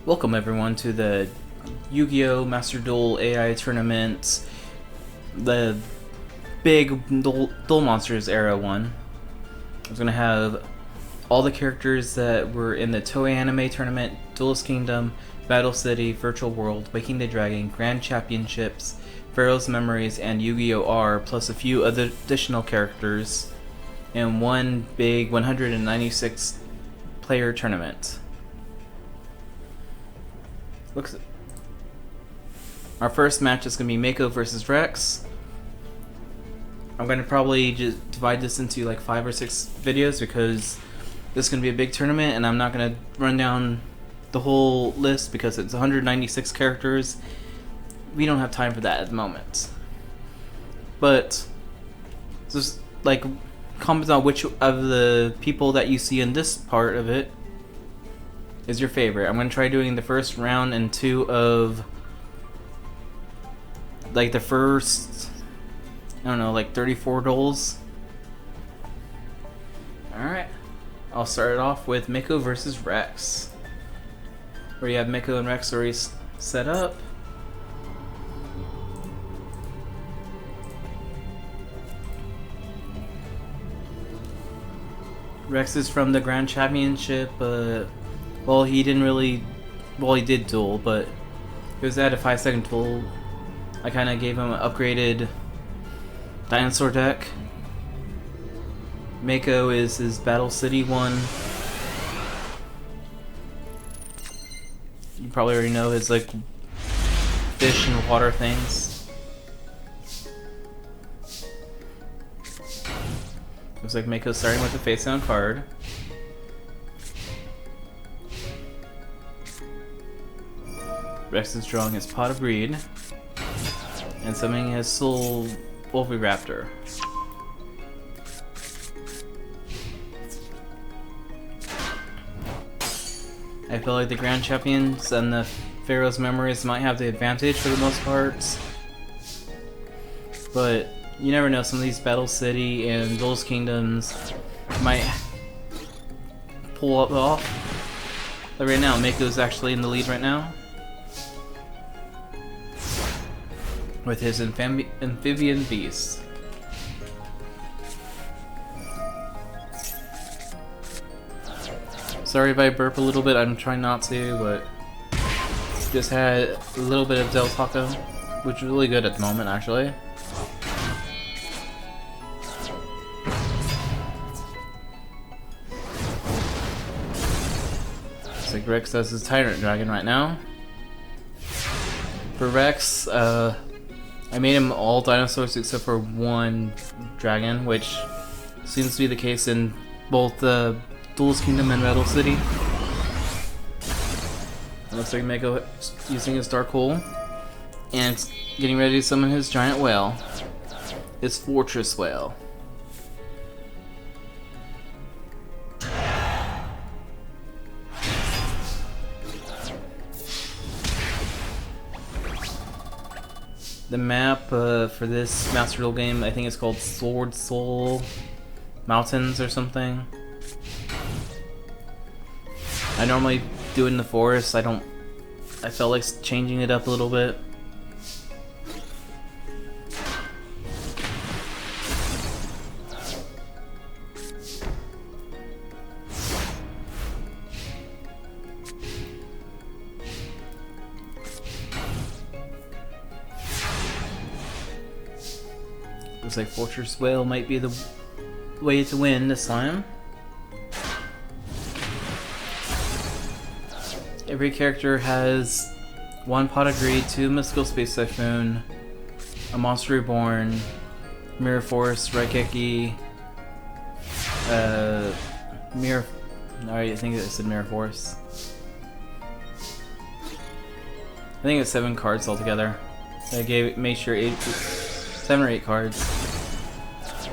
Welcome everyone to the Yu-Gi-Oh! Master Duel AI Tournament, the big Duel Monsters era one. It's going to have all the characters that were in the Toei Anime Tournament, Duelist Kingdom, Battle City, Virtual World, Waking the Dragon, Grand Championships, Pharoah's Memories, and Yugioh R, plus a few other additional characters in one big 196 player tournament. Our first match is going to be Mako versus Rex. I'm going to probably just divide this into like 5 or 6 videos because this is going to be a big tournament and I'm not going to run down the whole list because it's 196 characters. We don't have time for that at the moment. But just like comment on which of the people that you see in this part of it is your favorite. I'm going to try doing the first round and 2 of like the first, I don't know, like 34 duels. Alright, I'll start it off with Mako versus Rex. Where you have Mako and Rex already set up. Rex is from the Grand Championship. Well, he didn't really. Well, he did duel, but he was at a 5-second duel. I kind of gave him an upgraded dinosaur deck. Mako is his Battle City one. You probably already know his like fish and water things. Looks like Mako's starting with a face down card. Rex is drawing his Pot of Greed and summoning his Soul Wolveraptor. I feel like the Grand Champions and the Pharoah's Memories might have the advantage for the most part, but you never know, some of these Battle City and Duelist Kingdoms might pull up off. But right now, Mako's actually in the lead right now with his amphibian beast. Sorry if I burp a little bit, I'm trying not to, but just had a little bit of Del Taco, which is really good at the moment actually. Looks like Rex has his Tyrant Dragon right now. For Rex, I made him all dinosaurs except for one dragon, which seems to be the case in both the Duelist Kingdom and Battle City. It looks like Mako using his Dark Hole and getting ready to summon his giant whale, his Fortress Whale. The map for this Master Duel game, I think it's called Sword Soul Mountains or something. I normally do it in the forest. I felt like changing it up a little bit. Looks like Fortress Whale might be the way to win this time. Every character has 1 Pot of Greed, 2 Mystical Space Typhoon, a Monster Reborn, Mirror Force, Raigeki, Alright, I think it said Mirror Force. I think it's 7 cards altogether. I made sure 7 or 8 cards.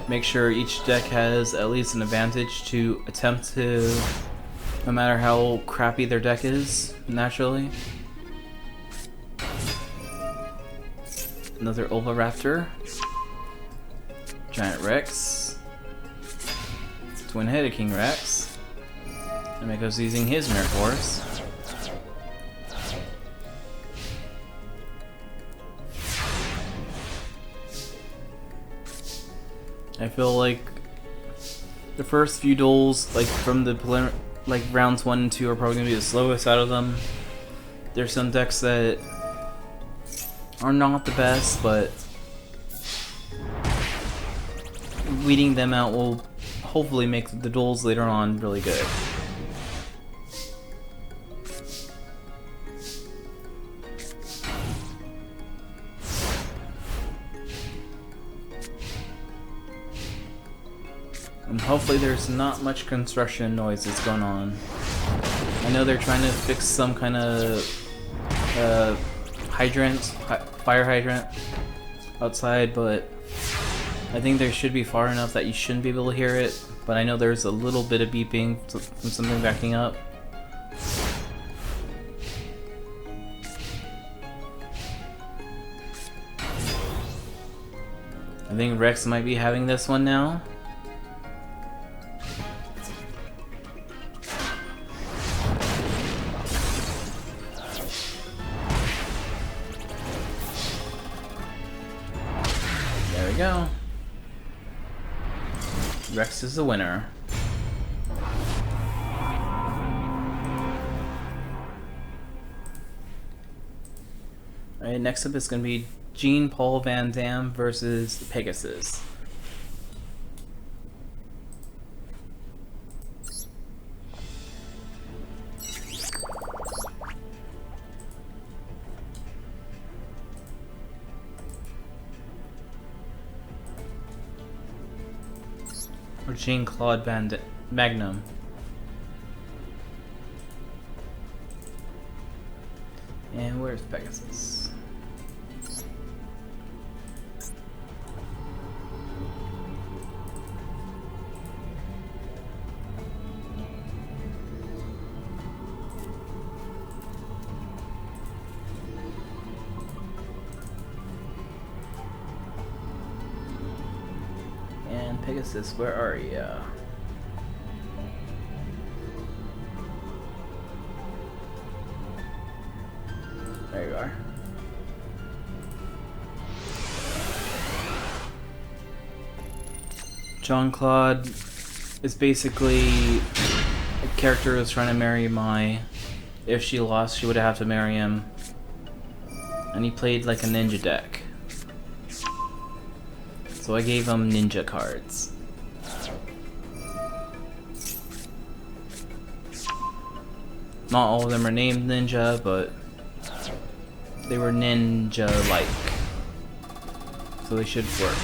Make sure each deck has at least an advantage to attempt to, no matter how crappy their deck is, naturally. Another Wolveraptor. Giant Rex. Twin-headed King Rex. And Mako's using his Mirror Force. I feel like the first few duels, like from the like rounds 1 and 2, are probably gonna be the slowest out of them. There's some decks that are not the best, but weeding them out will hopefully make the duels later on really good. And hopefully there's not much construction noise that's going on. I know they're trying to fix some kind of fire hydrant outside, but I think they should be far enough that you shouldn't be able to hear it. But I know there's a little bit of beeping from something backing up. I think Rex might be having this one now. There we go. Rex is the winner. Alright, next up is going to be Jean Paul Van Damme versus Pegasus. Or Jean-Claude Van Magnum. And where's Pegasus? Pegasus, where are you? There you are. Jean-Claude is basically a character who's trying to marry Mai. If she lost, she would have to marry him. And he played like a ninja deck. So I gave him ninja cards. Not all of them are named ninja, but they were ninja-like. So they should work.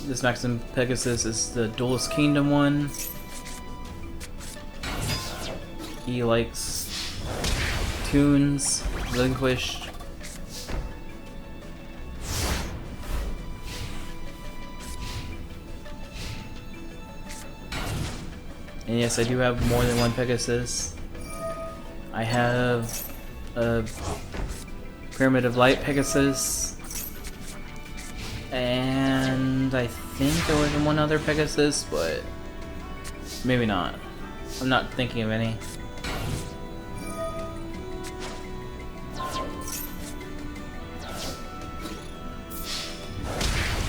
This Maxim Pegasus is the Duelist Kingdom one. He likes tunes, Relinquished. And yes, I do have more than one Pegasus. I have a Pyramid of Light Pegasus. And I think there was one other Pegasus, but maybe not. I'm not thinking of any.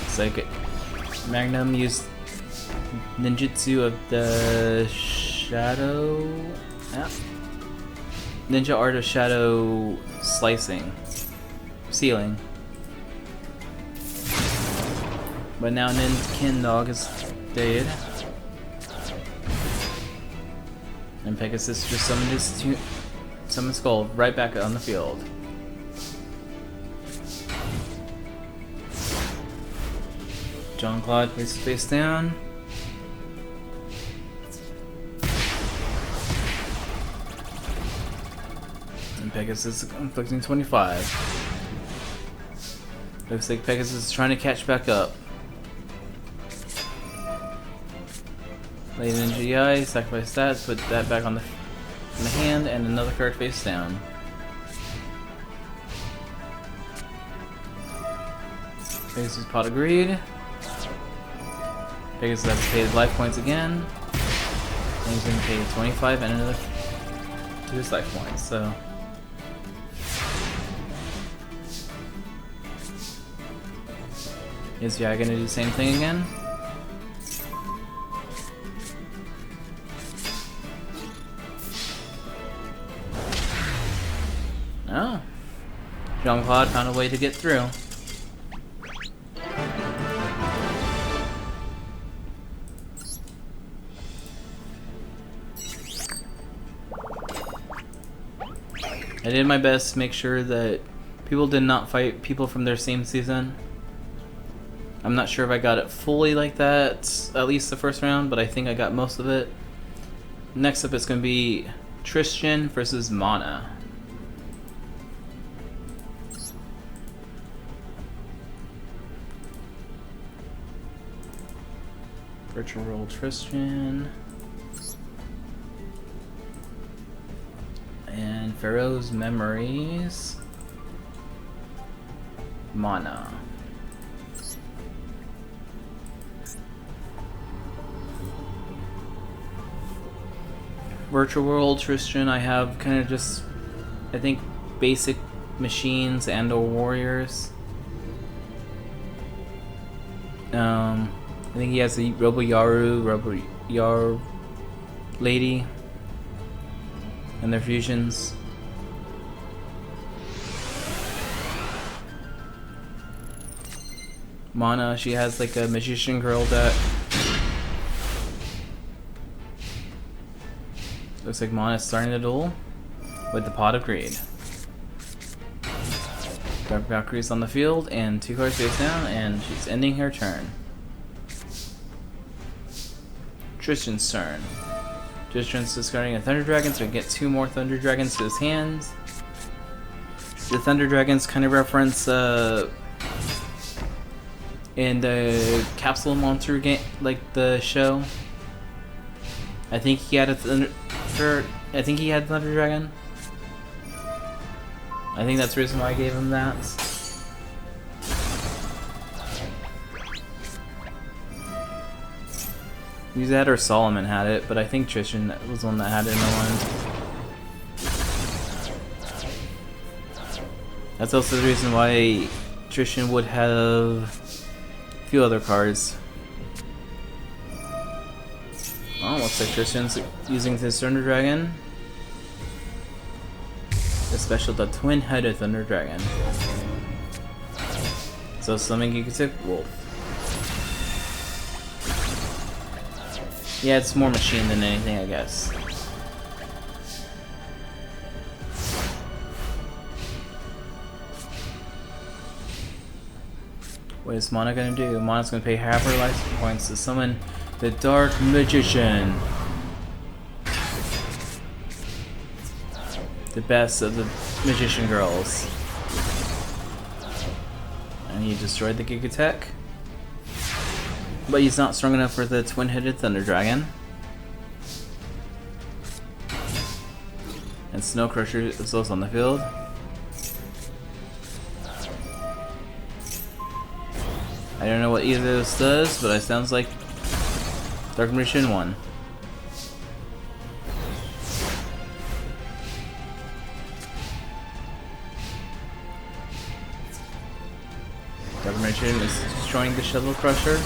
It's like Magnum used ninjutsu of the shadow. Yeah. Ninja art of shadow sealing. But now Kin Dog is dead. And Pegasus just summoned his skull right back on the field. Jean-Claude places face down. And Pegasus inflicting 25. Looks like Pegasus is trying to catch back up. Lay Ninja Yai, sacrifice that, put that back on the hand, and another card face down. Pegasus Pot agreed. Pegasus has to pay his life points again. And he's going to pay 25 and another to his life points, so. Is Yai gonna do the same thing again? Oh. Jean-Claude found a way to get through. I did my best to make sure that people did not fight people from their same season. I'm not sure if I got it fully like that, at least the first round, but I think I got most of it. Next up it's going to be Tristan versus Mana. Virtual World Tristan. And Pharoah's Memories. Mana. Virtual World Tristan, I have kind of just, I think, basic machines and or warriors. I think he has the Robo Yar lady, and their fusions. Mana, she has like a magician girl deck. Looks like Mana's starting the duel with the Pot of Greed. Dark Valkyrie's on the field and 2 cards face down, and she's ending her turn. Tristan's turn. Tristan's discarding a Thunder Dragon so he can get 2 more Thunder Dragons to his hands. The Thunder Dragons kind of reference in the Capsule Monster game, like the show. I think he had a Thunder Dragon. I think that's the reason why I gave him that. Either that or Solomon had it, but I think Tristan was the one that had it in the one. That's also the reason why Tristan would have a few other cards. Oh, looks like Tristan's using his Thunder Dragon. Especially the twin-headed Thunder Dragon. So summoning Yugioh Wolf. Yeah, it's more machine than anything, I guess. What is Mana gonna do? Mana's gonna pay half her life points to summon the Dark Magician. The best of the Magician girls. And he destroyed the Gigatech. But he's not strong enough for the twin-headed Thunder Dragon. And Snow Crusher is also on the field. I don't know what either of those does, but it sounds like Dark Magician won. Dark Magician is destroying the Shovel Crusher.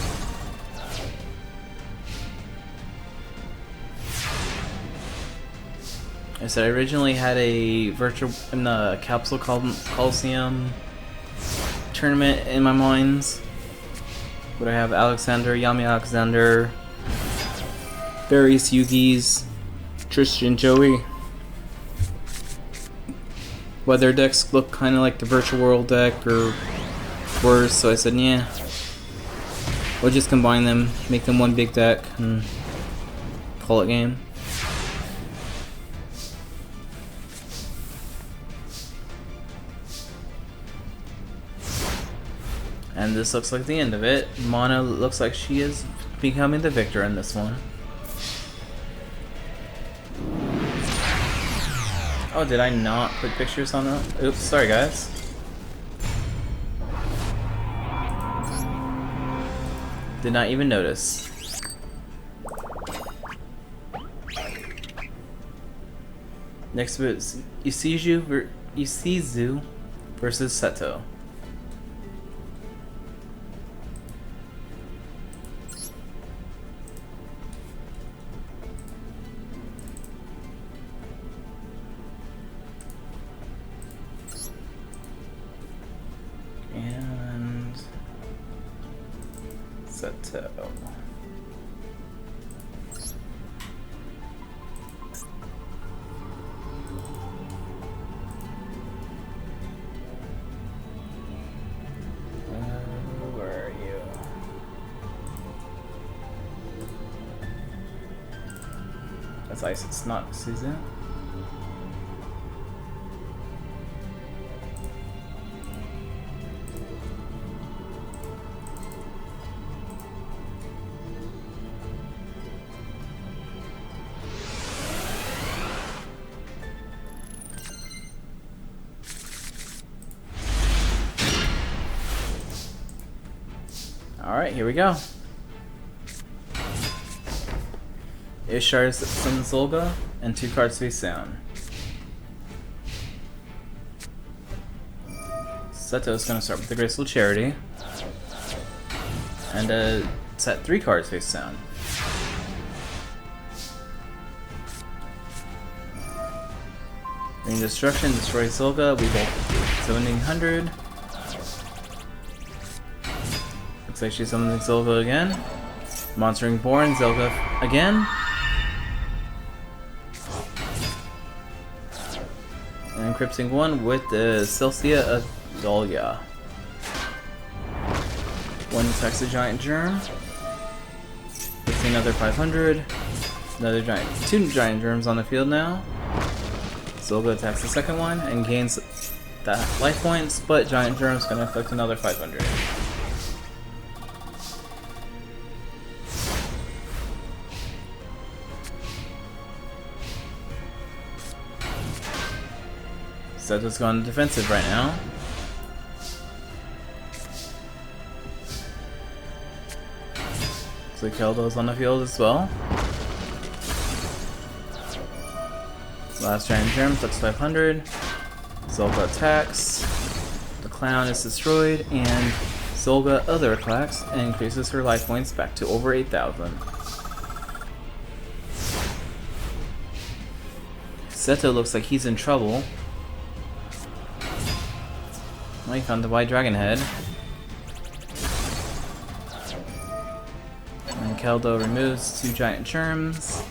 I said I originally had a virtual in the Capsule Coliseum tournament in my mind. But I have Alexander, Yami Alexander, various Yugis, Tristan, Joey. But their decks look kind of like the Virtual World deck or worse, so I said, yeah, we'll just combine them, make them one big deck, and call it game. And this looks like the end of it. Mana looks like she is becoming the victor in this one. Oh, did I not put pictures on that? Oops, sorry guys. Did not even notice. Next up is Yugioh versus Seto. Seto. Where are you? That's ice. It's not Susan. Alright, here we go. Ishtar summons Olga, and 2 cards face down. Seto is going to start with the Graceful Charity, and set 3 cards face down. Ring Destruction, destroy Olga, we bolt 1700. Looks like she's summoning Zelga again. Monstering Born, Zelga again. And encrypting 1 with the Celsia of Dahlia. 1 attacks the Giant Germ. Puts another 500. Another giant, 2 Giant Germs on the field now. Zelga attacks the second one and gains that life points, but Giant Germ's gonna affect another 500. Seto's gone defensive right now. Looks like Keldo's on the field as well. Last Giant Germ, that's 500. Zolga attacks. The clown is destroyed, and Zolga other attacks and increases her life points back to over 8,000. Seto looks like he's in trouble. Well, he found the White Dragon Head. And Keldo removes 2 Giant Germs.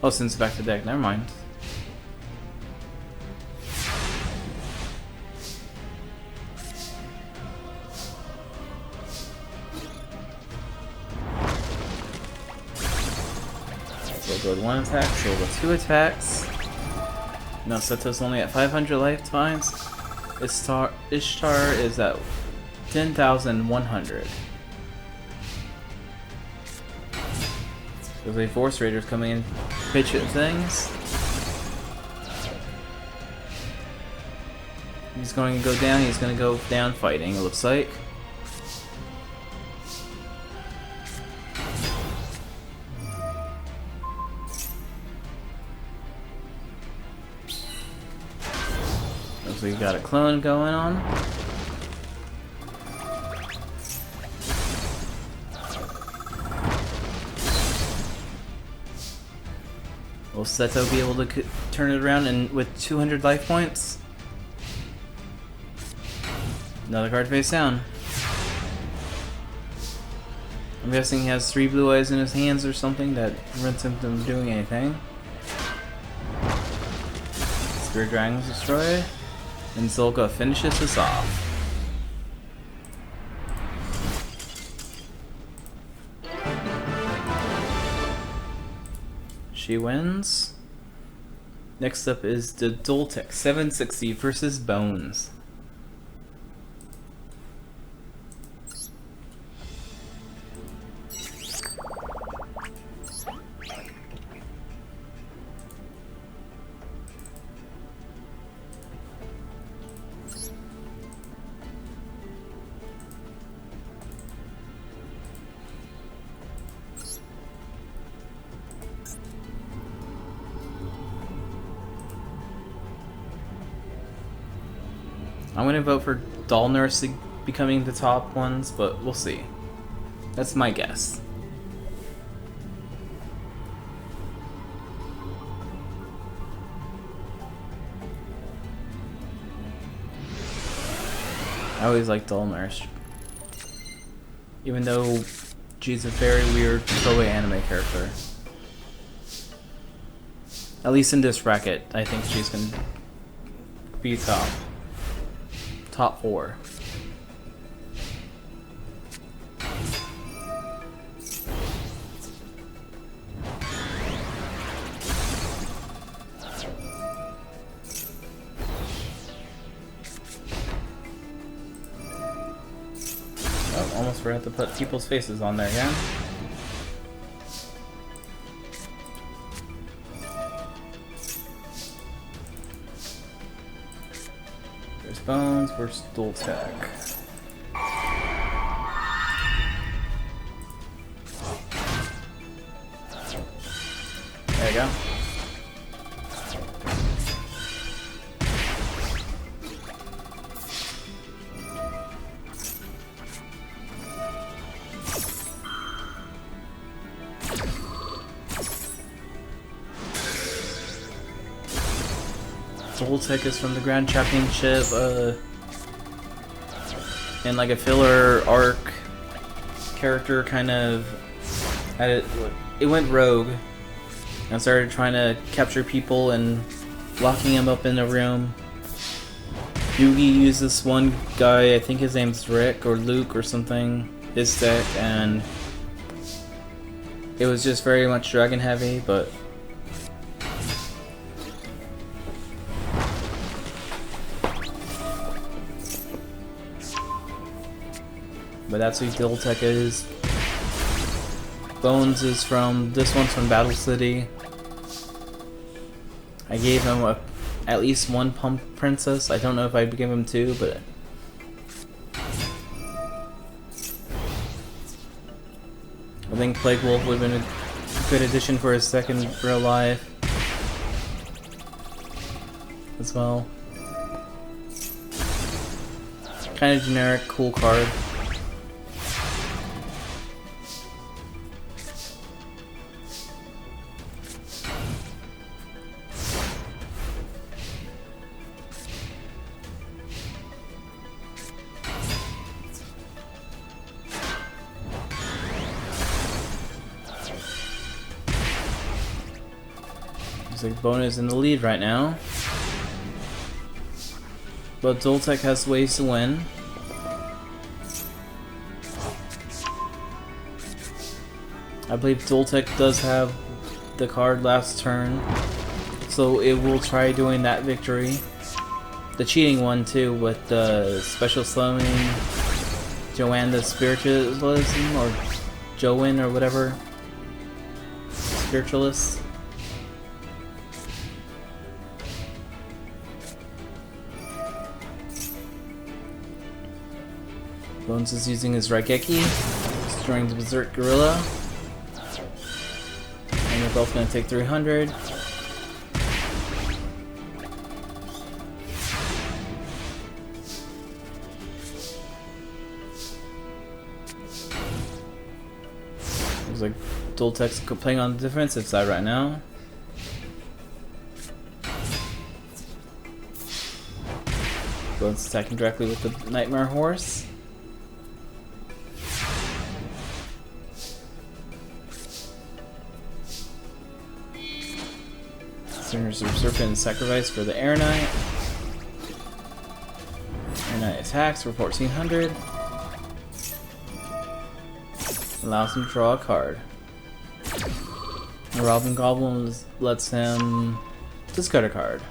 Oh, since back to deck, never mind. So go to 1 attack, so go 2 attacks. No, Seto's only at 500 lifetimes. Ishtar is at 10,100. There's a Force Raiders coming in, pitch at things. He's going to go down. He's going to go down fighting, it looks like. So we got a clone going on. Will Seto be able to turn it around and with 200 life points? Another card face down. I'm guessing he has 3 blue eyes in his hands or something that prevents him from doing anything. Spirit Dragon was destroyed. And Zolga finishes this off. She wins. Next up is the Doltech 760 versus Bones. I'm gonna vote for Doll Nurse becoming the top ones, but we'll see. That's my guess. I always liked Doll Nurse. Even though she's a very weird Toei anime character. At least in this bracket, I think she's gonna be top 4. Oh, almost forgot to put people's faces on there, yeah? There's Bones, where's Duel Tech? There you go. Duel Tech is from the Grand Championship, and like a filler arc character kind of it went rogue and started trying to capture people and locking them up in a room. Yugi used this one guy, I think his name's Rick or Luke or something, his deck, and it was just very much dragon heavy, but that's who Duel Tech is. Bones is from, this one's from Battle City. I gave him at least one Pump Princess. I don't know if I gave him 2, but I think Plague Wolf would have been a good addition for his second real life as well. Kind of generic, cool card. Looks like Bone is in the lead right now. But Duel Tech has ways to win. I believe Duel Tech does have the card last turn, so it will try doing that victory. The cheating one too, with the special slowing Joanne the Spiritualism, or Joanne or whatever. Spiritualist. Bones is using his Raigeki, destroying the Berserk Gorilla. And they're both going to take 300. Looks like Duel Tech's playing on the defensive side right now. Bones attacking directly with the Nightmare Horse. There's a Serpent Sacrifice for the Air Knight. Air Knight attacks for 1400. Allows him to draw a card. The Robin Goblin lets him discard a card.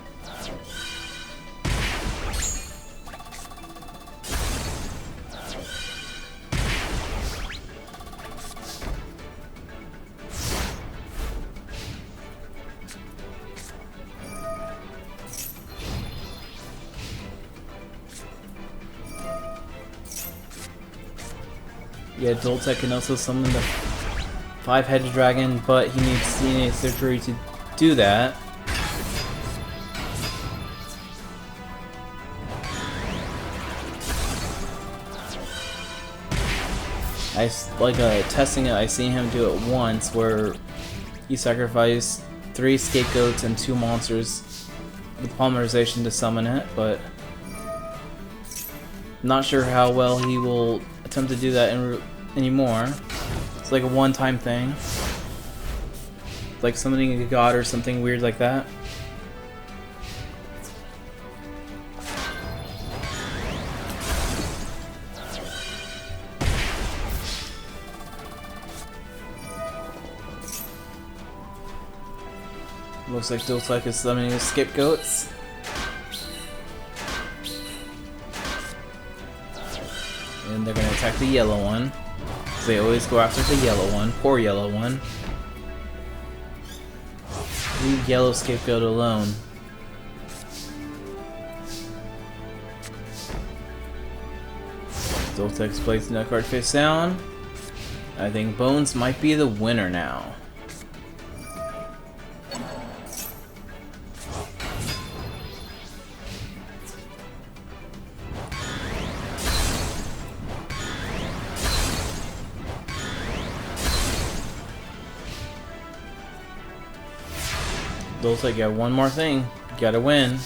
Yeah, Duel Tech can also summon the 5-headed dragon, but he needs DNA surgery to do that. Testing it, I seen him do it once where he sacrificed 3 scapegoats and 2 monsters with polymerization to summon it, but I'm not sure how well he will attempt to do that anymore, It's like a one-time thing. Like summoning a god or something weird like that. Looks like Duel is summoning the scapegoats. And they're gonna attack the yellow one. Because they always go after the yellow one. Poor yellow one. Leave yellow scapegoat alone. Zoltek's placing that card face down. I think Bones might be the winner now. Looks like you got one more thing. You gotta win.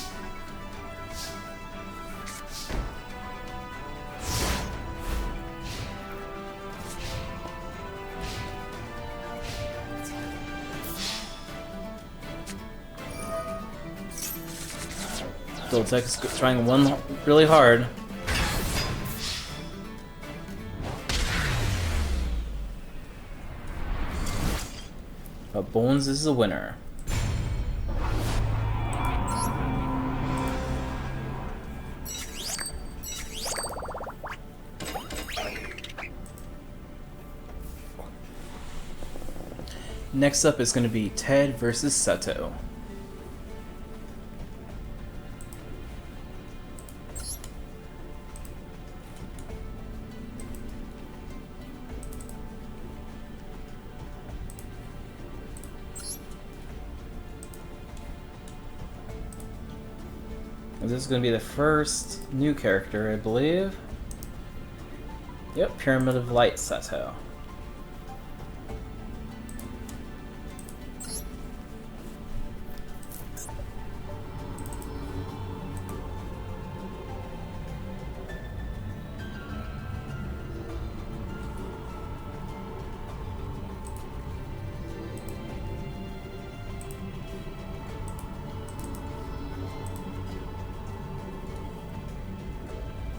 Doltek is trying one really hard. But Bones is the winner. Next up is going to be Ted versus Seto. This is going to be the first new character, I believe. Yep, Pyramid of Light Seto.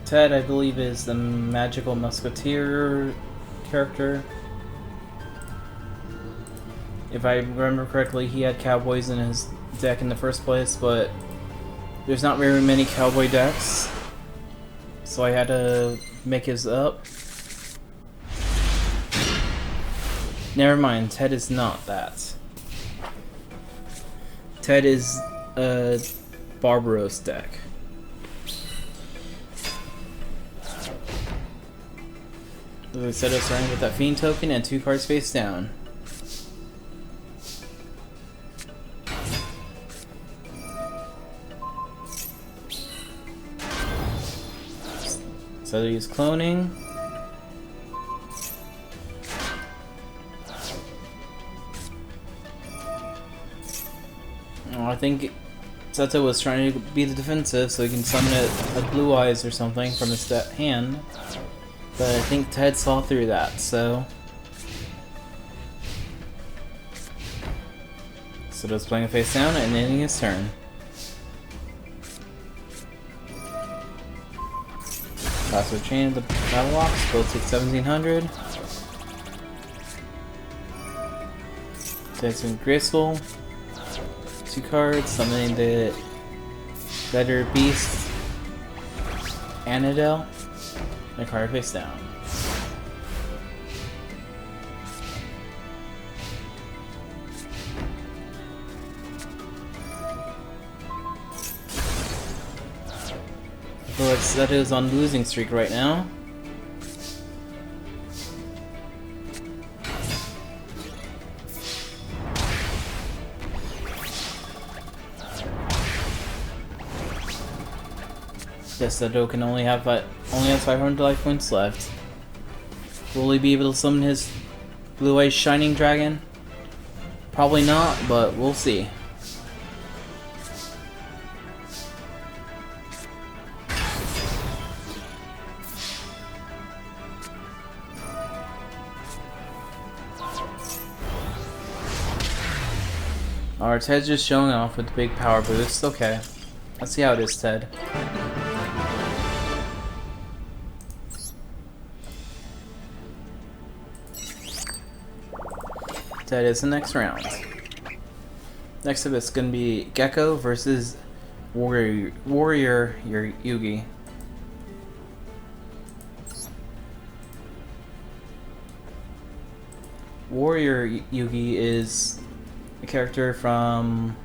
Ted, I believe, is the magical musketeer character. If I remember correctly, he had cowboys in his deck in the first place, but there's not very many cowboy decks, so I had to make his up. Never mind, Ted is not that. Ted is a Barbaros deck. As I said, I was starting with that Fiend token and 2 cards face down. So he's cloning. Oh, I think Seto was trying to be the defensive so he can summon a Blue Eyes or something from his hand. But I think Ted saw through that, so... Seto's playing a face down and ending his turn. Passive chain of the battle locks, both take 1700. Take some Gristle. 2 cards, summoning the Better Beast Anadel. And a card face down. I feel like Seto's on losing streak right now. Yes, Seto can only has 500 life points left. Will he be able to summon his Blue Eyes Shining Dragon? Probably not, but we'll see. Our Ted's just showing off with the big power boost. Okay. Let's see how it is, Ted. Ted is the next round. Next up, it's gonna be Gecko versus Warrior Yugi. Warrior Yugi is a character from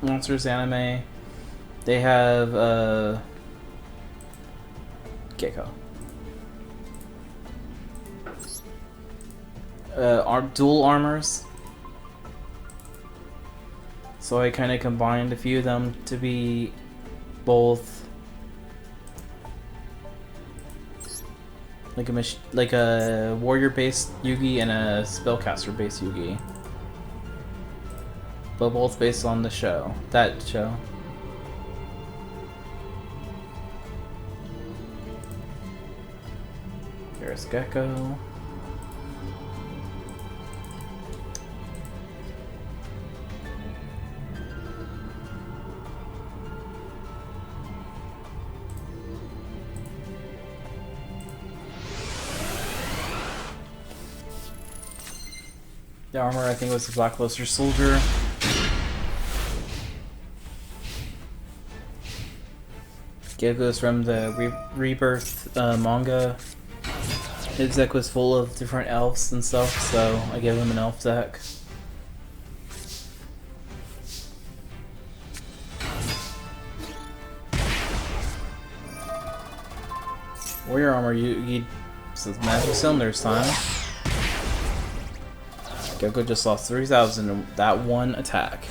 Monsters Anime. They have Gecko. Dual armors. So I kind of combined a few of them to be both like a warrior-based Yugi and a spellcaster-based Yugi, but both based on the show. That show. There's Gecko. The armor, I think, was the Blackluster Soldier. Gecko's from the Rebirth manga. His deck was full of different elves and stuff, so I gave him an elf deck. Warrior armor, you says magic cylinders time. Gecko just lost 3,000 in that one attack.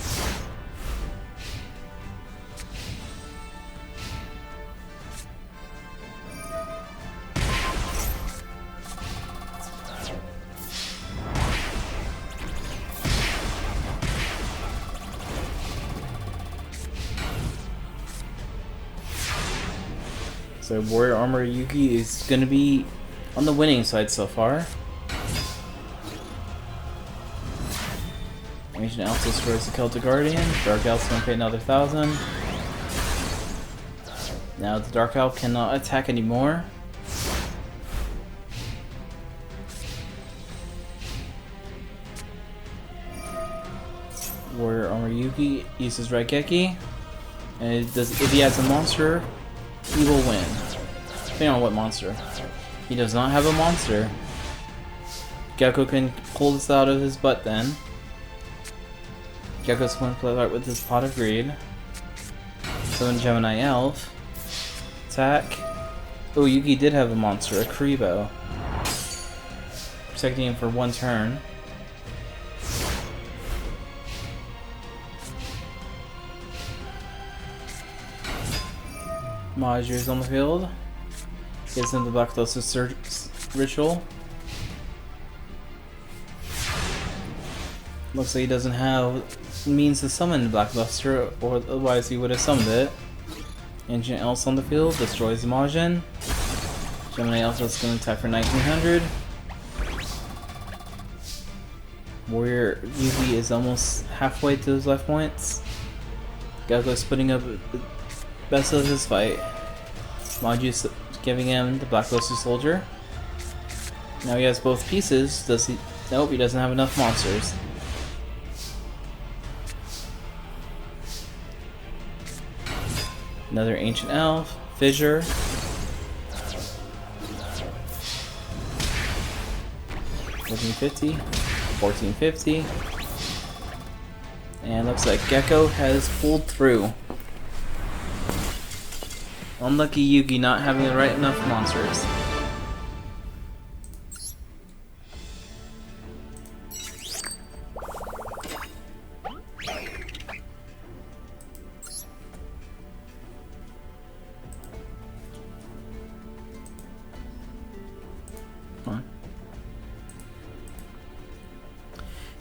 So Warrior Armor Yugi is gonna be on the winning side so far. Ancient Elf destroys the Celtic Guardian. Dark Elf's gonna pay another 1,000. Now the Dark Elf cannot attack anymore. Warrior Armor Yugi uses Raigeki, and if he has a monster, he will win. Depending on what monster. He does not have a monster. Gecko can pull this out of his butt then. Gecko's going to play right with his Pot of Greed. Summon Gemini Elf. Attack. Oh, Yugi did have a monster, a Kuribo. Protecting him for one turn. Maju's on the field. Gives him the Blackluster Ritual. Looks like he doesn't have means to summon Blackluster, or otherwise he would have summoned it. Ancient Elves on the field, destroys the Majin. Gemini Elf is going to attack for 1900. Warrior Yugi is almost halfway to his life points. Gecko's putting up the best of his fight. Maju's giving him the Blackluster Soldier. Now he has both pieces. Does he? Nope, he doesn't have enough monsters. Another Ancient Elf, Fissure. 1450, 1450. And looks like Gecko has pulled through. Unlucky Yugi not having the right enough monsters.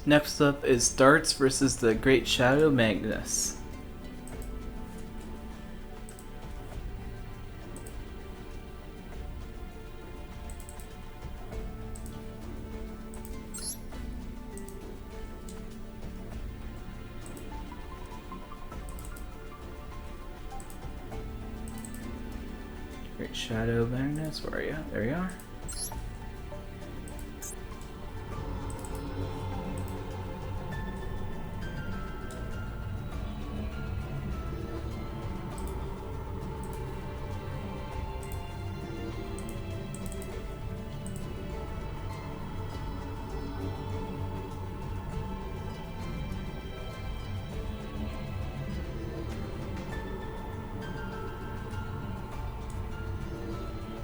Next up is Darts versus the Great Shadow Magnus. Alright, Shadow Magnus, where are you? There you are.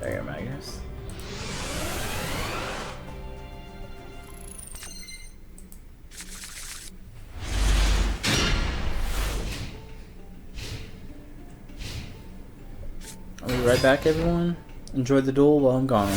There you go, Magnus. I'll be right back, everyone. Enjoy the duel while I'm gone.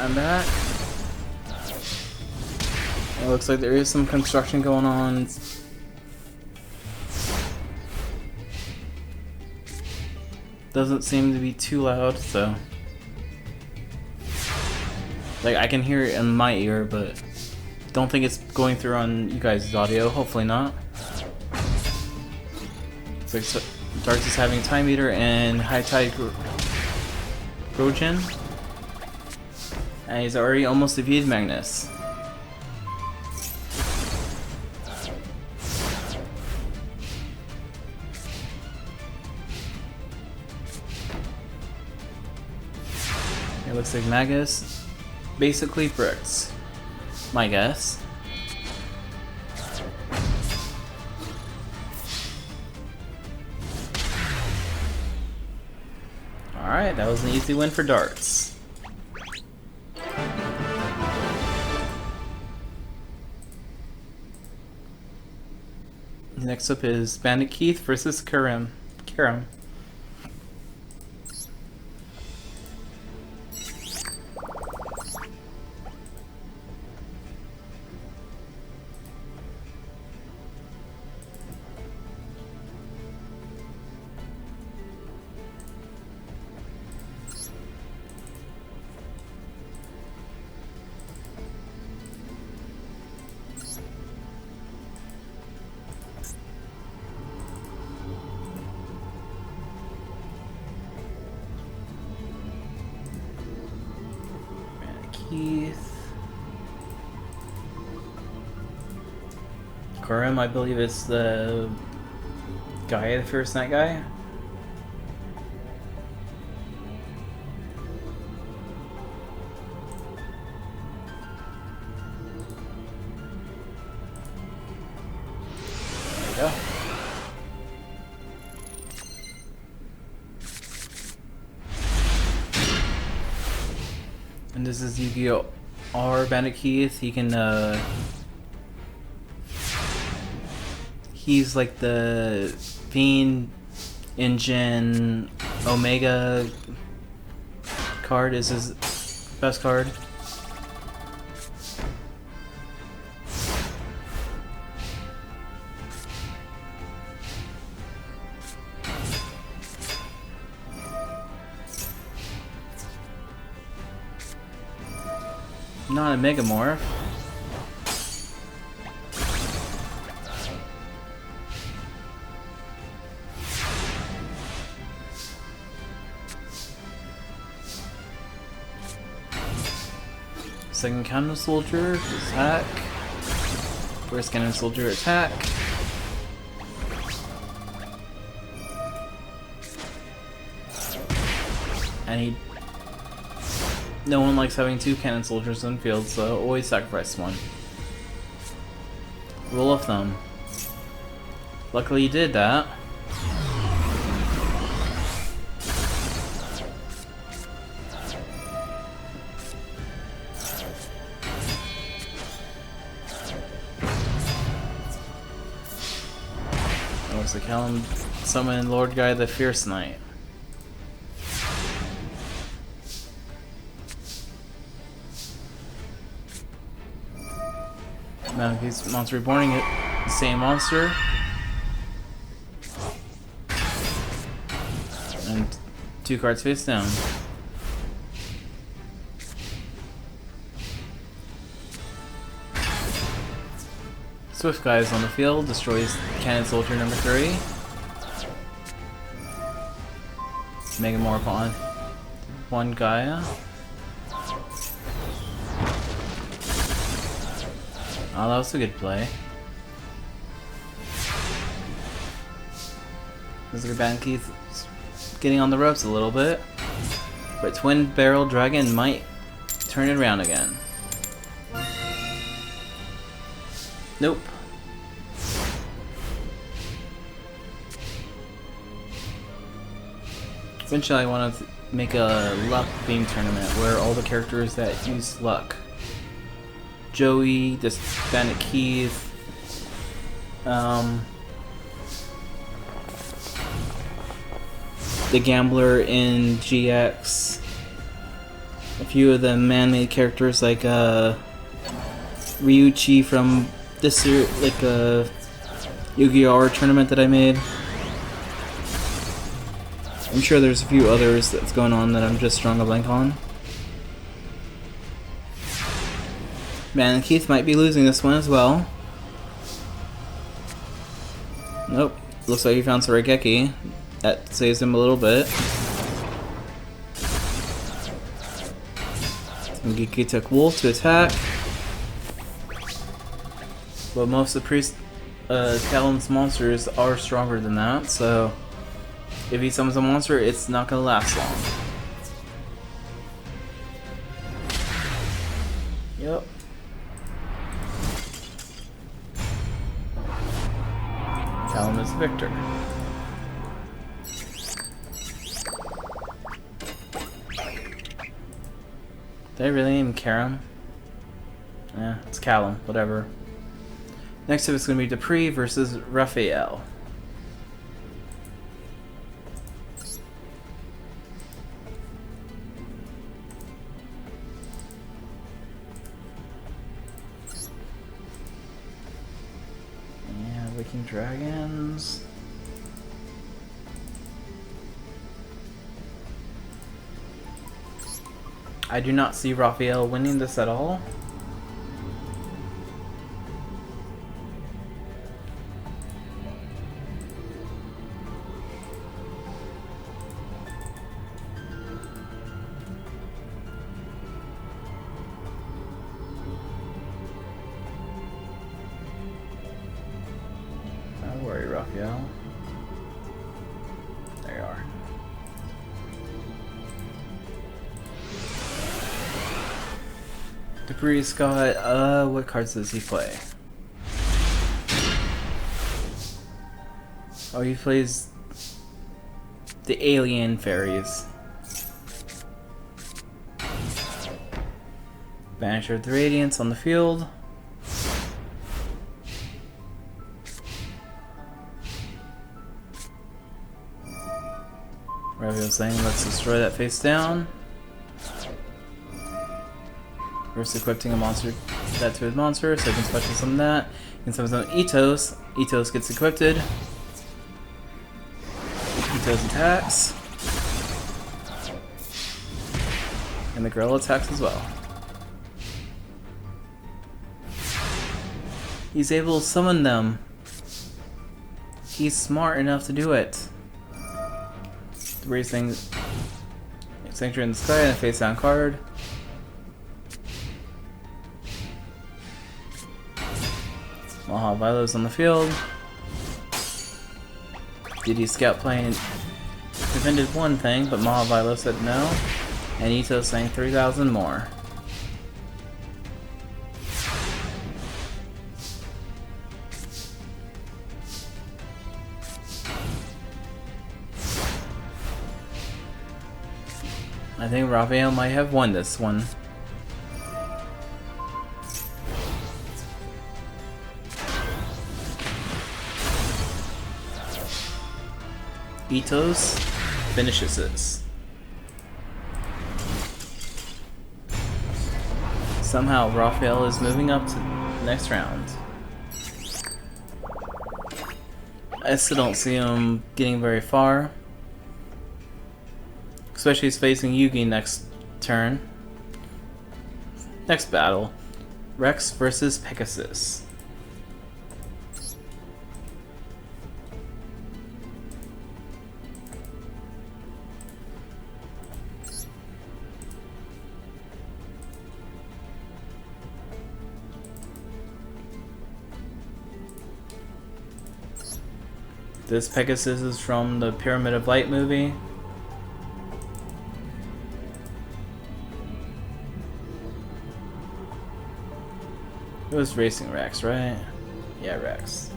I'm back. It looks like there is some construction going on. Doesn't seem to be too loud, so like I can hear it in my ear, but don't think it's going through on you guys' audio. Hopefully not. Looks like Darts is having Time Eater and High Tide Grojin. And he's already almost defeated Magnus. It looks like Magnus basically bricks. My guess. Alright, that was an easy win for Darts. Next up is Bandit Keith versus Karim. Keith. Karim, I believe it's the guy, the first night guy. There you go. And this is Yugioh R Bandit Keith. He can he's like the Fiend Engine Omega card is his best card. Not a Megamorph. Second Cannon Soldier, attack. First Cannon Soldier, attack. And no one likes having two Cannon Soldiers in the field, so always sacrifice one. Rule of thumb. Luckily you did that. So Callum summon Lord Guy the Fierce Knight. Now he's Monster Reborning it. The same monster. And 2 cards face down. Swift Guy is on the field, destroys Cannon Soldier number 3. Mega Morpon 1 Gaia. Oh, that was a good play. Mr. Bankeith getting on the ropes a little bit. But Twin Barrel Dragon might turn it around again. Nope. Eventually I want to make a luck themed tournament where all the characters that use luck. Joey, this Bandit Keith, the Gambler in GX, a few of the man-made characters like Ryuchi from this year, like Yugioh R tournament that I made. I'm sure there's a few others that's going on that I'm just drawing a blank on. Man, Keith might be losing this one as well. Nope. Looks like he found Sorageki. That saves him a little bit. Ngiki took Wolf to attack. But most of Callum's monsters are stronger than that, so if he summons a monster, it's not gonna last long. Yep. Callum is victor. Did I really name Karam? Yeah, it's Callum, whatever. Next up it's going to be Dupree versus Raphael. Yeah, Waking Dragons. I do not see Raphael winning this at all. Don't worry, Raphael. There you are. Dupree's got, what cards does he play? Oh, he plays the Alien Fairies. Banisher of the Radiance on the field. Raphael's saying, let's destroy that face down. First equipping a monster that to his monster, so he can special summon that. He can summon Itos. Itos gets equipped. Itos attacks. And the girl attacks as well. He's able to summon them. He's smart enough to do it. Raising Sanctuary in the Sky and a face down card. Maha Vilo's on the field. DD Scout playing defended one thing, but Maha Vilo said no. And Ito saying 3,000 more. I think Raphael might have won this one. Itos finishes this. Somehow Raphael is moving up to the next round. I still don't see him getting very far. Especially he's facing Yugi next turn. Next battle. Rex versus Pegasus. This Pegasus is from the Pyramid of Light movie. It was Racing Rex, right? Yeah, Rex.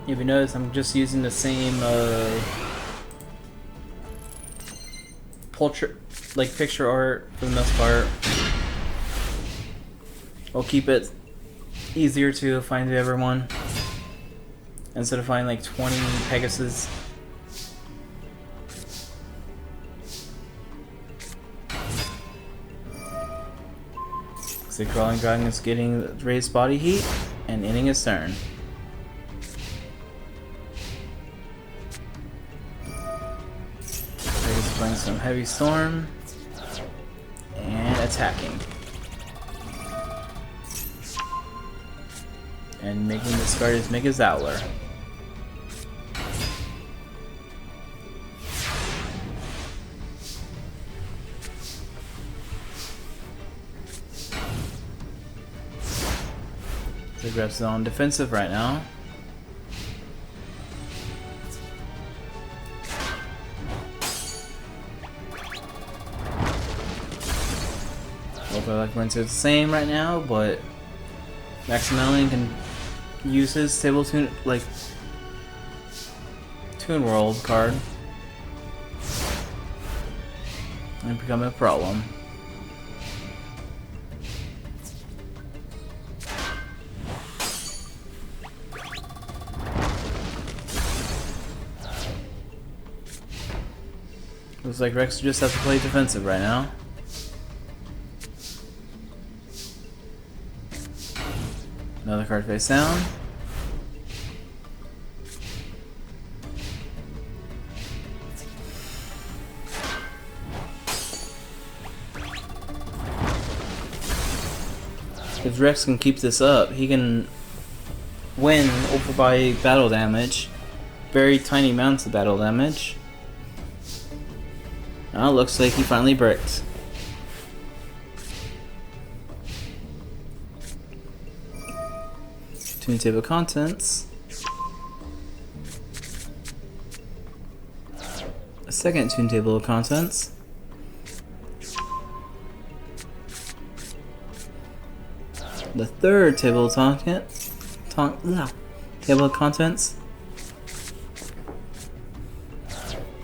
If you notice, I'm just using the same portrait, like picture art for the most part. I'll keep it easier to find everyone instead of finding like 20 Pegasus. So Crawling Dragon is getting raised body heat and ending his turn. He's playing some Heavy Storm and attacking. And making this card is Mega Zowler. The Reps is on defensive right now. Both are like the same right now, but Maximilian can use his Table Tune, like Toon World card and become a problem. Looks like Rex just has to play defensive right now. Another card face down. If Rex can keep this up, he can win over by battle damage. Very tiny amounts of battle damage. Now it looks like he finally bricked. Toon Table of Contents. A second Toon Table of Contents. The third Table of Table of Contents.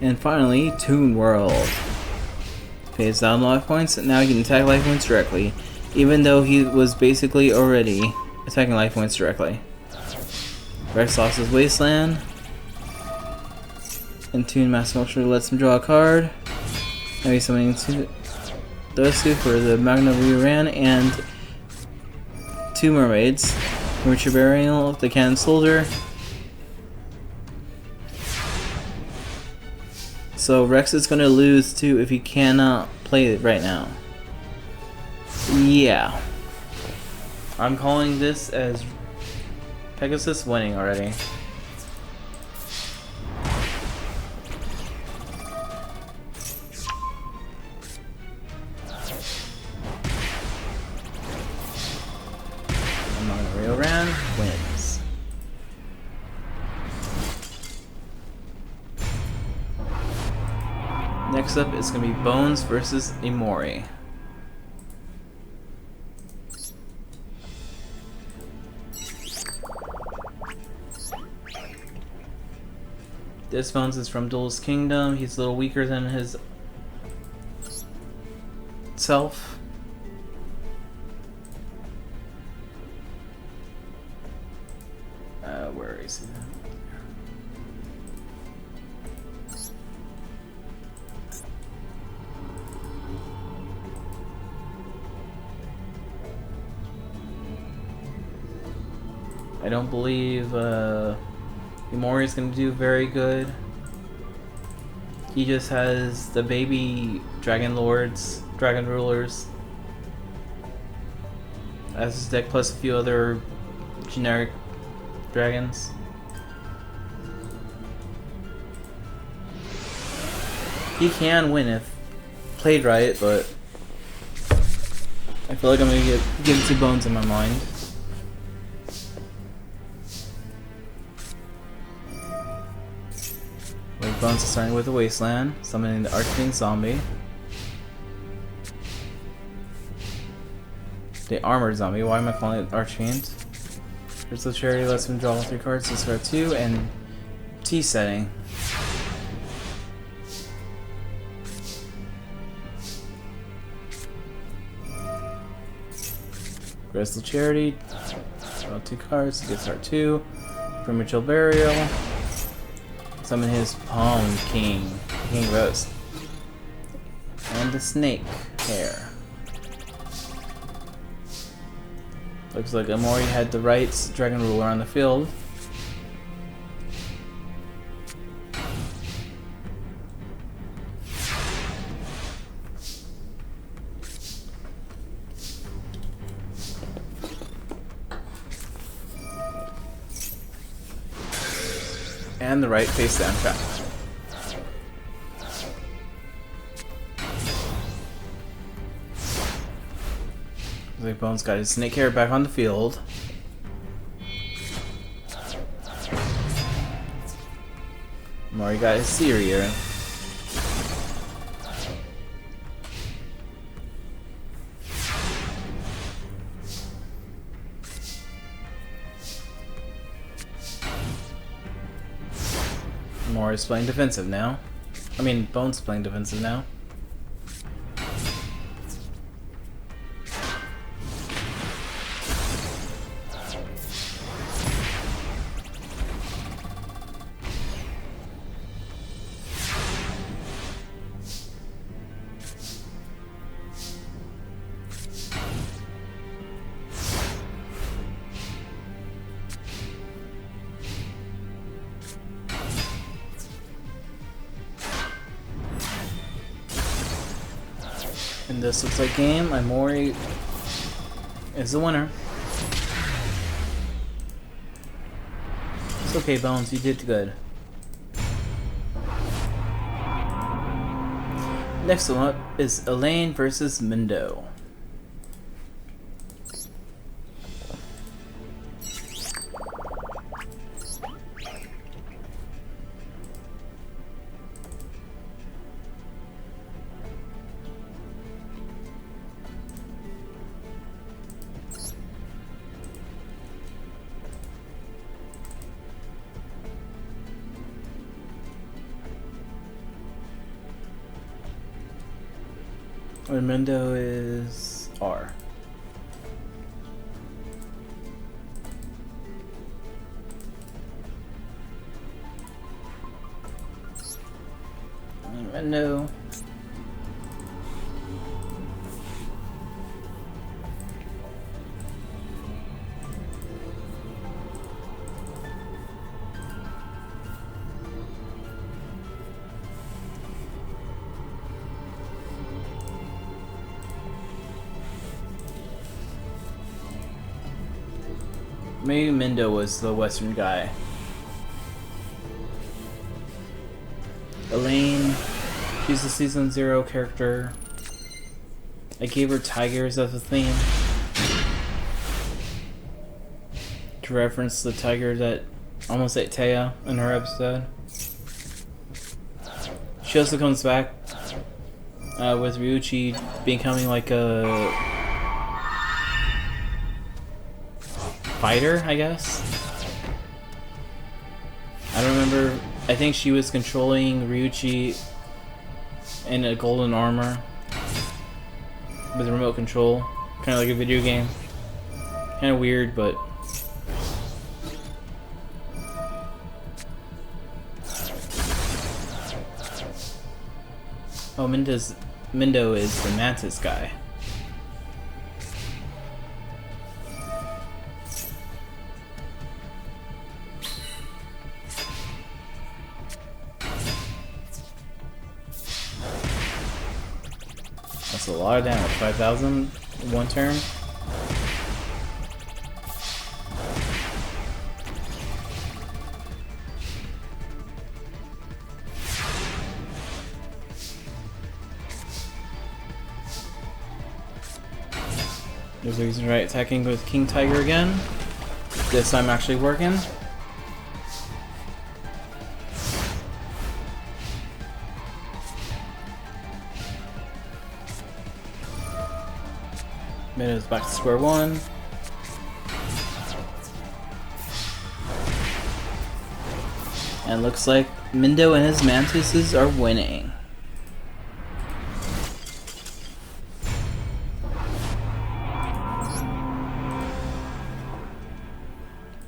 And finally, Toon World. Pays down life points, and now he can attack life points directly, even though he was basically already attacking life points directly. Rex lost his Wasteland. And Toon Mass Culture lets him draw a card. Now he's summoning those two for the Magna Ran and two Mermaids. Richard Burial, the Cannon Soldier. So Rex is going to lose too if he cannot play it right now. Yeah. I'm calling this as Pegasus winning already. Rio Ran wins. Next up is going to be Bones versus Imori. This Bones is from Duelist Kingdom. He's a little weaker than his itself. Where is it? I don't believe Imori is going to do very good. He just has the baby Dragon Lords, Dragon Rulers as his deck, plus a few other generic dragons. He can win if played right, but I feel like I'm gonna give it 2 bones in my mind. Like bones is starting with the Wasteland, summoning the Archfiend Zombie. The Armored Zombie, why am I calling it Archfiend? Crystal Charity lets him draw 3 cards, discard 2, and T setting. Crystal Charity, draw 2 cards, discard 2, Premature Burial, summon his Palm King, King Rose, and the Snake Hair. Looks like Imori had the right Dragon Ruler on the field. And the right face down trap. Like Bones got his Snake Hair back on the field. Mori got his Seerier. Mori's playing defensive now. I mean, Bones playing defensive now. And this looks like game. Imori is the winner. It's okay, Bones. You did good. Next one up is Elaine versus Mindo. Mindo is R. Mindo. Maybe Mindo was the Western guy. Elaine, she's a Season 0 character. I gave her tigers as a theme to reference the tiger that almost ate Taya in her episode. She also comes back with Ryuichi becoming like a fighter, I guess. I don't remember. I think she was controlling Ryuichi in a golden armor. with remote control, kind of like a video game. Kind of weird, but oh, Mindo is the Mantis guy. That's a lot of damage. 5,000 one turn. There's a reason, right? Attacking with King Tiger again. This time actually working. Mindo's back to square one. And looks like Mindo and his mantises are winning.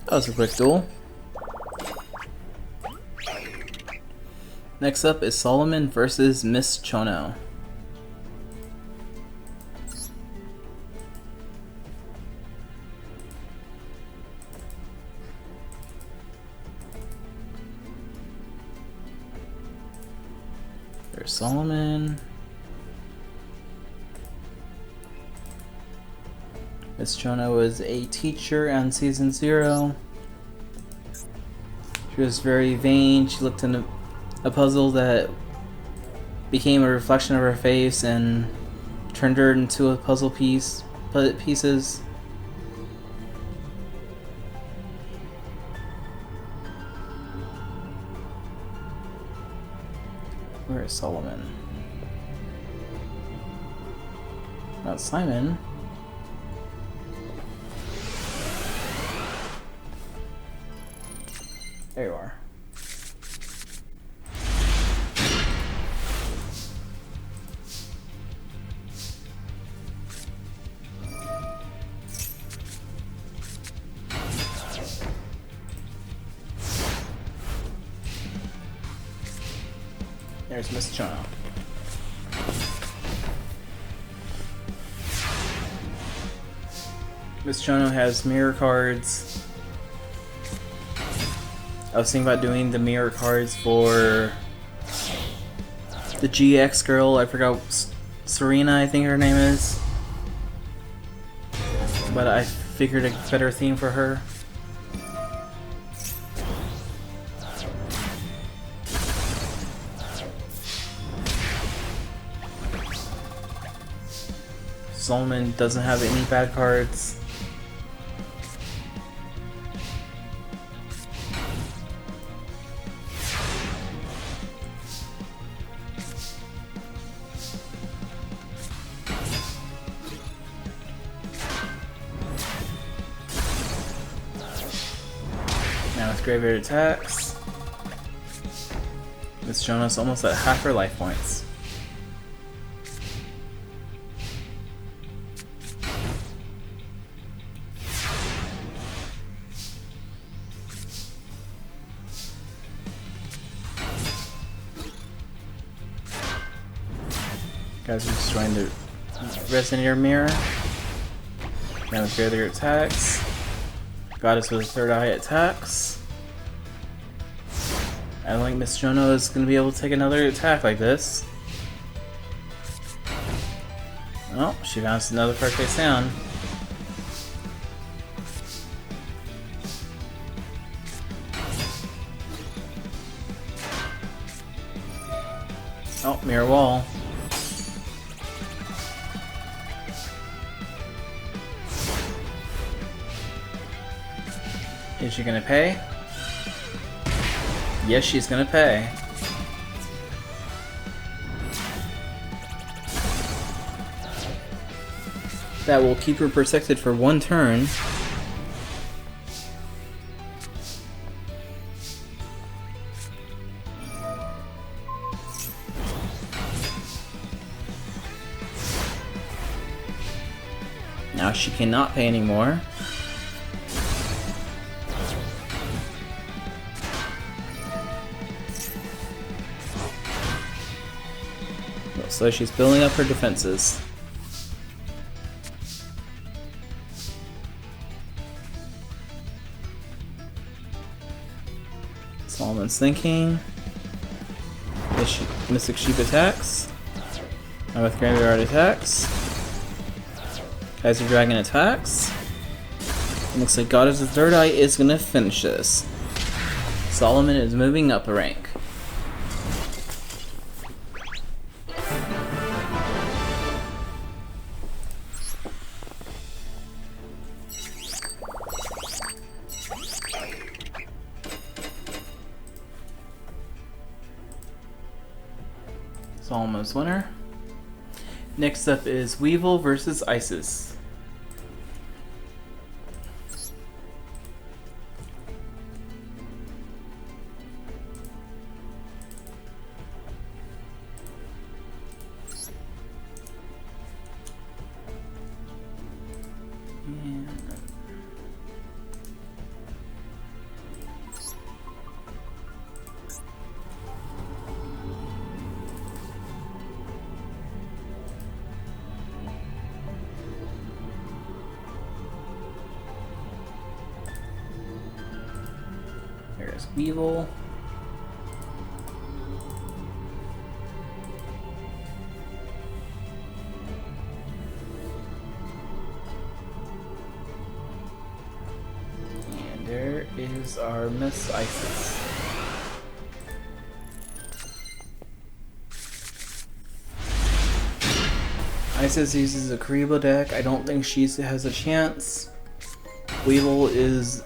That was a quick duel. Next up is Solomon versus Miss Chono. There's Solomon. Miss Chono was a teacher on season 0. She was very vain. She looked in a puzzle that became a reflection of her face and turned her into a puzzle pieces. Where is Solomon? Not Simon. There you are. There's Miss Chono. Miss Chono has mirror cards. I was thinking about doing the mirror cards for the GX girl. I forgot, Serena, I think her name is. But I figured a better theme for her. Solomon doesn't have any bad cards. Now it's graveyard attacks. Miss Chono's almost at half her life points. Guys are just trying to resonate mirror. Now with graveyard attacks. Goddess with a third eye attacks. I don't think Miss Chono is going to be able to take another attack like this. Oh, she bounced another card face down. Oh, mirror wall. Is she gonna pay? Yes, she's gonna pay. That will keep her protected for one turn. Now she cannot pay anymore. So she's building up her defenses. Solomon's thinking. Mystic Sheep attacks. Now with Graveyard attacks. Kaiser Dragon attacks. It looks like Goddess of Third Eye is gonna finish this. Solomon is moving up a rank. Solomon's winner. Next up is Weevil versus Isis. There's Weevil. And there is our Miss Isis. Isis uses a Karibo deck. I don't think she has a chance. Weevil is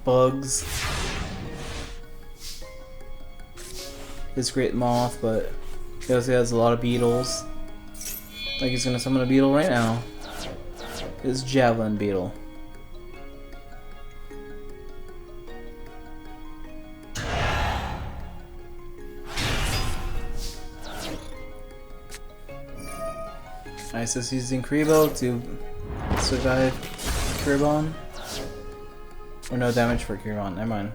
bugs. His Great Moth, but he also has a lot of beetles. Like he's gonna summon a beetle right now. His Javelin Beetle. Isis using Karibo to survive Kiribon. Or no damage for Kiribon, never mind.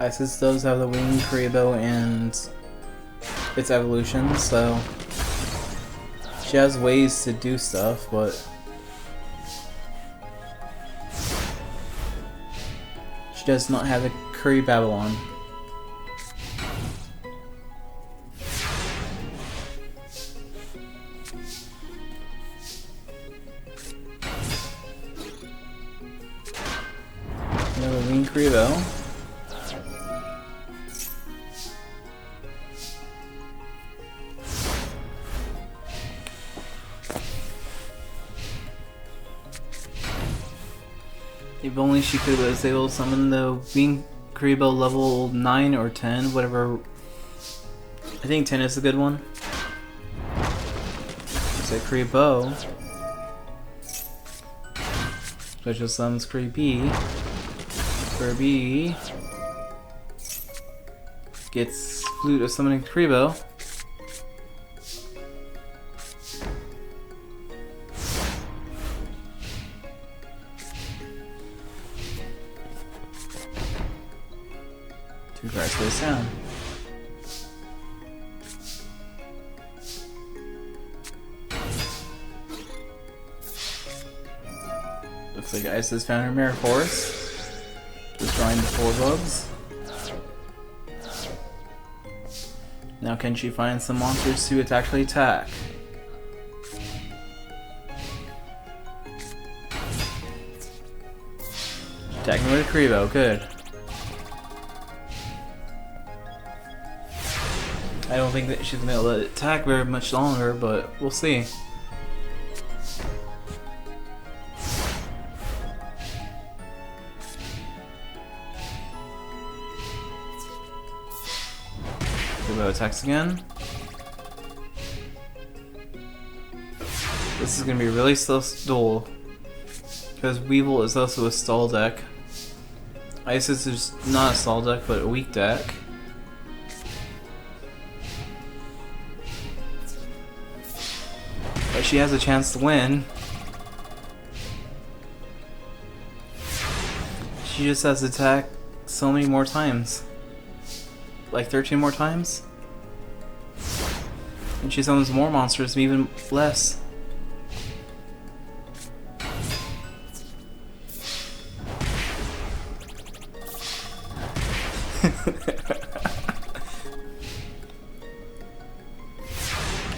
Isis does have the Winged Karibo and its evolution, so she has ways to do stuff, but she does not have a Curry Babylon. Another Winged Karibo. If only she could was able to summon the Winged Karibo level 9 or 10, whatever. I think 10 is a good one. It's a Karibo. Special summons Kirby. Kirby gets Flute of Summoning Karibo. Two cards face down. Looks like Isis found her Mirror Force, destroying the 4 bugs. Now can she find some monsters to actually attack? Attacking with a Karibo, good. I don't think that she's gonna be able to attack very much longer, but we'll see. Karibo attacks again. This is gonna be a really slow duel, because Weevil is also a stall deck. Isis is not a solid deck, but a weak deck. But she has a chance to win. She just has to attack so many more times. Like 13 more times? And she summons more monsters, even less.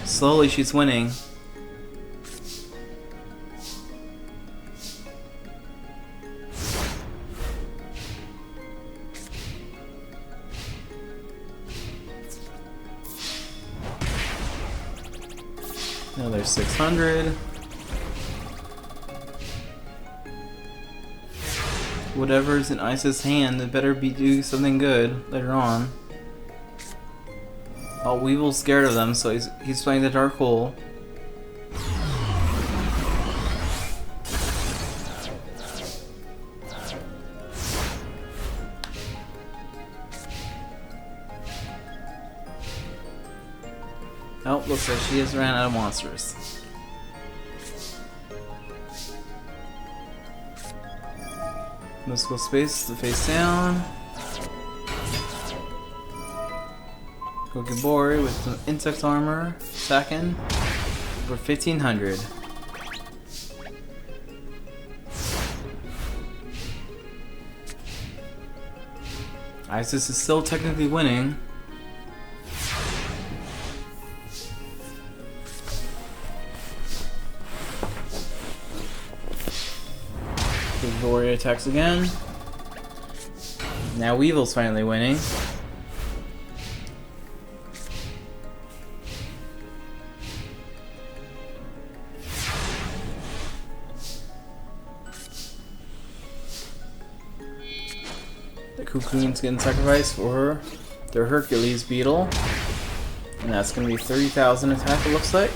Slowly she's winning. Another 600. Whatever's in Isis' hand, it better be do something good later on. Oh, Weevil's scared of them, so he's playing the Dark Hole. Oh, looks like she has ran out of monsters. Mystical Space, the face down. Kokibori with some insect armor, attacking for 1500. Isis is still technically winning. Kokibori attacks again. Now Weevil's finally winning. The Cocoon's getting sacrificed for their Hercules beetle. And that's going to be 30,000 attack, it looks like.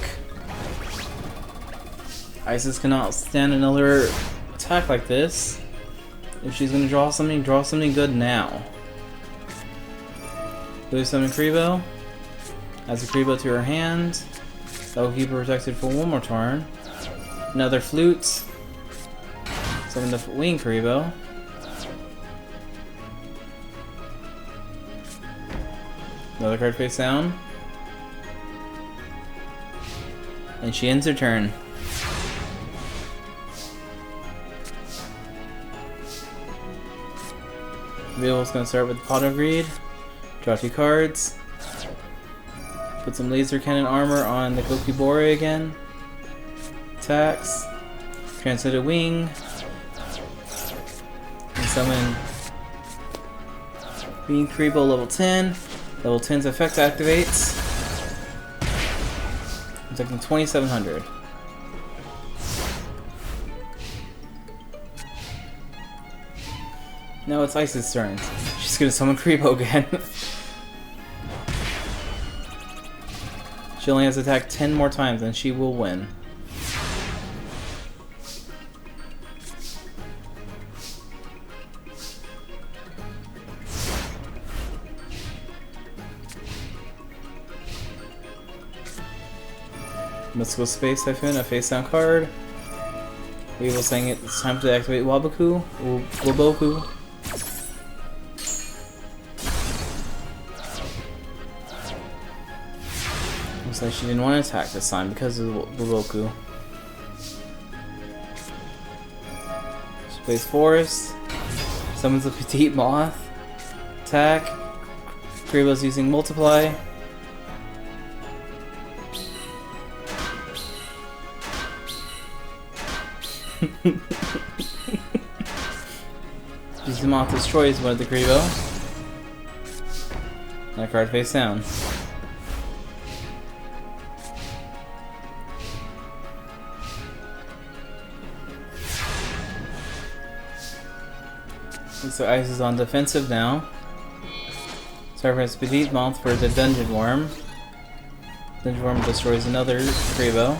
Isis cannot stand another attack like this. If she's going to draw something good now. Lose summon Kribo. Adds a Kribo to her hand. That will keep her protected for one more turn. Another Flute. Summon the Wing Kribo. Another card face down. And she ends her turn. Weevil's gonna start with Pot of Greed. Draw 2 cards. Put some laser cannon armor on the Kokibori again. Attacks. Transcend a wing. And summon Wing Kribo level 10. Level 10's effect activates. I'm taking 2700. Now it's Isis' turn. She's gonna summon Kribo again. She only has to attack 10 more times and she will win. Mystical Space Typhoon, a face down card. Weevil saying it's time to activate Waboku. Waboku. Looks like she didn't want to attack this time because of Waboku. Space Forest. Summons a Petite Moth. Attack. Kribo's using Multiply. Using Moth destroys one of the Kribo. That card face down. So Ice is on defensive now. Sacrifice Petite Moth for the Dungeon Worm. Dungeon Worm destroys another Kribo.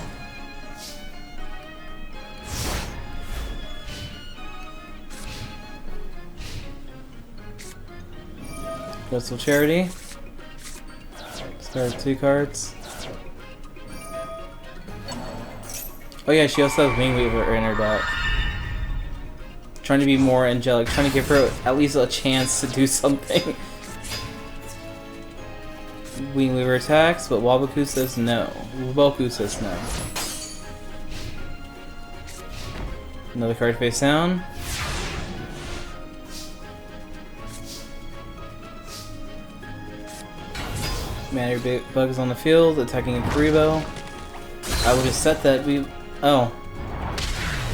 Coastal Charity. Start 2 cards. Oh yeah, she also has Wingweaver in her deck. Trying to be more angelic, trying to give her at least a chance to do something. Wingweaver attacks, but Waboku says no. Waboku says no. Another card face down. Matter Bug is on the field, attacking a Karibo. I would have set that we. Oh.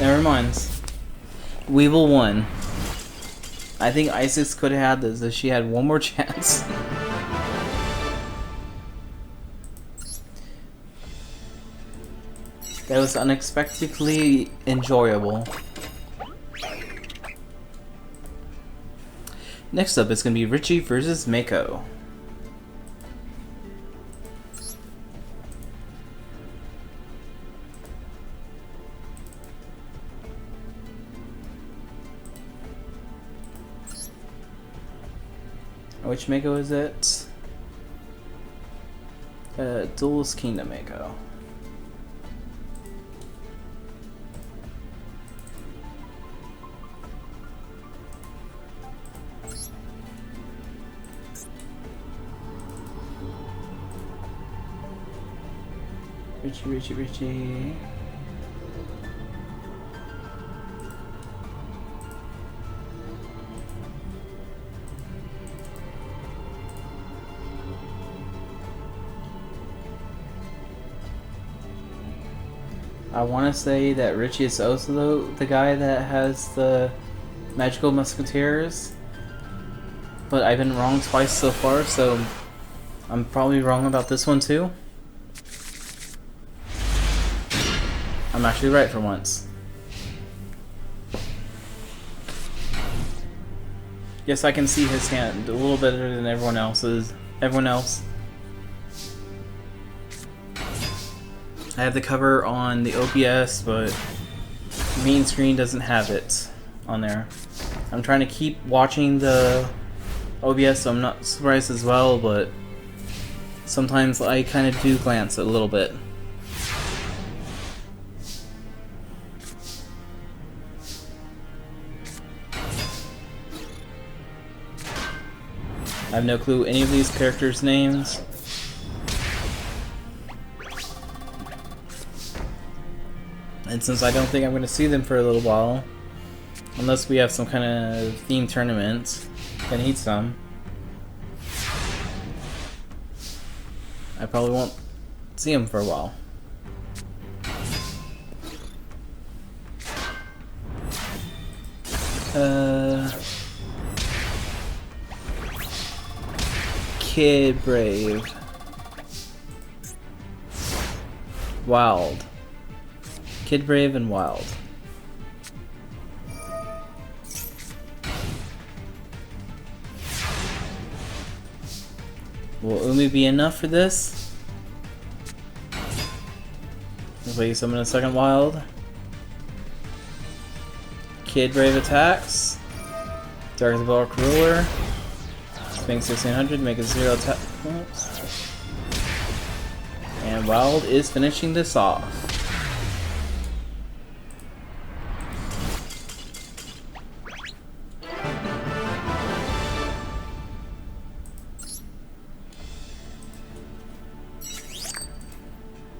Never mind. Weevil won. I think Isis could have had this if she had one more chance. That was unexpectedly enjoyable. Next up, it's going to be Richie versus Mako. Which Mako is it? Duelist Kingdom Mako. Richie. I want to say that Richie is also the guy that has the Magical Musketeers, but I've been wrong twice so far, so I'm probably wrong about this one too. I'm actually right for once. Yes, I can see his hand a little better than everyone else's. Everyone else. I have the cover on the OBS, but main screen doesn't have it on there. I'm trying to keep watching the OBS, so I'm not surprised as well, but sometimes I kind of do glance a little bit. I have no clue any of these characters' names. And since I don't think I'm going to see them for a little while, unless we have some kind of themed tournament, I need some. I probably won't see them for a while. Kid Brave. Wild. Kid Brave and Wild. Will Umi be enough for this? Looks like you summon a second Wild. Kid Brave attacks. Dark the Bulk Ruler. Spinning 1600, make it 0 attack points. And Wild is finishing this off.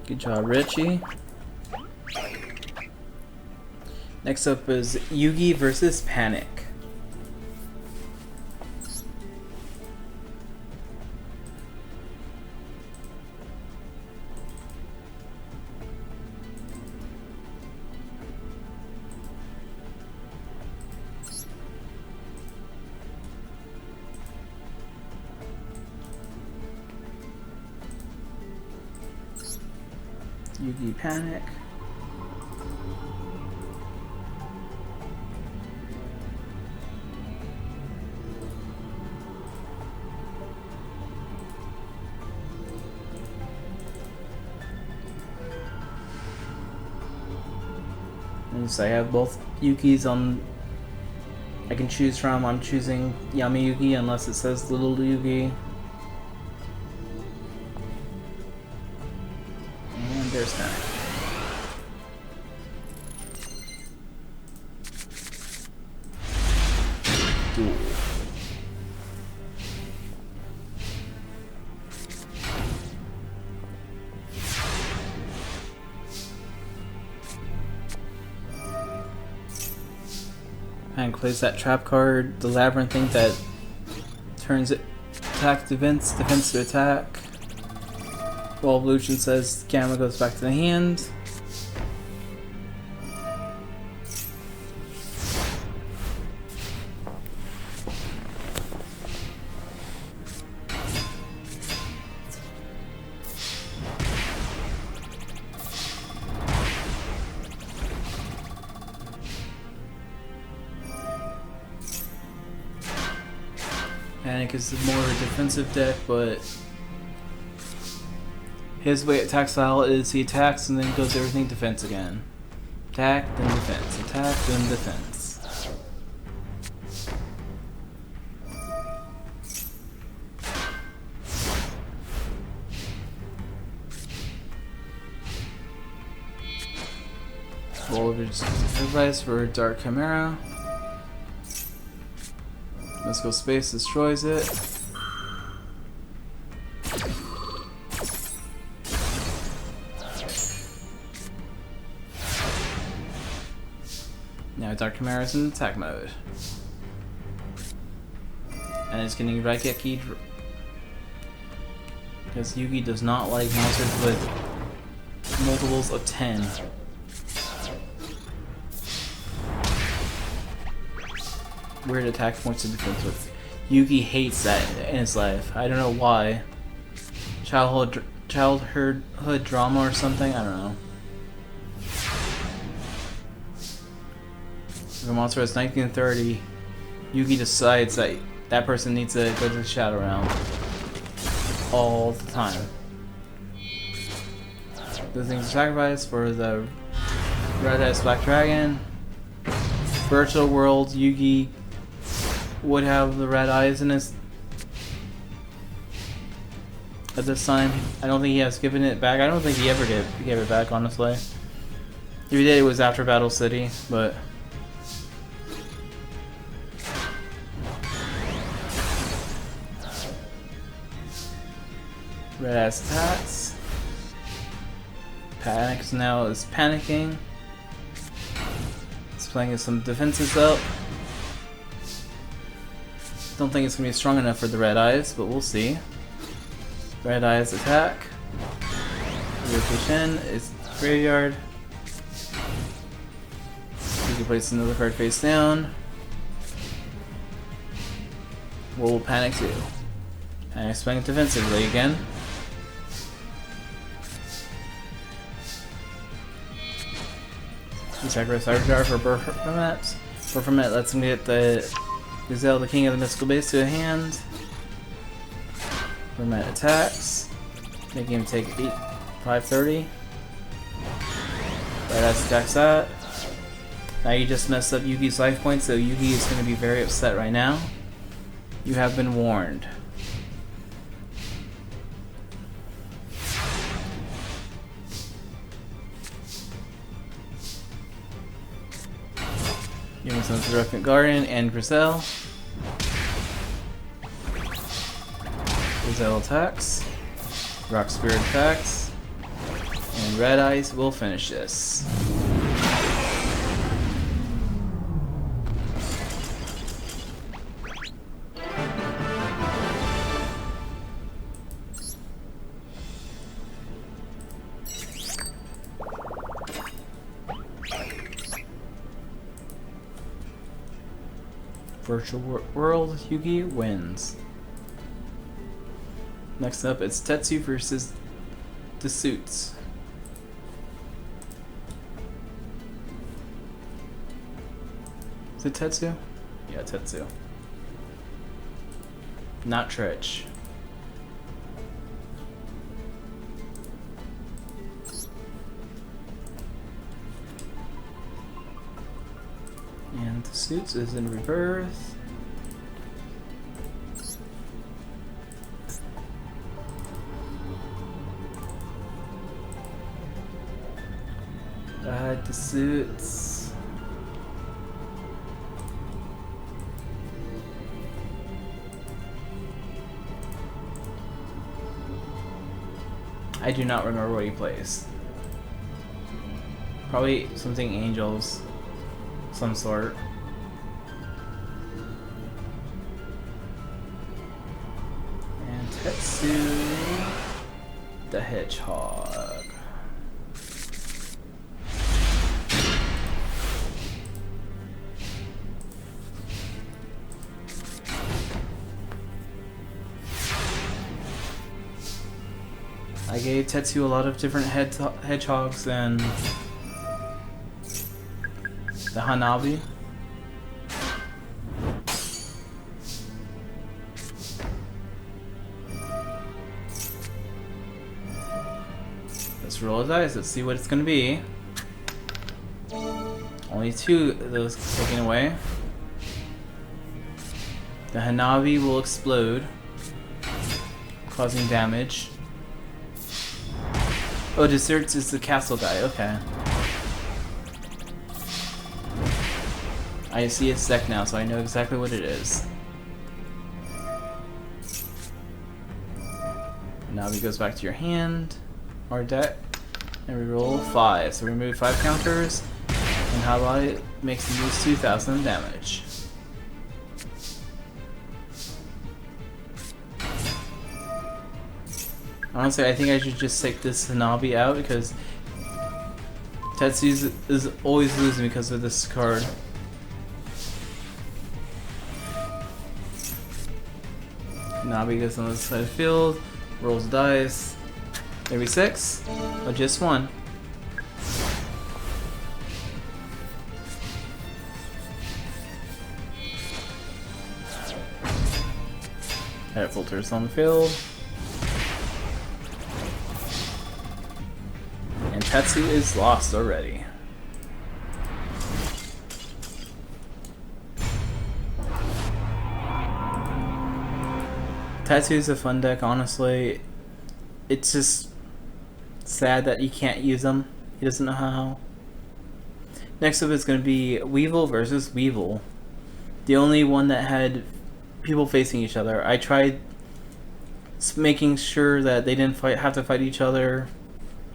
Good job, Richie. Next up is Yugi versus Panic. Yugi Panic. And so I have both Yukis on. I can choose from. I'm choosing Yami Yugi unless it says Little Yugi. And there's that. Duel. And plays that trap card, the labyrinth thing that turns it attack to defense, defense to attack. Well, Evolution says Gamma goes back to the hand. Panic is more of a defensive deck, but his way attack style is he attacks and then goes everything defense again. Attack, then defense. Attack, then defense. Voltage advice for Dark Chimera. Mystical Space destroys it. Now Dark Chimera is in attack mode. And it's getting Raigeki because Yugi does not like monsters with multiples of 10. Weird attack points to defense with. Yugi hates that in his life. I don't know why. Childhood drama or something? I don't know. If a monster has 1930, Yugi decides that that person needs to go to the Shadow Realm all the time. The things to sacrifice for the Red Eyes Black Dragon. Virtual World, Yugi would have the red eyes in his at this time. I don't think he has given it back. I don't think he ever did. He gave it back, honestly. If he did, it was after Battle City, but red ass attacks. Panic now is panicking. It's playing some defenses up. Don't think it's going to be strong enough for the red eyes, but we'll see. Red eyes attack. Rotation is graveyard. You can place another card face down. We'll panic too. Panic's playing defensively again. Sacrifice Cyberjar for Baphomet. Baphomet lets him get the Gazelle, the King of the Mystical Base, to a hand. Baphomet attacks, making him take 530. Badass attacks that. Now you just messed up Yugi's life points, so Yugi is going to be very upset right now. You have been warned. Giving some Reluctant Guardian and Griselle. Griselle attacks. Rock Spirit attacks. And Red Eyes will finish this. Virtual World, Yugi wins. Next up, it's Tetsu versus the Suits. Is it Tetsu? Yeah, Tetsu. Not Tretch. And Suits is in rebirth. The suits. I do not remember what he plays. Probably something angels, some sort. And Tetsu the Hedgehog. I gave Tetsu a lot of different hedgehogs and the Hanabi. Let's roll a dice, let's see what it's gonna be. Only 2 of those taken away. The Hanabi will explode, causing damage. Oh, Desserts is the castle guy, okay. I see its deck now, so I know exactly what it is. Now he goes back to your hand, or deck, and we roll 5. So we remove 5 counters, and how about it makes him lose 2,000 damage. Honestly, I think I should just take this Hanabi out because Tetsu is always losing because of this card. Hanabi goes on the side of the field, rolls dice, maybe 6, or just 1. Head filters on the field. Tetsu is lost already. Tetsu is a fun deck, honestly. It's just sad that you can't use them. He doesn't know how. Next up is going to be Weevil versus Weevil. The only one that had people facing each other. I tried making sure that they didn't have to fight each other.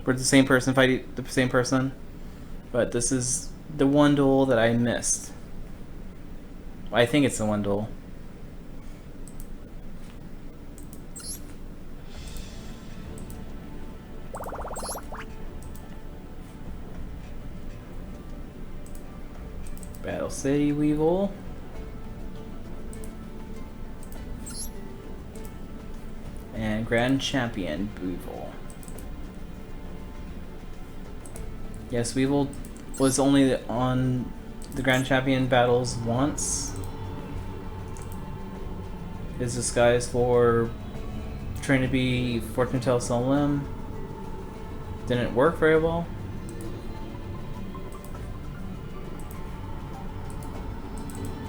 Where the same person fight the same person, but this is the one duel that I missed. I think it's the one duel. Battle City Weevil. And Grand Champion Weevil. Yes, Weevil was only on the Grand Champion battles once. His disguise for trying to be Fortune Tell Solemn didn't work very well.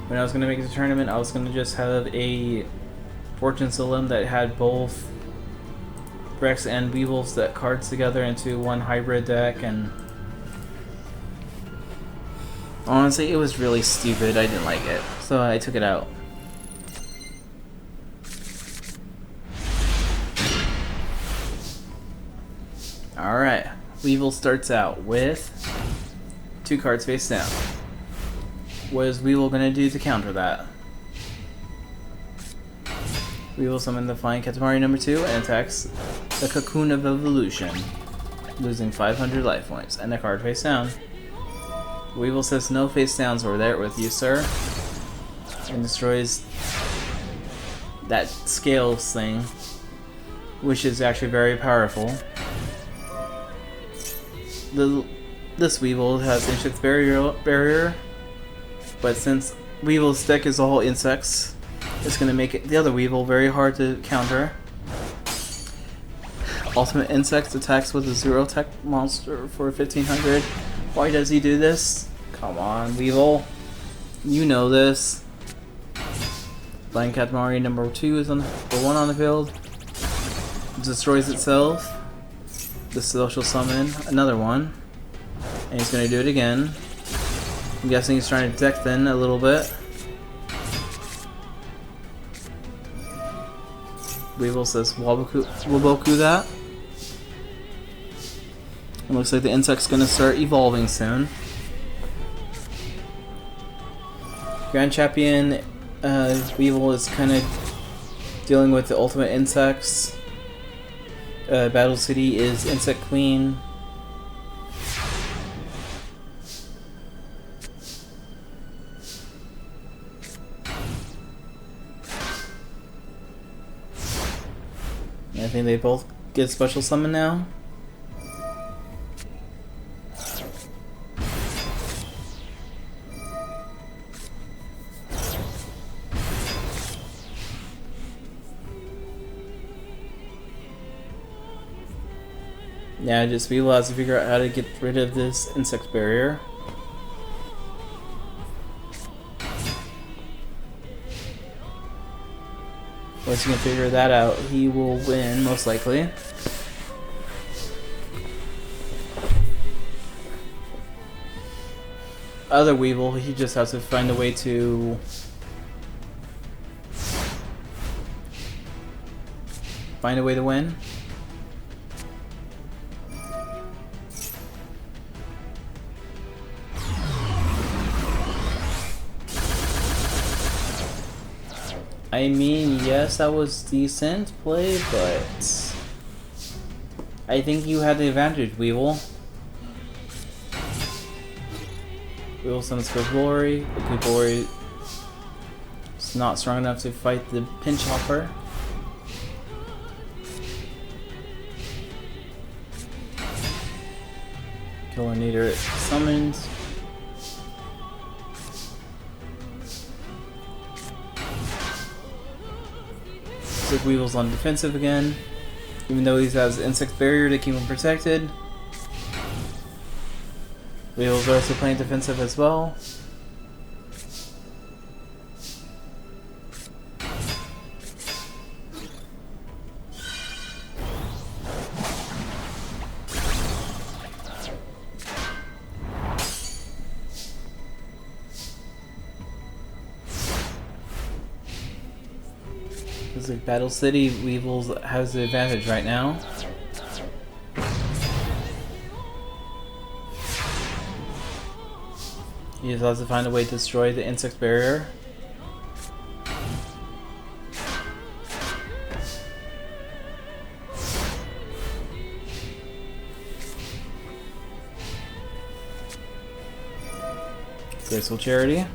When I was going to make the tournament, I was going to just have a Fortune Solemn that had both Rex and Weevils that cards together into one hybrid deck, and honestly, it was really stupid. I didn't like it, so I took it out. Alright, Weevil starts out with 2 cards face down. What is Weevil going to do to counter that? Weevil summon the Flying Katamari number 2 and attacks the Cocoon of Evolution, losing 500 life points, and the card face down. Weevil says no face downs over there with you, sir, and destroys that scales thing, which is actually very powerful. This Weevil has Insect Barrier, but since Weevil's deck is all insects, it's going to make the other Weevil very hard to counter. Ultimate Insect attacks with a 0 tech monster for 1500. Why does he do this? Come on, Weevil. You know this. Blind Katamari number 2 is on number 1 on the field. It destroys itself. The social summon another one. And he's gonna do it again. I'm guessing he's trying to deck thin a little bit. Weevil says Waboku that. It looks like the insect's gonna start evolving soon. Grand Champion Weevil is kind of dealing with the ultimate insects. Battle City is Insect Queen. I think they both get special summon now. Yeah, just Weevil has to figure out how to get rid of this insect barrier. Once he can figure that out, he will win, most likely. Other Weevil, he just has to find a way to win. I mean, yes, that was decent play, but I think you had the advantage, Weevil. Weevil summons for Glory. The Glory is not strong enough to fight the Pinch Hopper. Killer Neater summoned. Looks like Weevil's on defensive again, even though he has insect barrier to keep him protected. Weevil's also playing defensive as well. Looks like Battle City Weevil has the advantage right now. He just has to find a way to destroy the insect barrier. Graceful Charity.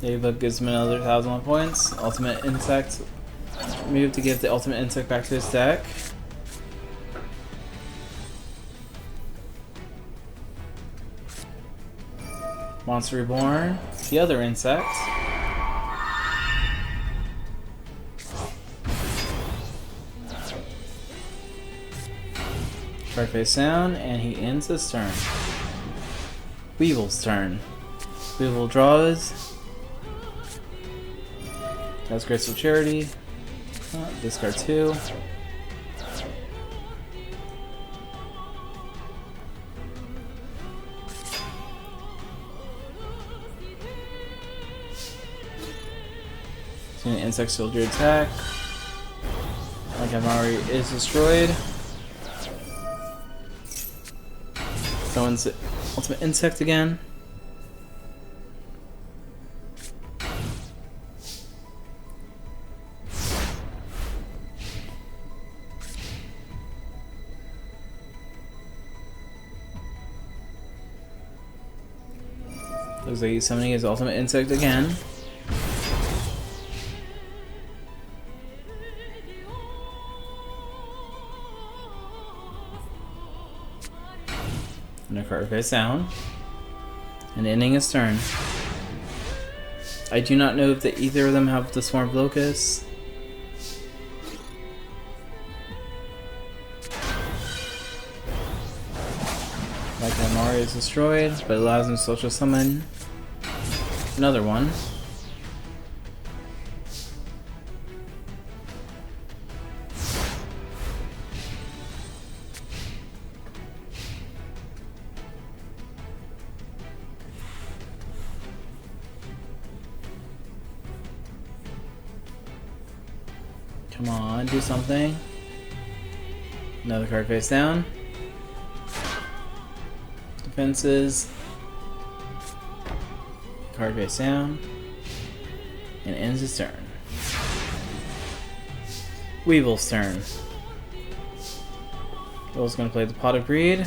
Ava gives him another 1,001 points. Ultimate Insect move to give the Ultimate Insect back to his deck. Monster Reborn, the other insect. Card face down, and he ends his turn. Weevil's turn. Weevil draws. That's Graceful Charity. Discard 2. So an insect soldier attack. Katamari is destroyed. Someone's Ultimate Insect again. Looks like he's summoning his Ultimate Insect again. And a card face down. And ending his turn. I do not know if either of them have the Swarm Locust. Mario is destroyed, but it allows him to social summon another one. Come on, do something. Another card face down. Defenses. Card face down. And ends his turn. Weevil's turn. Weevil's gonna play the Pot of Greed.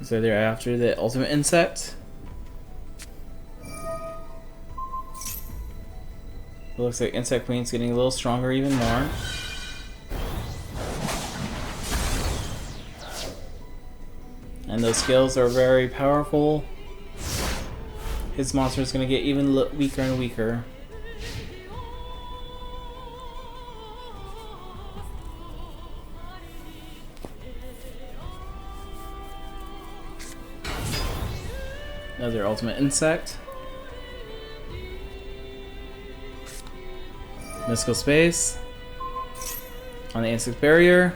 So they're after the ultimate insect. It looks like Insect Queen's getting a little stronger even more. And those skills are very powerful. His monster is going to get even weaker and weaker. Another ultimate insect. Mystical space. On the insect barrier.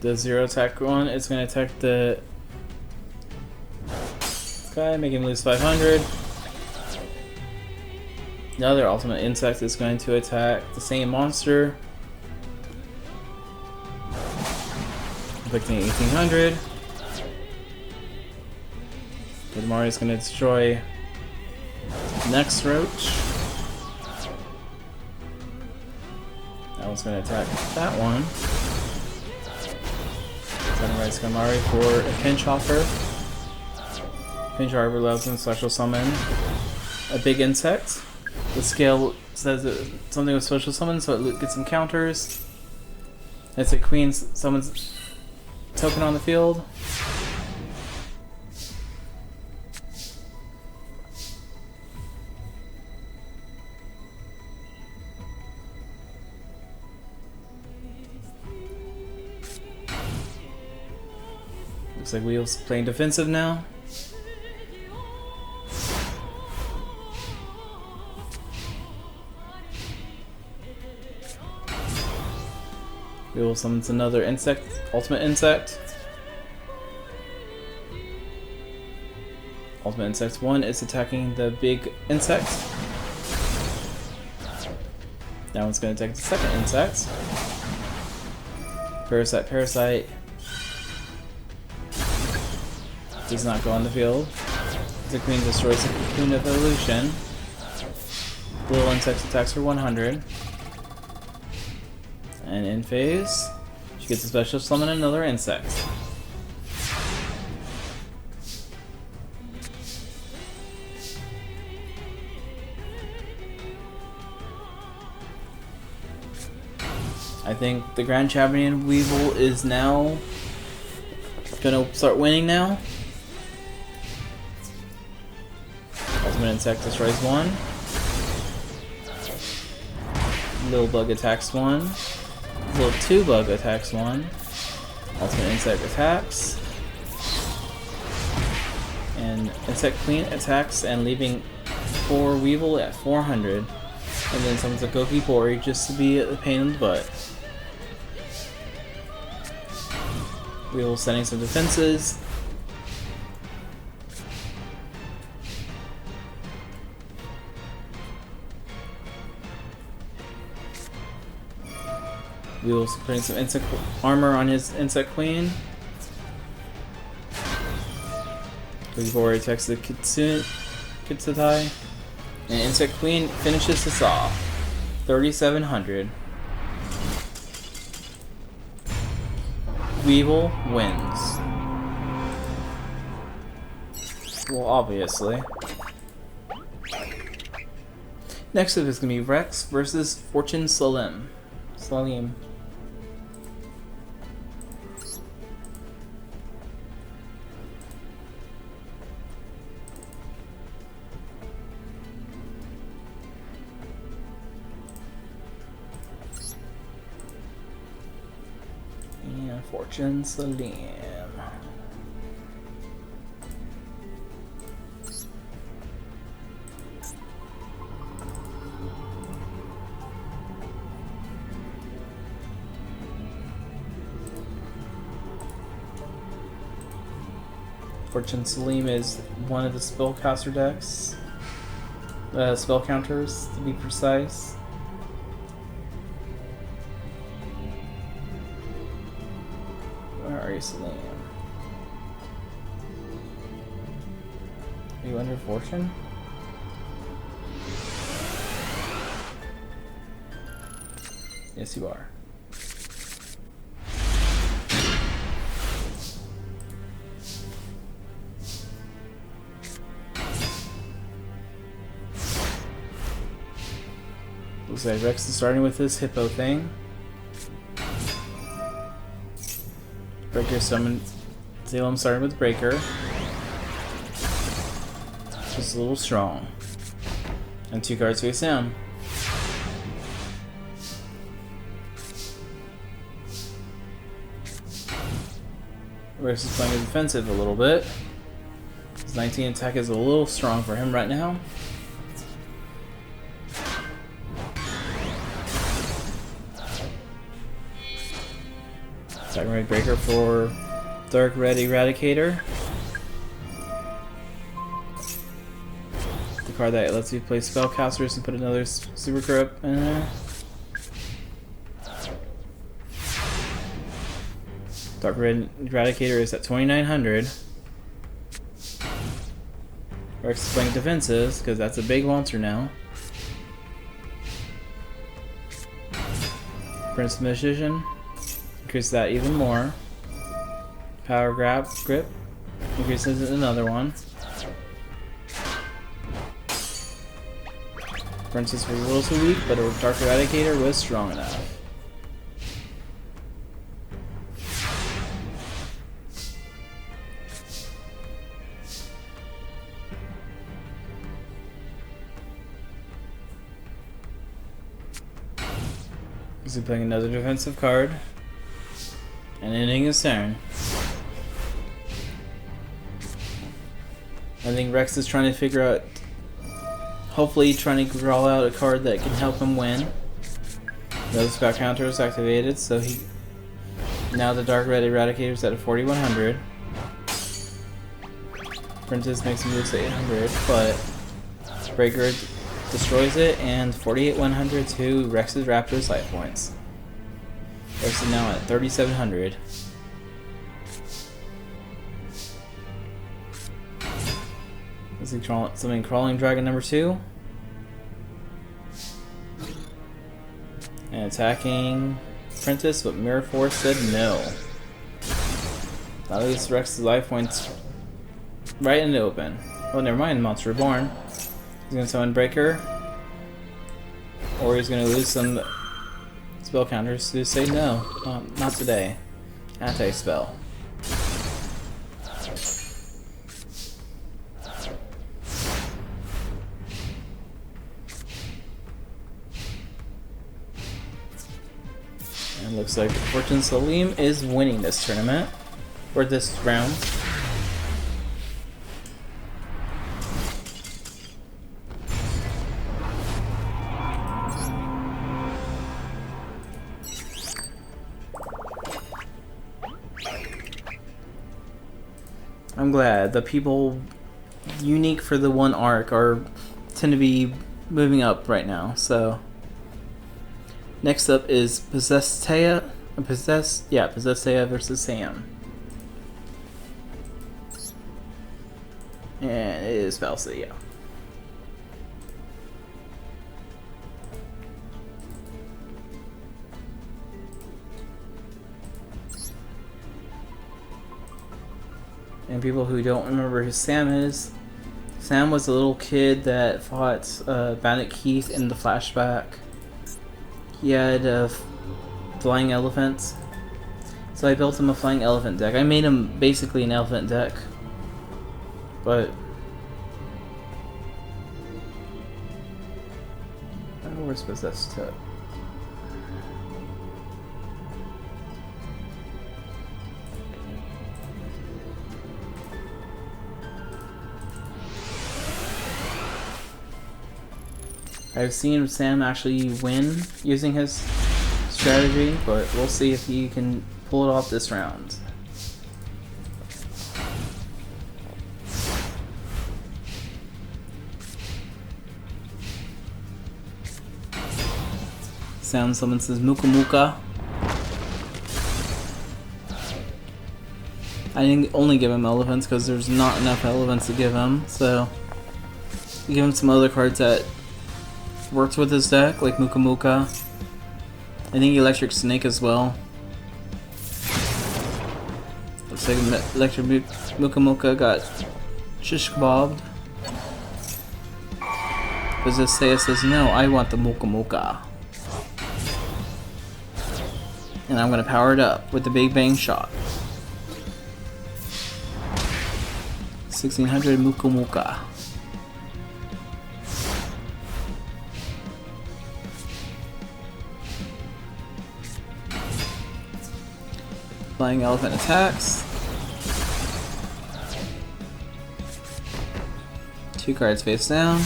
The zero attack one is going to attack the guy, make him lose 500. The other ultimate insect is going to attack the same monster, inflicting 1800. But Mario is going to destroy the next roach. That one's going to attack that one. Sunrise Kamari for a pinch offer. Pinch offer allows him to special summon a big insect. The scale says something with special summon, so it gets some counters. It's a queen summons token on the field. Looks like Wheel's playing defensive now. Wheel summons another insect, ultimate insect. Ultimate insect 1 is attacking the big insect. That one's going to attack the second insect. Parasite. Does not go on the field. The queen destroys the Cocoon of Evolution. Little insect attacks for 100. And in phase, she gets a special summon another insect. I think the Grand Champion Weevil is now gonna start winning now. Ultimate insect destroys one. Little bug attacks one. Little 2 bug attacks one. Ultimate insect attacks. And Insect Queen attacks and leaving 4 Weevil at 400. And then summons a Goki Bori just to be a pain in the butt. Weevil setting some defenses. Weevil's putting some insect armor on his Insect Queen. Goki attacks the Kitsutai. And Insect Queen finishes this off. 3,700. Weevil wins. Well, obviously. Next up is going to be Rex versus Fortune Salim. Salim. And Fortune Salim. Fortune Salim is one of the spellcaster decks. Spell counters, to be precise. Where are you, Salim? Are you under Fortune? Yes, you are. Looks like Rex is starting with this hippo thing. Breaker summon. Salem starting with Breaker. Just a little strong. And 2 cards face down. Rex is playing defensive a little bit. His 19 attack is a little strong for him right now. Second Red Breaker for Dark Red Eradicator. The card that lets you play spellcasters and put another super grip in there. Dark Red Eradicator is at 2,900. Rex is playing defensives because that's a big monster now. Prince Magician. Increase that even more. Power Grip. Increases another one. Princess was a little too weak, but a Dark Eradicator was strong enough. Is he playing another defensive card? And ending his turn. I think Rex is trying to figure out, hopefully trying to draw out a card that can help him win. The spell counter is activated, so now the Dark Red Eradicator is at 4,100. Princess makes him lose to 800, but Breaker destroys it, and 48,100 to Rex's Raptors life points. Rex is now at 3,700. Is he summoning Crawling Dragon number 2? And attacking Princess, but Mirror Force said no. Now this Rex's life points right in the open. Oh, never mind, Monster Reborn. He's gonna summon Breaker, or he's gonna lose some spell counters to say no, not today. Anti-spell. And looks like Fortune Salim is winning this tournament, or this round. I'm glad the people unique for the one arc tend to be moving up right now. So next up is Possessed Taya versus Sam. And it is Falsa, yeah. And people who don't remember who Sam is, Sam was a little kid that fought Bandit Keith in the flashback. He had flying elephants. So I built him a flying elephant deck. I made him basically an elephant deck. But I don't know where's possessed to. I've seen Sam actually win using his strategy, but we'll see if he can pull it off this round. Sam summons his Muka Muka. I didn't only give him elephants because there's not enough elephants to give him, so you give him some other cards that works with his deck, like Muka Muka. I think Electric Snake as well. Looks like Electric Muka Muka got shish kebabbed. Possessed Seiya says, no, I want the Muka Muka. And I'm gonna power it up with the Big Bang Shot. 1600 Muka Muka. Flying elephant attacks. 2 cards face down.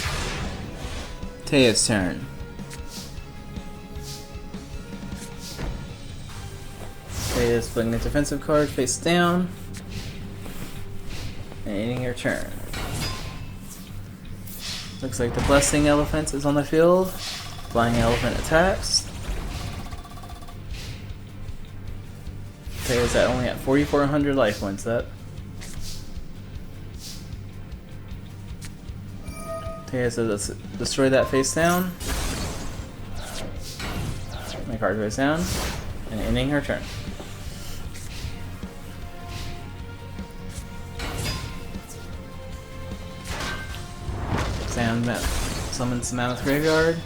Teia's turn. Teia's putting a defensive card face down. And ending your turn. Looks like the Blessing Elephant is on the field. Flying elephant attacks. Teia's only at 4,400 life points. That Teiya says let's destroy that face down. My card goes down, and ending her turn. Sam summons the Mammoth Graveyard,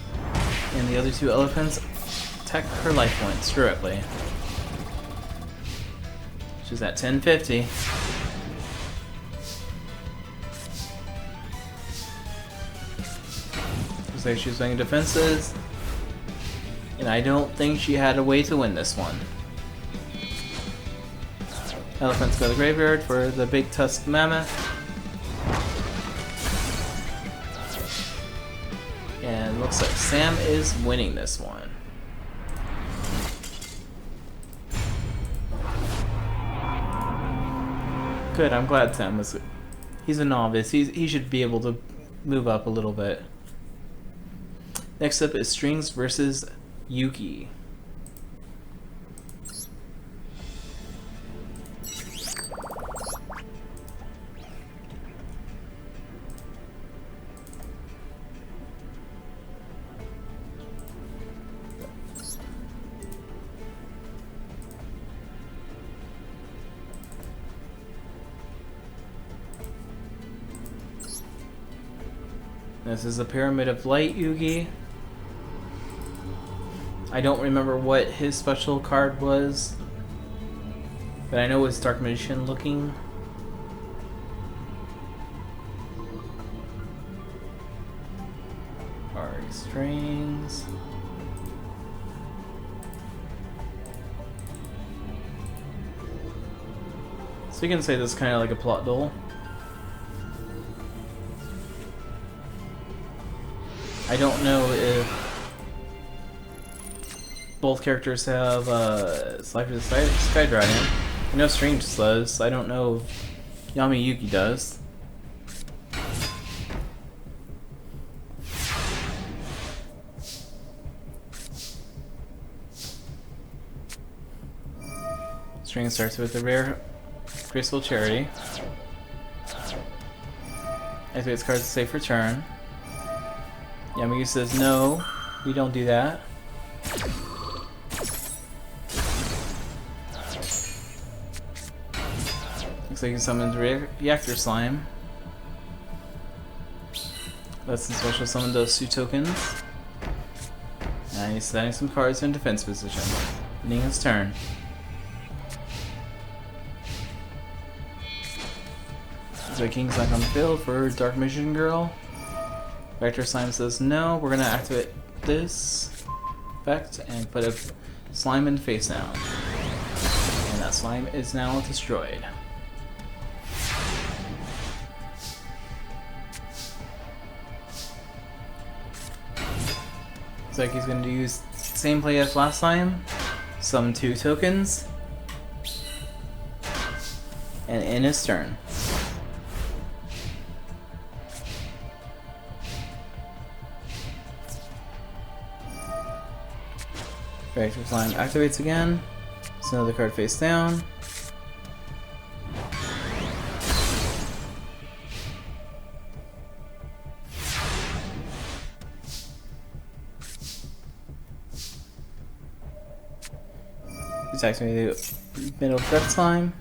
and the other 2 elephants attack her life points directly. She's at 1050. Looks like she's playing defenses. And I don't think she had a way to win this one. Elephants go to the graveyard for the big tusked mammoth. And looks like Sam is winning this one. Good, I'm glad Sam was. He's a novice. He should be able to move up a little bit. Next up is Strings versus Yugi. This is a Pyramid of Light Yugi. I don't remember what his special card was, but I know it's Dark Magician looking. Alright, strings. So you can say this is kind of like a plot duel. I don't know if both characters have Slife of the Sky Dragon. I know Strange does. I don't know if Yami Yugi does. String starts with a rare Graceful Charity. Activates cards to save for turn. Yami says no, we don't do that. Looks Looks like he summoned Reactor Slime. Let's special summon those 2 tokens. And he's setting some cards in defense position. Ending his turn. So King's back on the field for Dark Magician Girl. Reactor Slime says no, we're gonna activate this effect and put a slime in face down. And that slime is now destroyed. Looks like he's going to use the same play as last time. Summon 2 tokens. And in his turn. Reactor Slime activates again. So another card face down. Attacks me with the middle Threat Slime.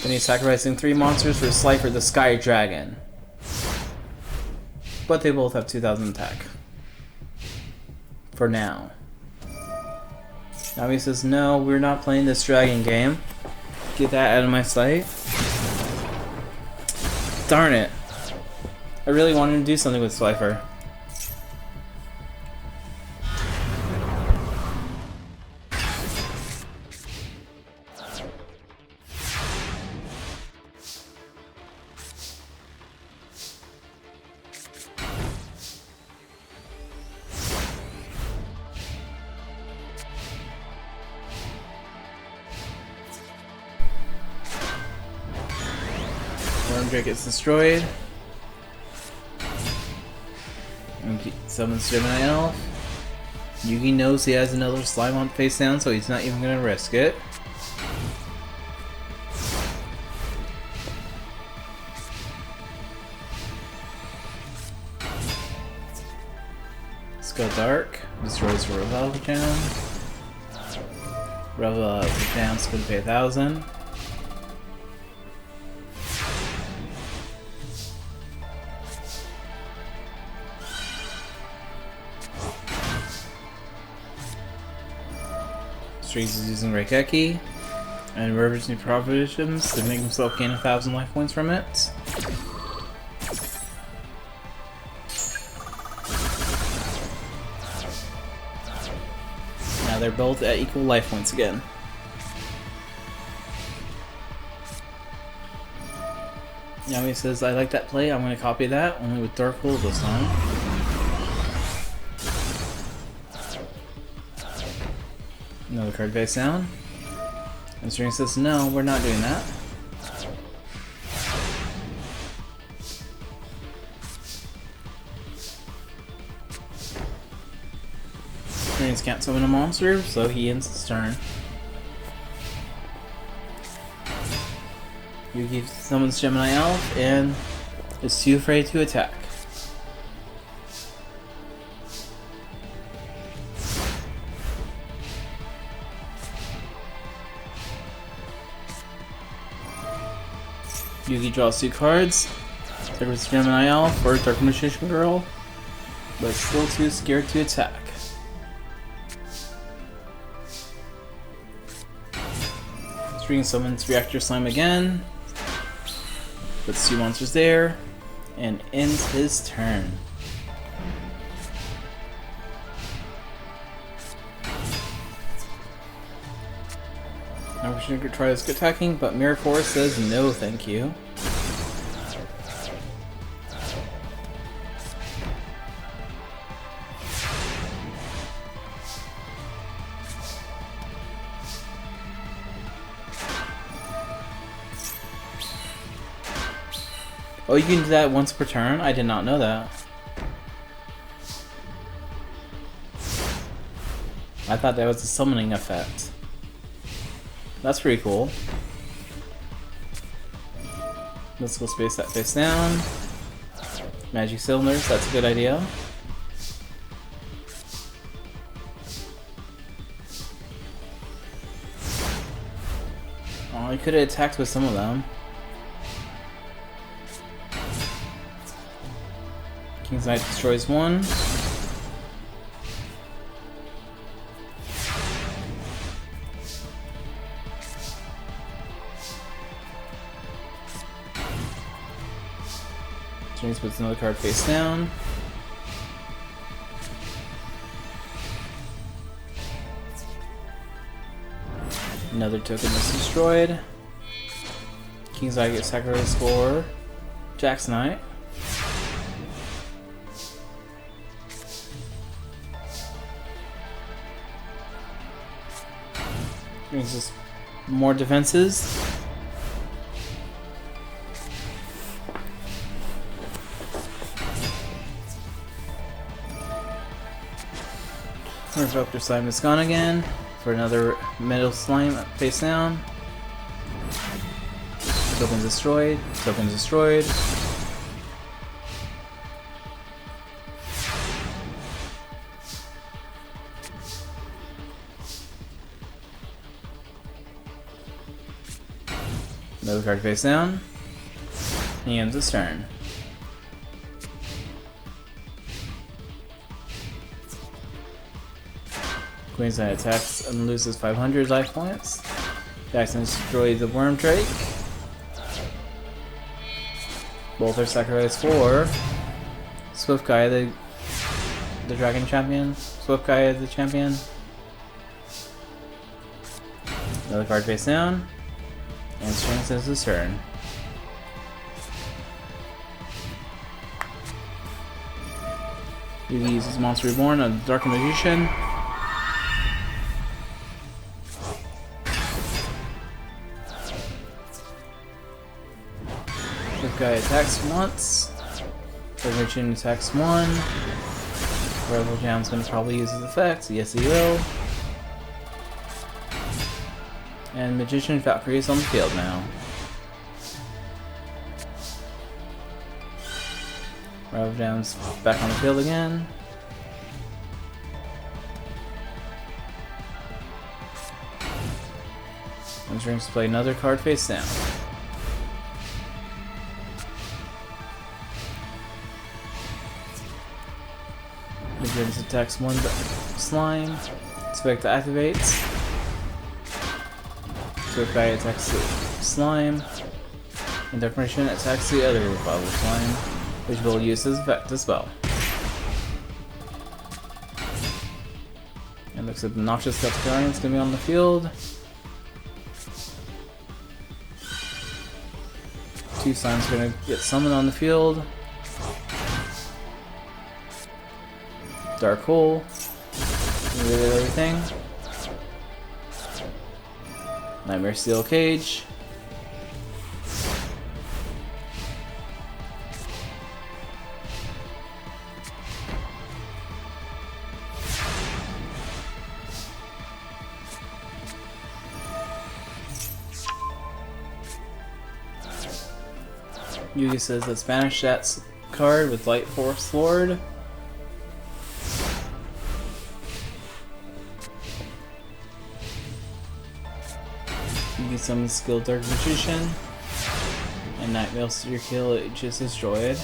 Then he's sacrificing 3 monsters for Slifer the Sky Dragon. But they both have 2000 attack. For now. Now he says, no, we're not playing this dragon game. Get that out of my sight. Darn it. I really wanted to do something with Slifer. Wormdrake gets destroyed. And he summons Gemini Elf. Yugi knows he has another slime on face down, so he's not even gonna risk it. Let's go Dark. Destroys Revel Jam. Revel Jam's gonna pay 1000. Strings is using Reikeki and River's New Provisions to make himself gain 1000 life points from it. Now they're both at equal life points again. Now he says, I like that play, I'm going to copy that, only with Dark Hole this time. Another card face down. And String says, no, we're not doing that. Strings can't summon a monster, so he ends his turn. Yugi summons Gemini Elf and is too afraid to attack. Yugi draws 2 cards. There was Gemini Elf or Dark Magician Girl, but still too scared to attack. String summons Reactor Slime again. Puts 2 monsters there, and ends his turn. I wish I could try this attacking, but Mirror Force says no thank you. Oh, you can do that once per turn? I did not know that. I thought that was a summoning effect. That's pretty cool. Let's go space that face down. Magic cylinders, that's a good idea. Oh, I could have attacked with some of them. King's Knight destroys one. James puts another card face down. Another token is destroyed. King's Eye gets sacrificed for Jack's Knight. Brings us more defenses. Reflector Slime is gone again for another Metal Slime face down. Tokens destroyed. Tokens destroyed. Another card face down. He ends his turn. Queen's Knight attacks and loses 500 life points. Jackson destroys the Worm Drake. Both are sacrificed for Swift Guy, the Dragon Champion. Swift Guy is the champion. Another card face down. And Strength ends his turn. Yugi uses Monster Reborn on the Dark Magician. This guy attacks once. The Magician attacks one. Rebel Jam's gonna probably use his effect. Yes, he will. And Magician Valkyrie is on the field now. Rebel Jam's back on the field again. And Dreams to play another card face down. Dreams attacks one slime. Spectre activates. Swift Guy attacks the slime. And Dark Magician attacks the other revival slime, which will use his effect as well. And looks like the Noxious Guardian is going to be on the field. Two slimes are going to get summoned on the field. Dark Hole. Everything. Nightmare Steel Cage. Yugi says let's banish that card with Light Force Lord. Yugi summons Skill Dark Magician. And Nightmare Steel Cage is destroyed.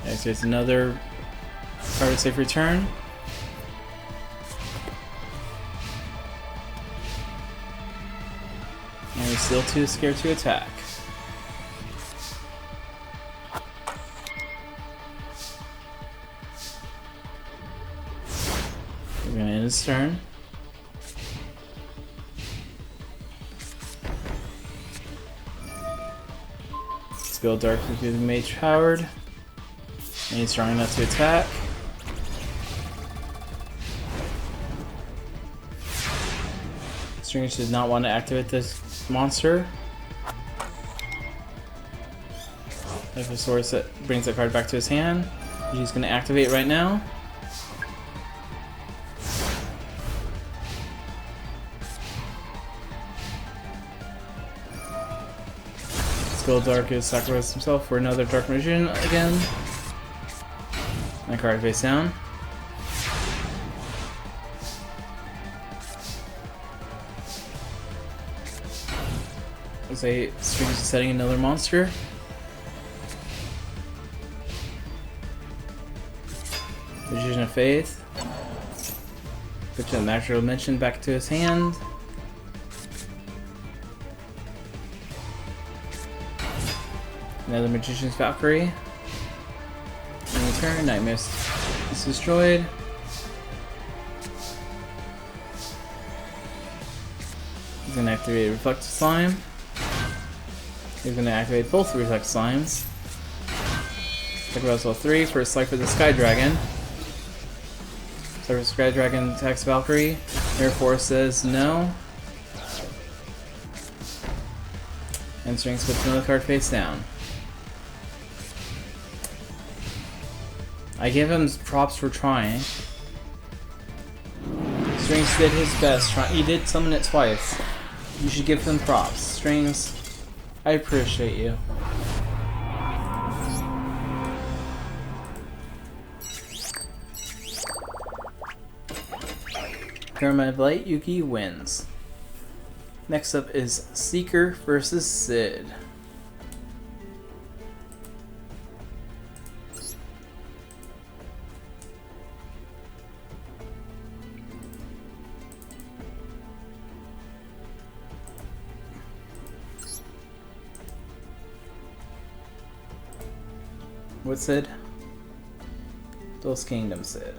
Okay, so it's another card safe return. And he's still too scared to attack. We're gonna end his turn. Let's go Dark through the Mage Howard. And he's strong enough to attack. Strange did not want to activate this monster. If a source that brings that card back to his hand, which he's going to activate right now. Skull Dark is sacrificed himself for another Dark Magician again. My card face down. As I Strings is setting another monster. Magician of Faith. Put the Natural Dimension back to his hand. Another Magician's Valkyrie. End turn, Nightmare is destroyed. He's gonna activate Reflective Slime. He's gonna activate both Reflective Slimes. Attack Level 3 for a Select for the Sky Dragon. So Sky Dragon attacks Valkyrie. Air Force says no. And Strings puts another card face down. I give him props for trying. Strings did his best. He did summon it twice. You should give them props. Strings, I appreciate you. Pyramid of Light, Yuki wins. Next up is Seeker versus Sid. What Sid? Duelist Kingdom Sid.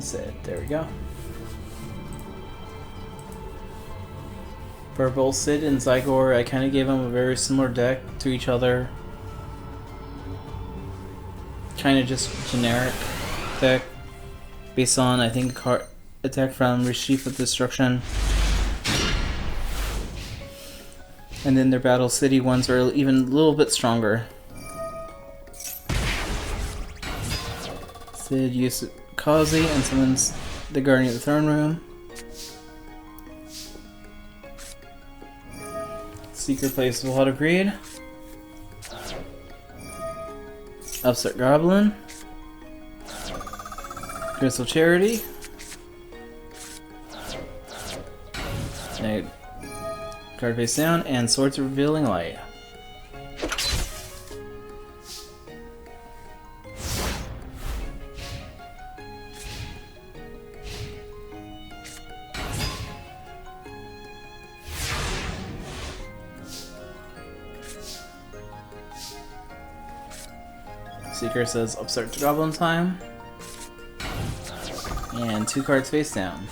Sid. There we go. For both Sid and Zygor, I kind of gave them a very similar deck to each other. Kind of just generic deck based on, I think, card attack from Resheath of Destruction. And then their Battle City ones are even a little bit stronger. Sid used Kazi and summons the Guardian of the Throne Room. Seeker plays Wild of Greed. Upstart Goblin. Crystal Charity. Now, card face down, and Swords of Revealing Light. Seeker says Upstart Goblin time. And 2 cards face down.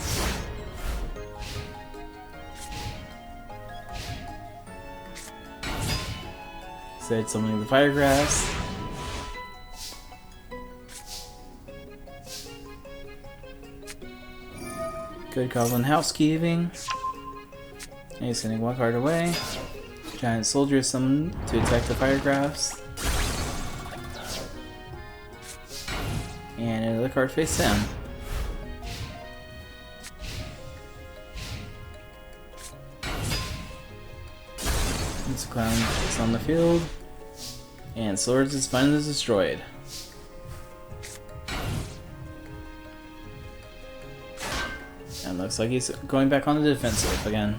Said summoning the Firegrass. Good Goblin Housekeeping. And he's sending 1 card away. Giant Soldier summoned to attack the Firegraphs. And another card face down. This clown is on the field. And Swords is finally destroyed. And looks like he's going back on the defensive again.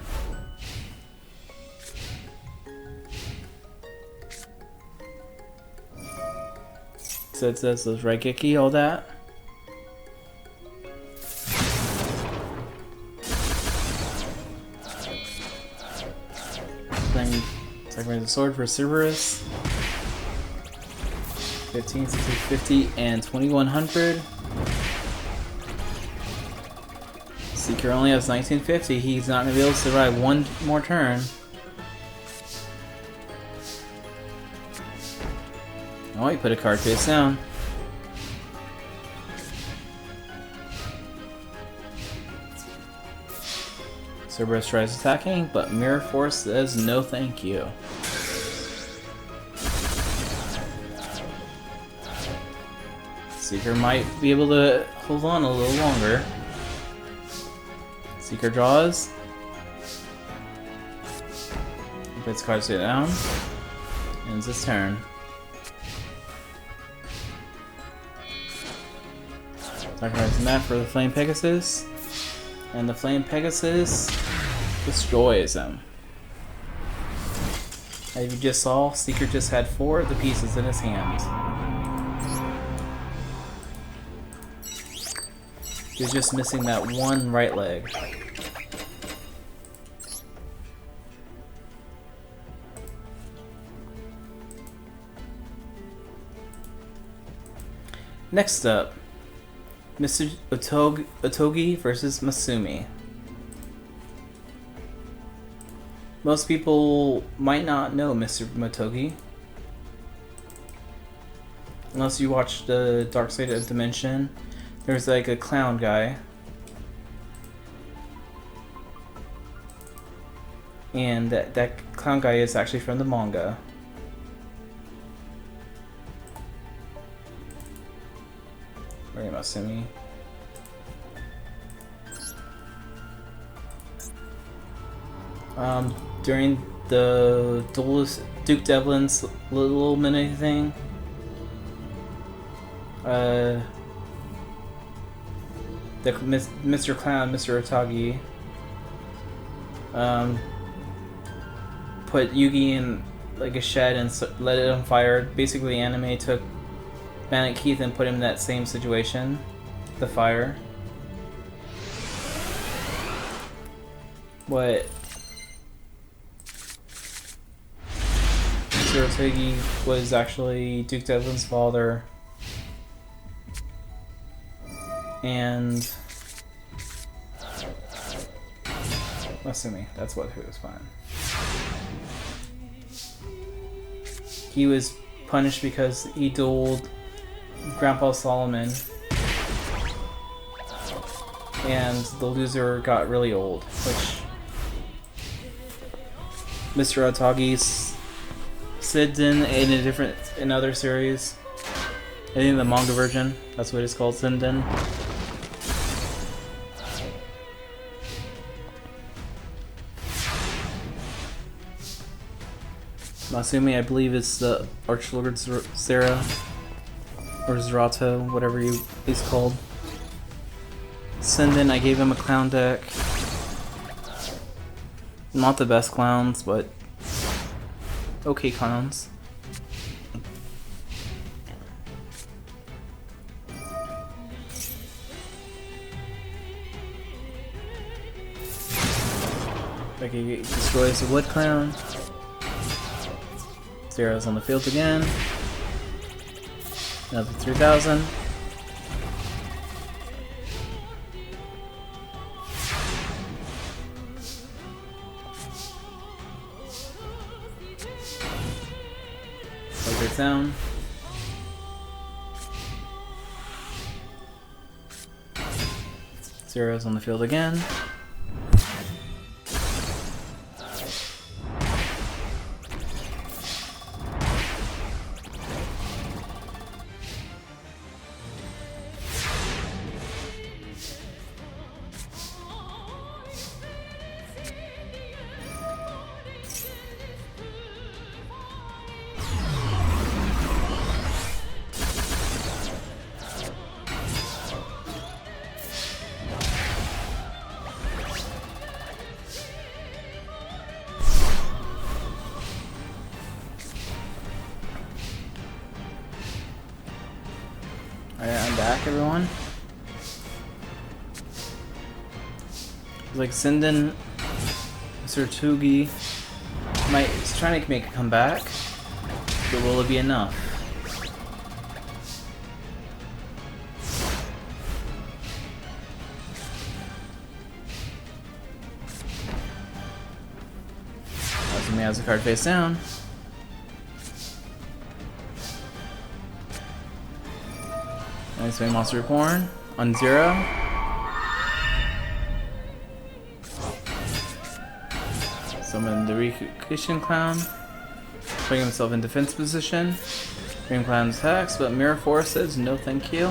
So it says those Raigeki, all that. Then sacrifice the sword for Cerberus. 15, 60, 50, and 2100. Seeker only has 1950. He's not going to be able to survive 1 more turn. Oh, he put a card face down. Cerberus tries attacking, but Mirror Force says no thank you. Seeker might be able to hold on a little longer. Seeker draws. Puts cards down. Ends his turn. Sacrifice the map for the Flame Pegasus. And the Flame Pegasus destroys him. As you just saw, Seeker just had 4 of the pieces in his hand. He's just missing that one right leg. Next up, Mr. Otogi versus Masumi. Most people might not know Mr. Motogi unless you watch the Dark Side of Dimension. There's like a clown guy, and that clown guy is actually from the manga. Where am I, Masumi? During the Duke Devlin's little mini thing, Mr. Clown, Mr. Otogi, put Yugi in like a shed and let it on fire. Basically, Anime took Bandit Keith and put him in that same situation, the fire. What Mr. Otogi was actually Duke Devlin's father, and Masumi, that's what who was fine. He was punished because he dueled Grandpa Solomon, and the loser got really old, which Mr. Otogi's Sid's in other series. I think the manga version, that's what it's called, Sinden. Masumi, I believe, is the Archlord Zera, or Zerato, whatever he's called. Sinden, I gave him a clown deck. Not the best clowns, but okay clowns. Okay, he destroys the wood clown. Zero's on the field again. Another 3,000. Focus down. Zero's on the field again. Alright, I'm back, everyone. Like Sinden, Mr. Otogi is trying to make a comeback, but will it be enough? Azumi has a card face down. Nice Duel Monster Reborn on 0. Summon the Rikukushin Clown, putting himself in defense position. Green Clown attacks, but Mirror Force says no thank you.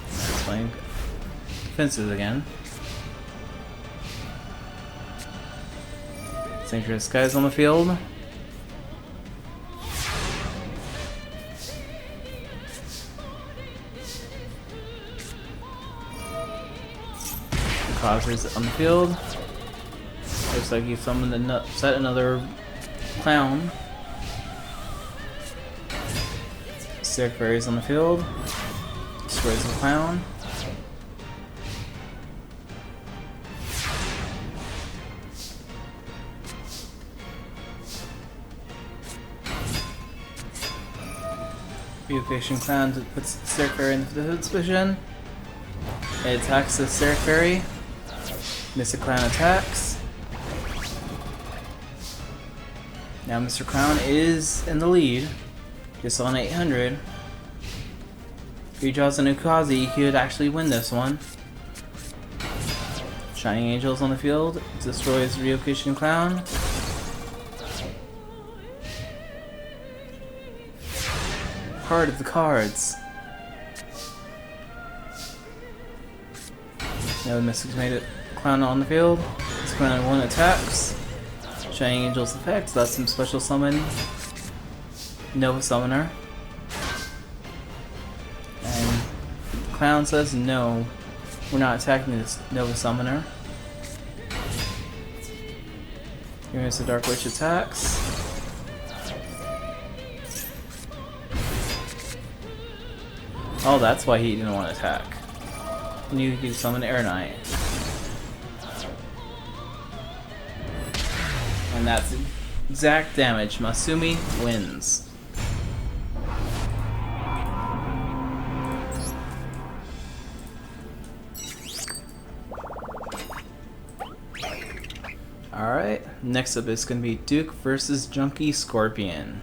It's playing defenses again. Sanctuary Skies on the field. Causes on the field. Looks like he summoned set another clown. Sick Fairies on the field. Destroys the clown. Beautification Clown puts the Sick Fairy in the position. It attacks the Sick Fairy. Mr. Clown attacks. Now Mr. Clown is in the lead. Just on 800. If he draws a Nukazi, he could actually win this one. Shining Angels on the field. Destroys Ryokushin Clown. Card of the cards. Now the Mystic's made it. Clown on the field. This Clown 1 attacks. Shining Angel's effect. That's some special summon. Nova Summoner. And Clown says no. We're not attacking this Nova Summoner. Here's the Dark Witch attacks. Oh, that's why he didn't want to attack. He knew he could summon Air Knight. And that's exact damage. Masumi wins. Alright, next up is going to be Duke versus Junkie Scorpion.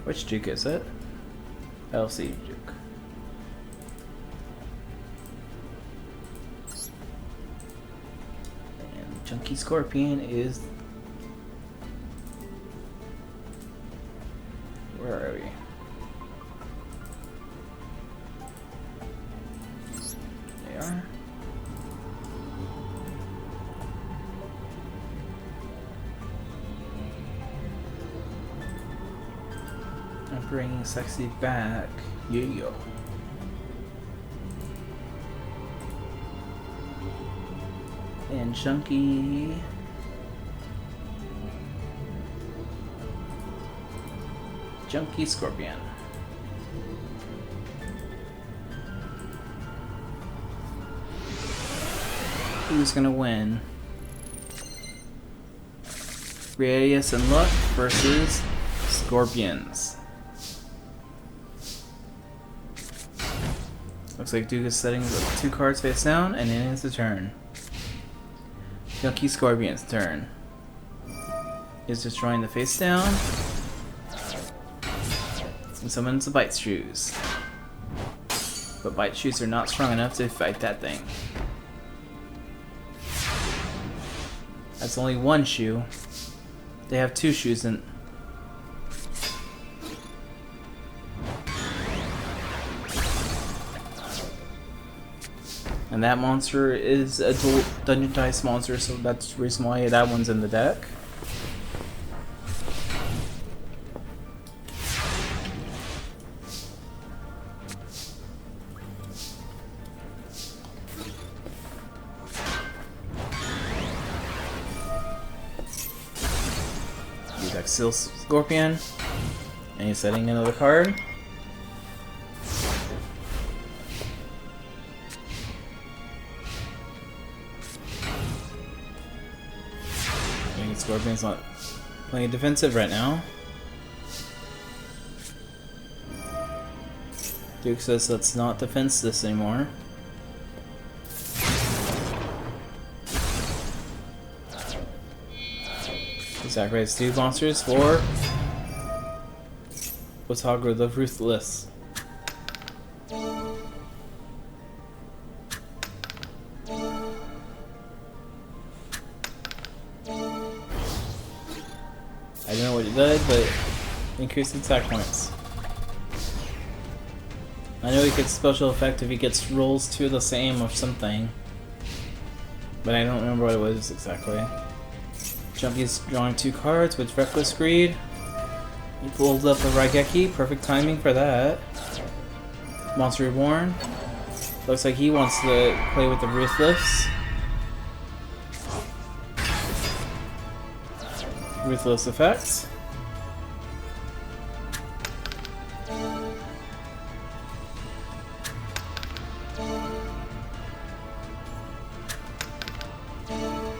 Which Duke is it? LC Duke. And Junkie Scorpion is... Where are we? They are. I'm bringing Sexy back. Yugioh. And Junkie. Junkie Scorpion. Who's gonna win? Radius and Luck versus Scorpions. Looks like Duke is setting the 2 cards face down, and it is the turn. Junkie Scorpion's turn. Is destroying the face down. And summons the Bite Shoes. But Bite Shoes are not strong enough to fight that thing. That's only 1 shoe. They have 2 shoes in. And that monster is a Dungeon Dice monster, so that's the reason why that one's in the deck. Use Exil Scorpion, and he's setting another card. Scorpion's not playing defensive right now. Duke says let's not defense this anymore. Sacrifice 2 monsters for Otago the Ruthless. I don't know what he did, but increased attack points. I know he gets special effect if he gets rolls 2 the same or something, but I don't remember what it was exactly. Junky's drawing 2 cards with Reckless Greed. He pulls up a Raigeki, perfect timing for that. Monster Reborn. Looks like he wants to play with the Ruthless. Ruthless effects.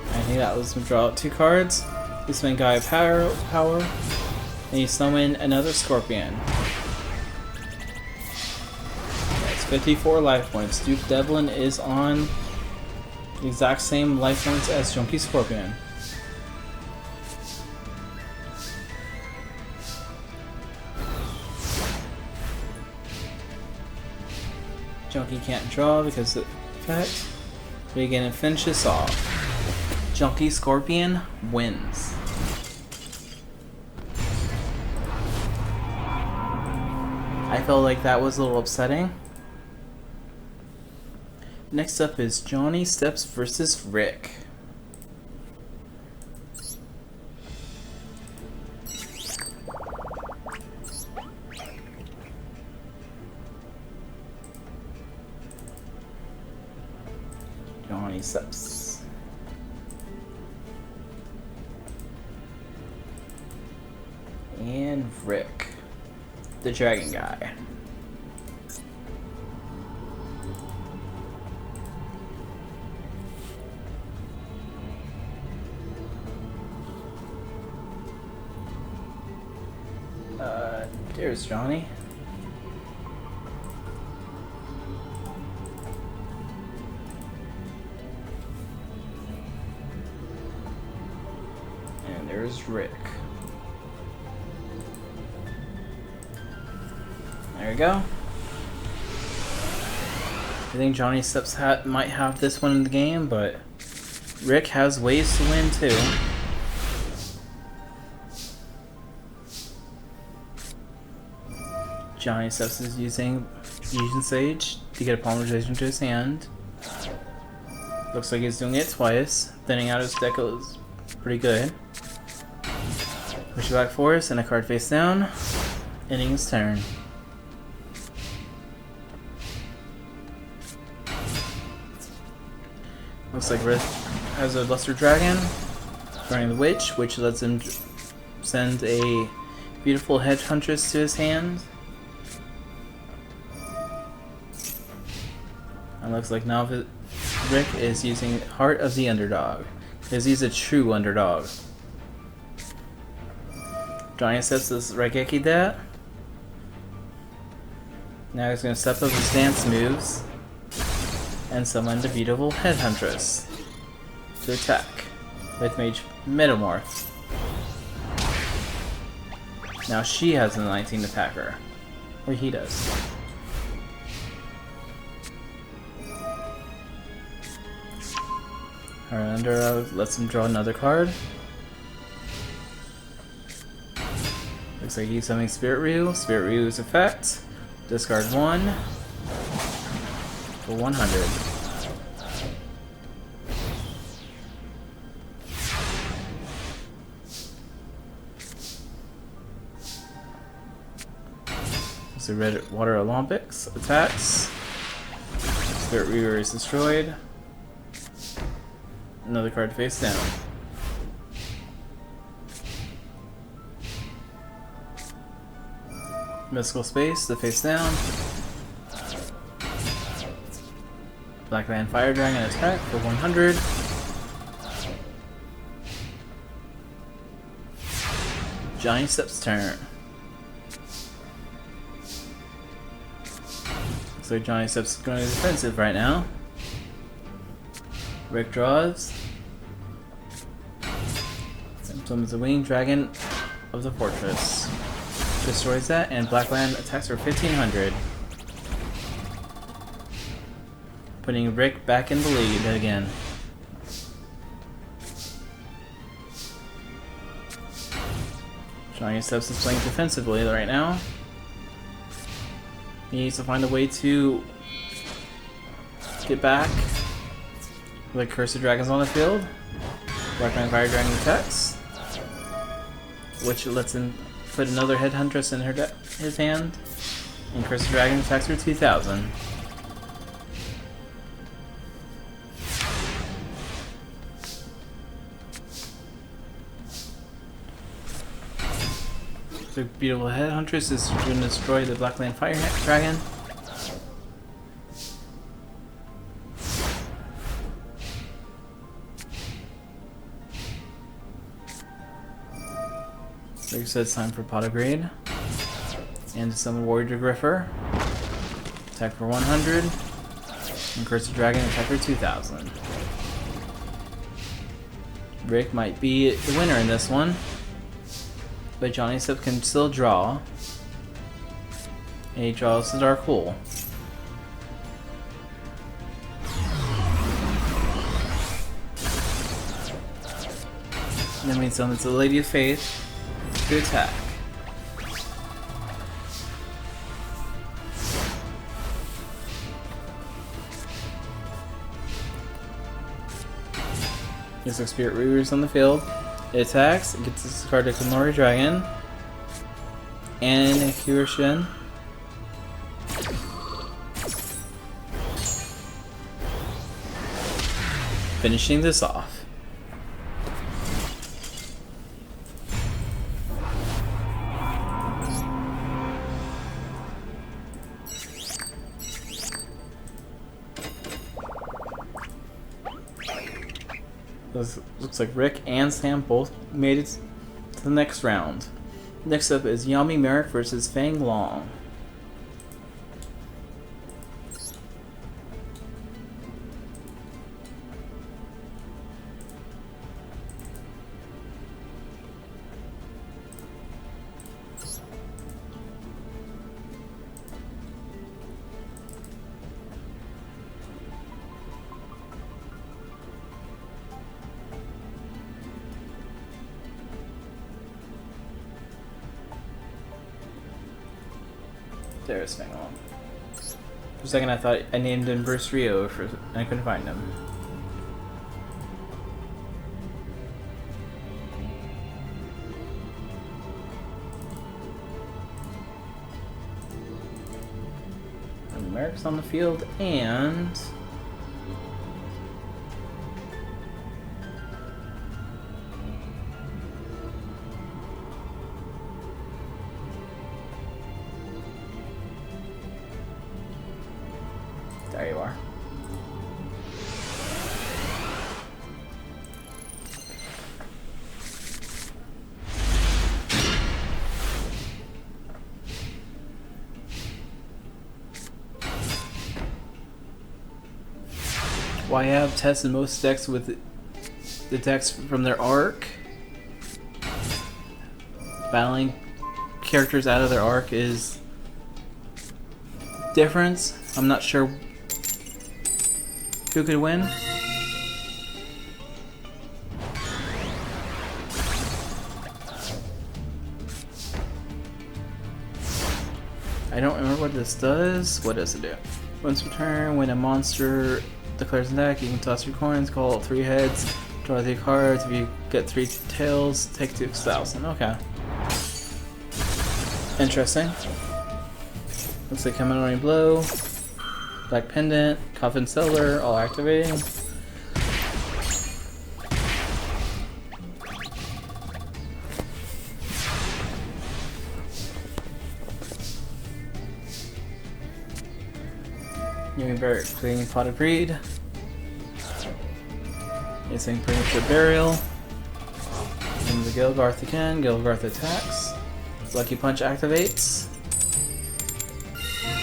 I think that was to draw out 2 cards. This one guy power, and you summon another Scorpion. That's 54 life points. Duke Devlin is on the exact same life points as Junky Scorpion. Junky can't draw because of the effect. We again and finish this off. Junky Scorpion wins. I felt like that was a little upsetting. Next up is Johnny Steps versus Rick. Johnny Steps. And Rick, the dragon guy. There's Johnny. And there's Rick. There we go. I think Johnny Steps might have this one in the game, but Rick has ways to win too. Johnny Steps is using Fusion Sage to get a polymerization to his hand. Looks like he's doing it twice. Thinning out his deck is pretty good. Push it back force and a card face down. Ending his turn. Looks like Rick has a Luster Dragon, running the Witch, which lets him send a beautiful Hedge Huntress to his hand. And looks like now Rick is using Heart of the Underdog, because he's a true underdog. Johnny Steps this Raigeki that. Now he's going to step up his dance moves and summon the beautiful Headhuntress to attack with Mage Metamorph. Now she has a 19 attacker, or he does. Her under lets him draw another card. Looks like he's summoning Spirit Ryu. Spirit Ryu's effect. Discard 1 for 100. So Red Water Olympics attacks. Spirit Ryu is destroyed. Another card face down. Mystical Space, the face down. Black Land Fire Dragon attack for 100. Johnny Steps turn. So Johnny Steps is going to defensive right now. Rick draws. Summons the Winged Dragon of the Fortress. Destroys that, and Black Land attacks for 1500. Putting Rick back in the lead again. Johnny Steps is playing defensively right now. He needs to find a way to get back. Like Cursed Dragons on the field. Black Man Fire Dragon attacks, which lets him put another Headhuntress in his hand. And Cursed Dragon attacks for 2000. The beautiful Headhuntress is going to destroy the Black Land Fire Dragon. Like I said, it's time for Pot of Greed. And to summon Warrior Griffer. Attack for 100. And Cursed Dragon attack for 2000. Rick might be the winner in this one. But Johnny Step can still draw. And he draws the Dark Hole. And then we summon the Lady of Faith to attack. There's a Spirit Reavers on the field. It attacks, it gets this card to Kamori Dragon, and a Kyushin. Finishing this off. Looks like Rick and Sam both made it to the next round. Next up is Yami Merrick versus Fang Long. There's Fang Long. For a second I thought I named him Bruce Rio and I couldn't find him. And Merrick's on the field and there you are. Why I have tested most decks with the decks from their arc. Battling characters out of their arc is different. I'm not sure who could win? I don't remember what this does. What does it do? Once per turn, when a monster declares an attack, you can toss your coins, call 3 heads, draw 3 cards. If you get 3 tails, take 2,000. Okay. Interesting. Looks like Kaminari Blow. Black Pendant, Coffin Cellar, all activating. Yumi Barrett creating Pot of Greed. Using Premature Burial. And the Gilgarth again. Gilgarth attacks. Lucky Punch activates.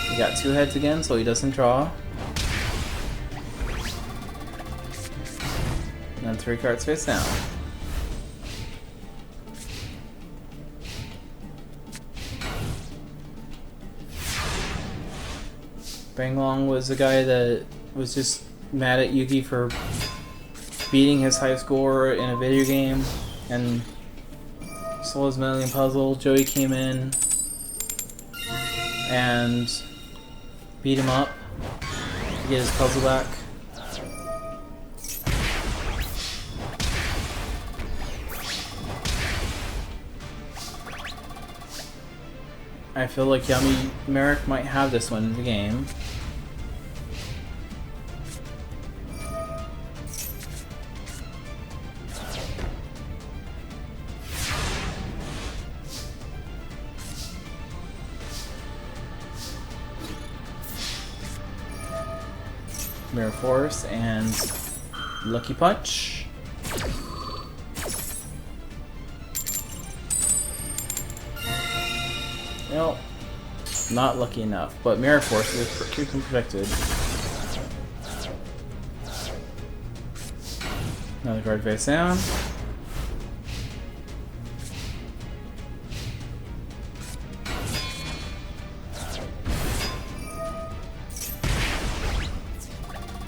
He got 2 heads again, so he doesn't draw. And then 3 cards face down. Feng Long was the guy that was just mad at Yugi for beating his high score in a video game and stole his million puzzle. Joey came in and beat him up to get his puzzle back. I feel like Yummy Merrick might have this one in the game. Mirror Force and Lucky Punch. Nope, not lucky enough, but Mirror Force is keeping protected. Another card face down.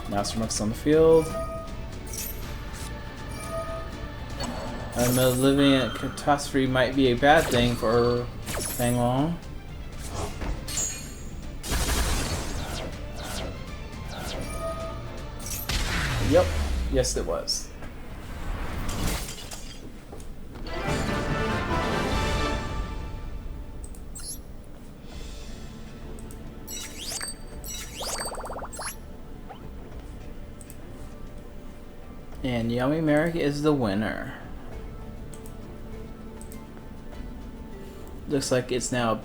Master Monk's on the field. Living at catastrophe might be a bad thing for Feng Long. Yep, yes it was. And Yummy Merrick is the winner. Looks like it's now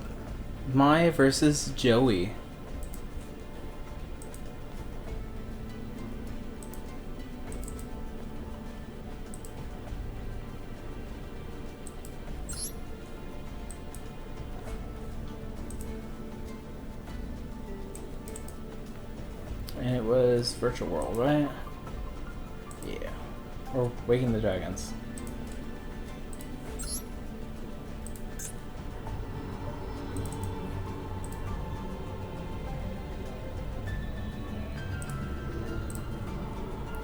Mai versus Joey. And it was Virtual World, right? Yeah. Or Waking the Dragons.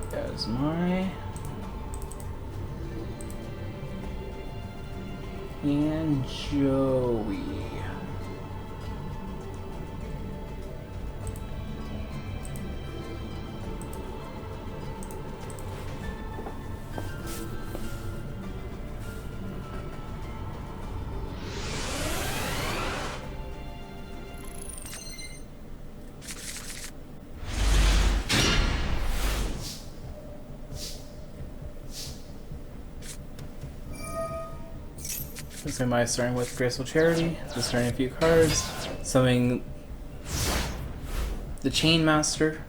There's Mai. And Joey. So am I starting with Graceful Charity, just starting a few cards, summoning the Chain Master,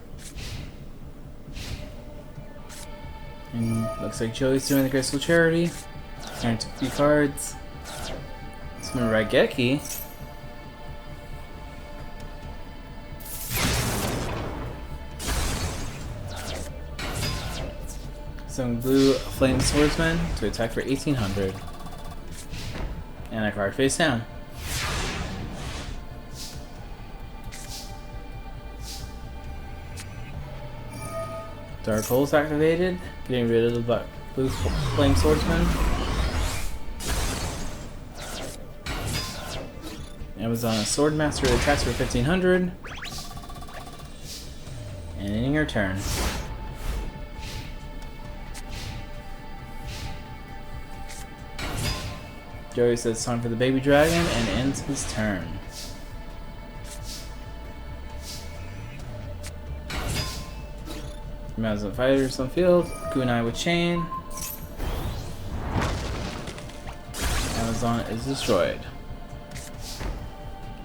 and looks like Joey's doing the Graceful Charity, starting a few cards, summon Raigeki, summon Blue Flame Swordsman to attack for 1800. And a card face down. Dark Hole's activated, getting rid of the Blue Flame Swordsman. Amazon Swordmaster attacks for 1500. And ending your turn. Joey says time for the baby dragon and ends his turn. Amazon fighters on field. Kunai with chain. Amazon is destroyed.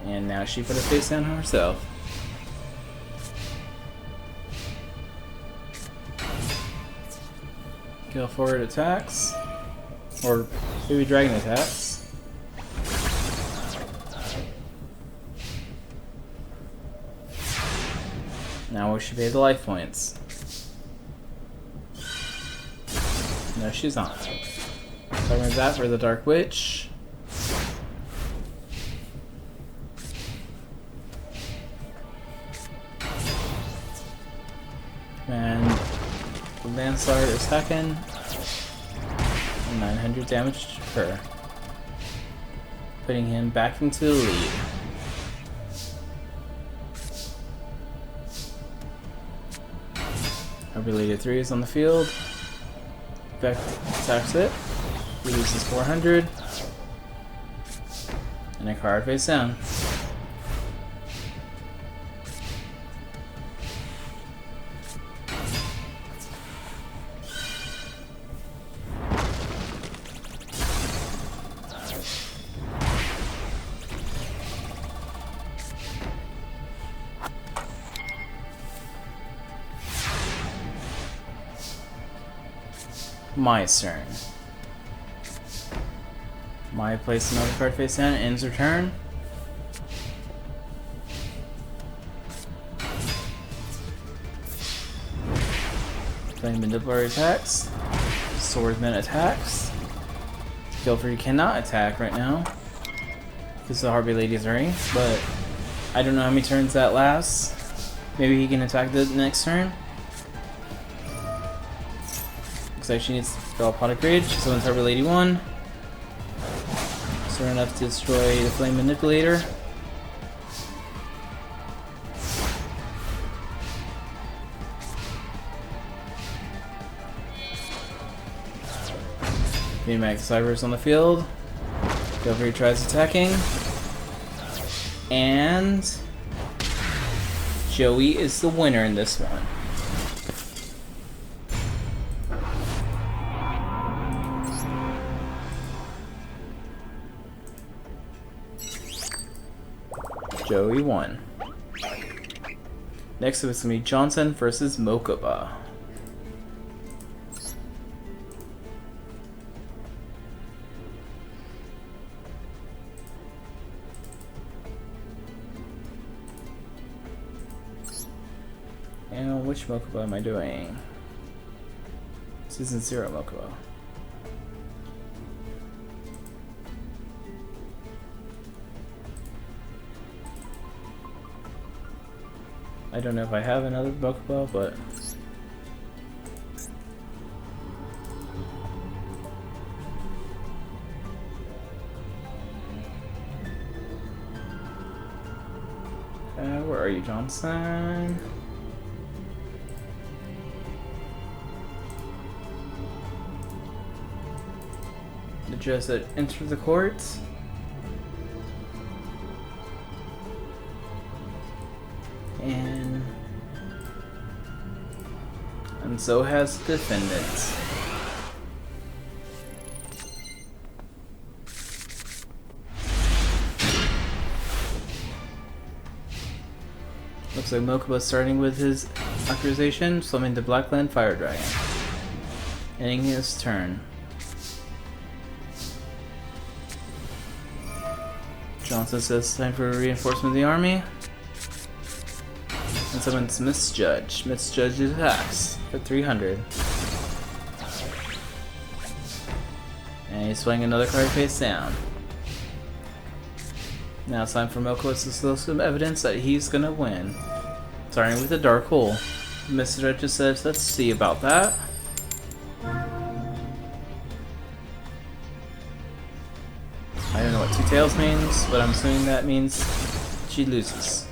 And now she put her face down herself. Kill forward attacks. Or baby dragon attacks. Now we should pay the life points. No, she's not. Covering that for the Dark Witch. And Landstar is attacking. 900 damage to her, putting him back into the lead. Our related 3 is on the field. Beck attacks it, releases 400, and a card face down. My turn. My place another card face down, ends her turn. Playing Manipulatory attacks. Swordsman attacks. Guilford cannot attack right now because the Harvey Lady's ring, but I don't know how many turns that lasts. Maybe he can attack the next turn. Looks like she needs to draw Aquatic Rage. Someone's Harbor Lady 1. So enough to destroy the Flame Manipulator. VMAX Cybers on the field. Gover tries attacking. And Joey is the winner in this one. Joey won. Next up it's gonna be Johnson versus Mokuba. And which Mokuba am I doing? Season 0 Mokuba. I don't know if I have another Mokuba, but where are you, Johnson? The judge that entered the court. And so has the defendant. Looks like Mokuba starting with his authorization, summoning the Blackland Fire Dragon. Ending his turn. Johnson says time for reinforcement of the army. And summons Misjudge. Misjudge attacks for 300. And he's playing another card face down. Now it's time for Mokuba to show some evidence that he's gonna win. Starting with the Dark Hole. Misjudge just says, let's see about that. I don't know what Two Tails means, but I'm assuming that means she loses.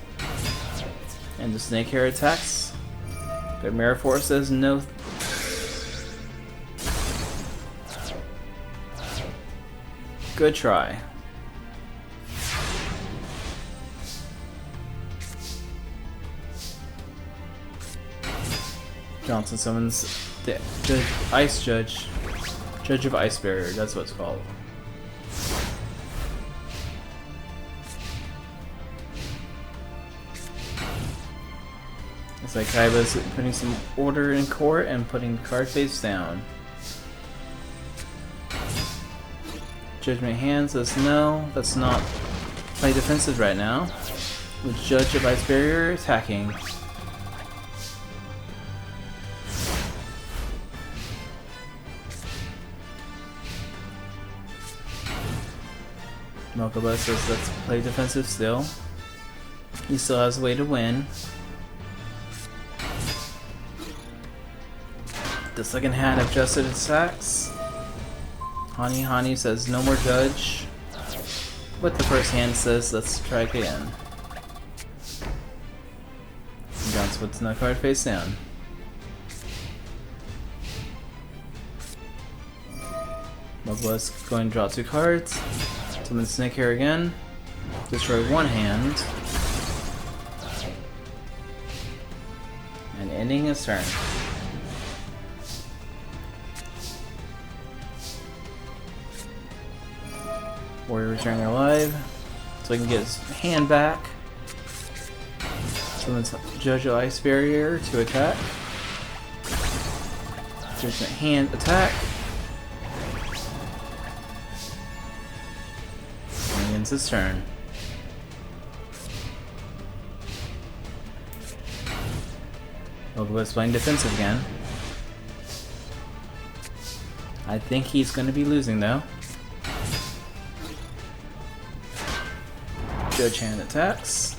And the Snake Hair attacks. But Mirror Force says no. Good try. Johnson summons the Ice Judge. Judge of Ice Barrier, that's what it's called. It's like Kaiba's putting some order in court and putting the card face down. Judgment Hand says no, that's not play defensive right now. With Judge of Ice Barrier attacking. Mokuba says let's play defensive still. He still has a way to win. The second hand adjusted attacks. Hani says no more judge. But the first hand says let's try again. Johnson puts another card face down. Mokuba's going to draw 2 cards. Summon Snake here again. Destroy 1 hand. And ending his turn. Warrior returning alive. So he can get his hand back. Summons Yugioh Ice Barrier to attack. There's a hand attack. And ends his turn. Mokuba's playing defensive again. I think he's going to be losing though. Judge hand attacks.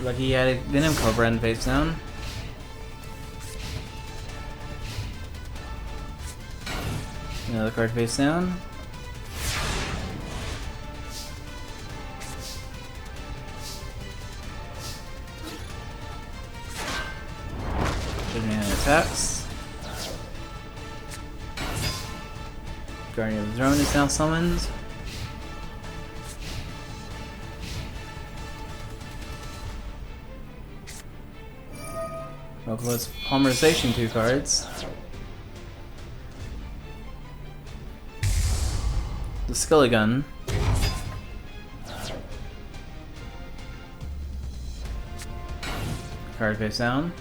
Lucky he had a Venom Cobra in face down. Another card face down. Attacks. Guardian of the Throne is now summoned. Mokuba's Polymerization 2 cards. The Skelly Gun. Card face down.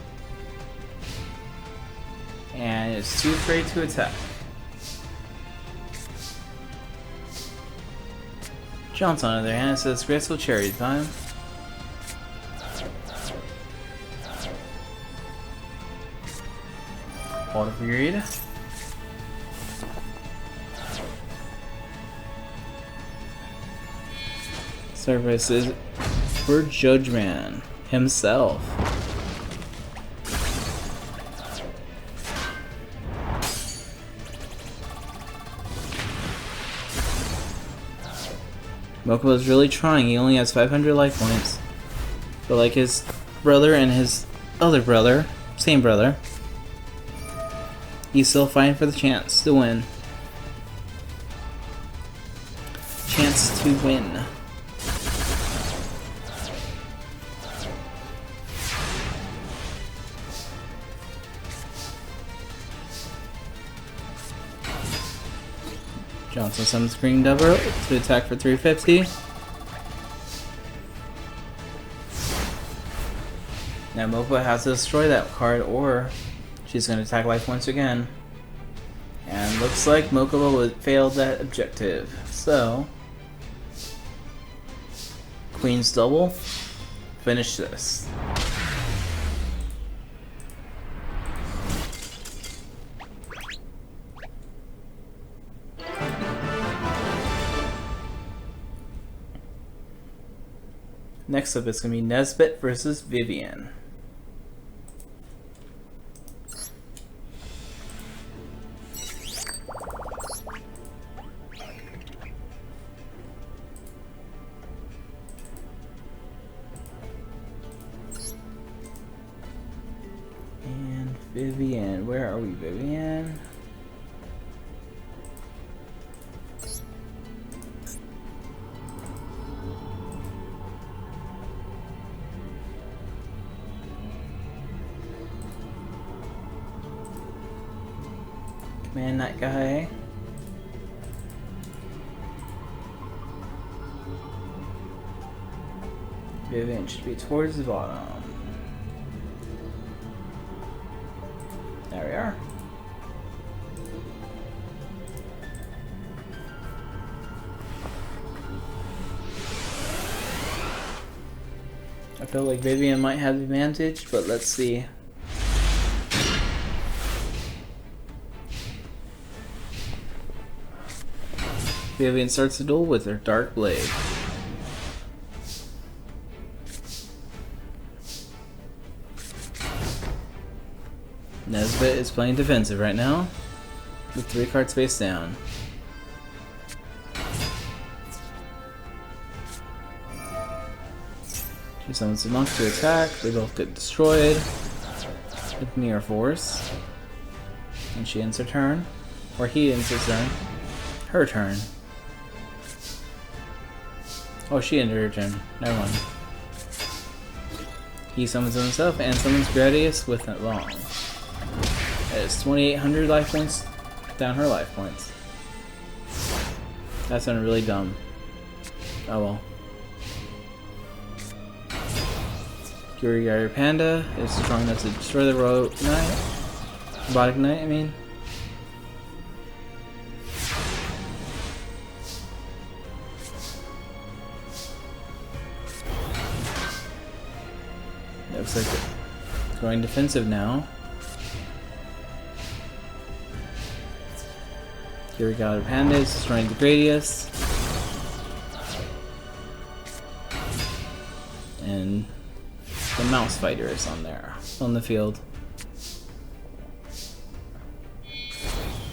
And it's too afraid to attack. Johnson on the other hand says Graceful Cherry time. Water Breed. Services for Judgman himself. Mokuba's really trying. He only has 500 life points. But like his brother and his other brother, same brother, he's still fighting for the chance to win. Chance to win. Johnson summons Green Devil to attack for 350. Now Mokuba has to destroy that card or she's going to attack life once again. And looks like Mokuba failed that objective. So, Queen's Double, finish this. Next up, it's going to be Nesbit versus Vivian. And Vivian, where are we, Vivian? Man, that guy. Vivian should be towards the bottom. There we are. I feel like Vivian might have the advantage, but let's see. Vivian starts the duel with her Dark Blade. Nesbit is playing defensive right now, with 3 cards face down. She summons the monk to attack, they both get destroyed with Mirror Force. And she ends her turn. Or he ends his turn. Her turn. Oh, she ended her turn. Never mind. He summons himself and summons Gradius with it long. That is 2,800 life points down her life points. That sounded really dumb. Oh well. Yugioh Panda is strong enough to destroy the Robotic Knight, I mean. Looks like it's going defensive now. Yugioh Panda is destroying the Gradius. And the mouse fighter is on the field.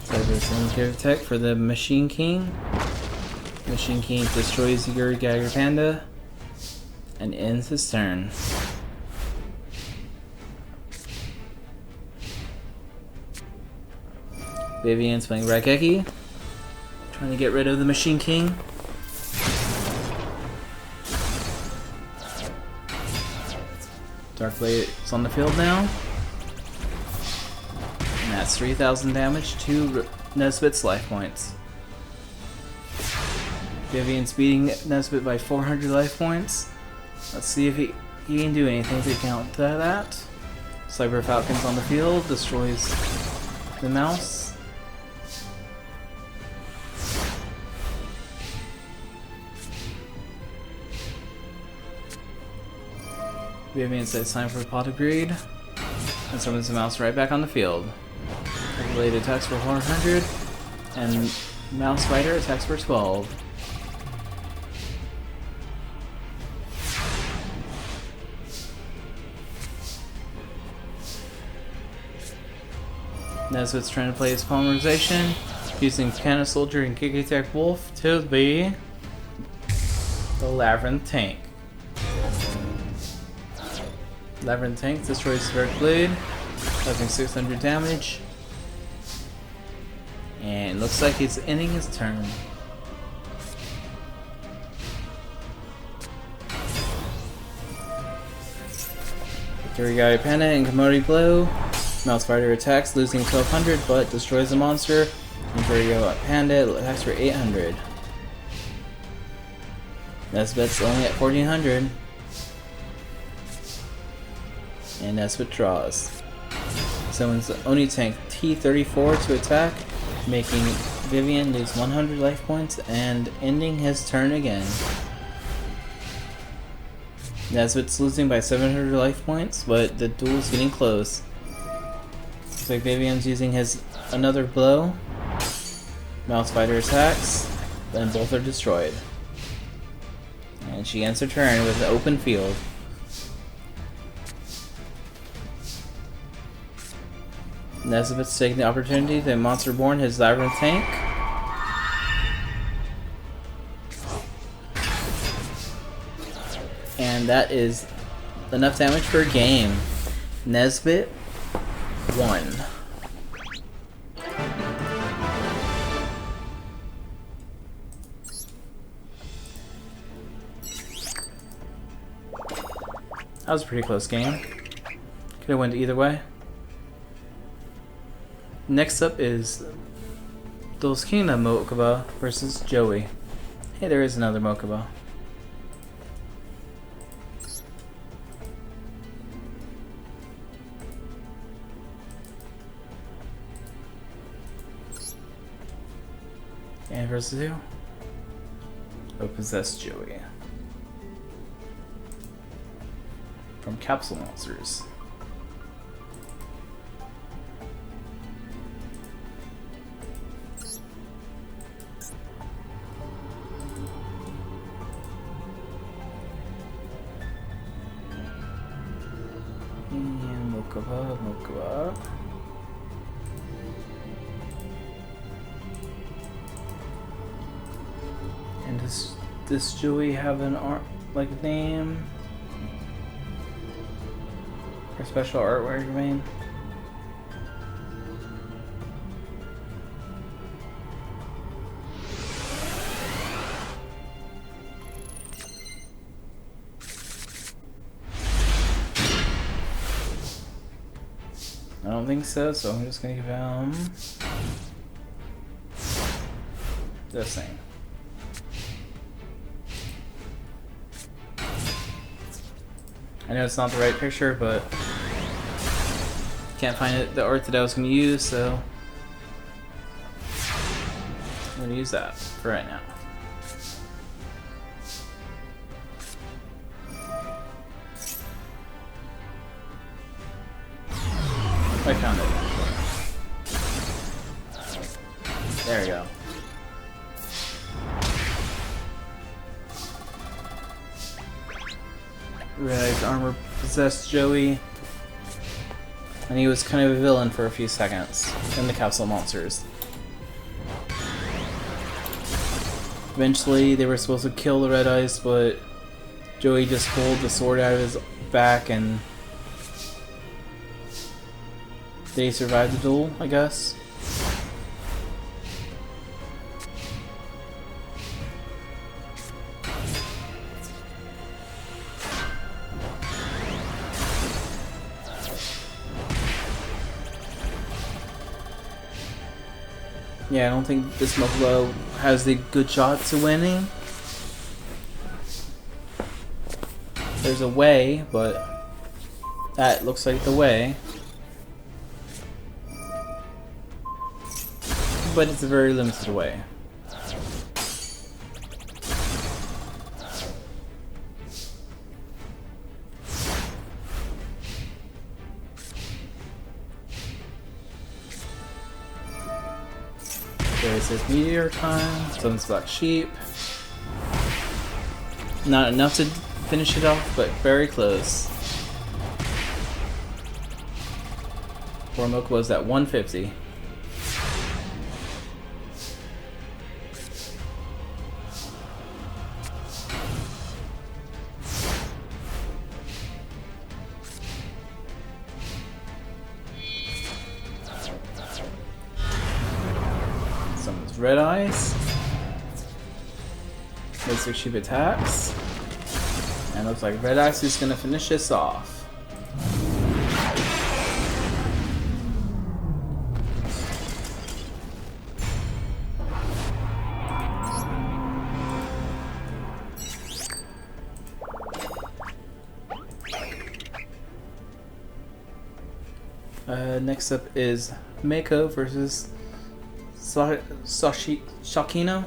So there's some give tech for the Machine King. Machine King destroys Yugioh Panda and ends his turn. Vivian's playing Raigeki, trying to get rid of the Machine King. Darkblade is on the field now. And that's 3,000 damage to Nesbit's life points. Vivian's beating Nesbit by 400 life points. Let's see if he can do anything to counter that. Cyber Falcon's on the field, destroys the mouse. Vivian says time for pot of greed. And summons the mouse right back on the field. Blade attacks for 400, and Mouse Fighter attacks for 12. Nesbit's trying to play his polymerization, using Cannon Soldier and Kick Attack Wolf to be the Labyrinth Tank. Labyrinth Tank destroys Dark Blade, causing 600 damage. And looks like he's ending his turn. Yugioh Panda and Kamori Blow. Mouse Fighter attacks, losing 1200 but destroys the monster. And Yugioh Panda attacks for 800. Nesbit's only at 1400. And Nesbit draws. Summons Oni Tank T-34 to attack, making Vivian lose 100 life points and ending his turn again. Nesbit's losing by 700 life points, but the duel's getting close. Looks like Vivian's using his another blow. Mouse Fighter attacks, then both are destroyed. And she ends her turn with an open field. Nesbit's taking the opportunity to Monster Born his Labyrinth Tank. And that is enough damage for a game. Nesbit won. That was a pretty close game. Could have went either way. Next up is Duelist Kingdom Mokuba versus Joey. Hey, there is another Mokuba. And versus who? Oh, Possessed Joey. From Capsule Monsters. And Mokuba. Does Joey have an art like name? Or special artwork, you mean? I don't think so, so I'm just gonna give him this thing. I know it's not the right picture, but can't find the art that I was gonna use, so I'm gonna use that for right now. I found it. There we go. Red armor possessed Joey, and he was kind of a villain for a few seconds in the Capsule Monsters. Eventually, they were supposed to kill the Red Eyes, but Joey just pulled the sword out of his back and they survived the duel, I guess. Yeah, I don't think this Moklo has the good shot to winning. There's a way, but that looks like the way. But it's a very limited way. There it says meteor time, something's about sheep. Not enough to finish it off, but very close. Formok was at 150. Red Eyes. Basic sheep attacks. And looks like Red Eyes is gonna finish this off. Next up is Mako versus Shakino.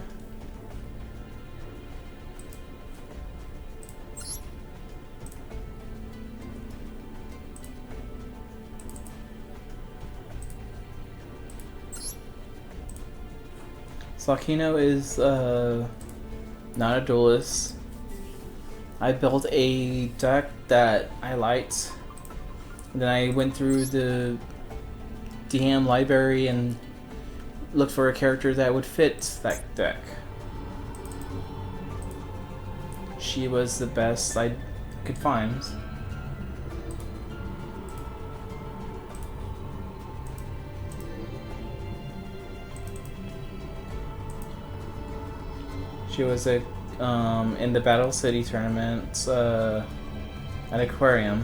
Sakino is not a duelist. I built a deck that I liked. Then I went through the DM library and looked for a character that would fit that deck. She was the best I could find. She was a in the Battle City tournament at Aquarium.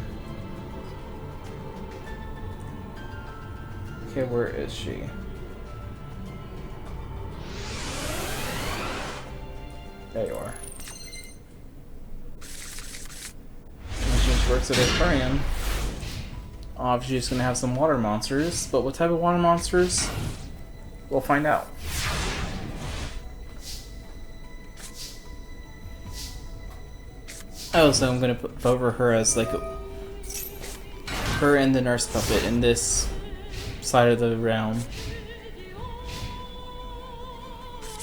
Okay, where is she? There you are. When she works at the aquarium, obviously she's gonna have some water monsters, but what type of water monsters? We'll find out. Oh, so I'm gonna put over her as like her and the nurse puppet in this side of the realm.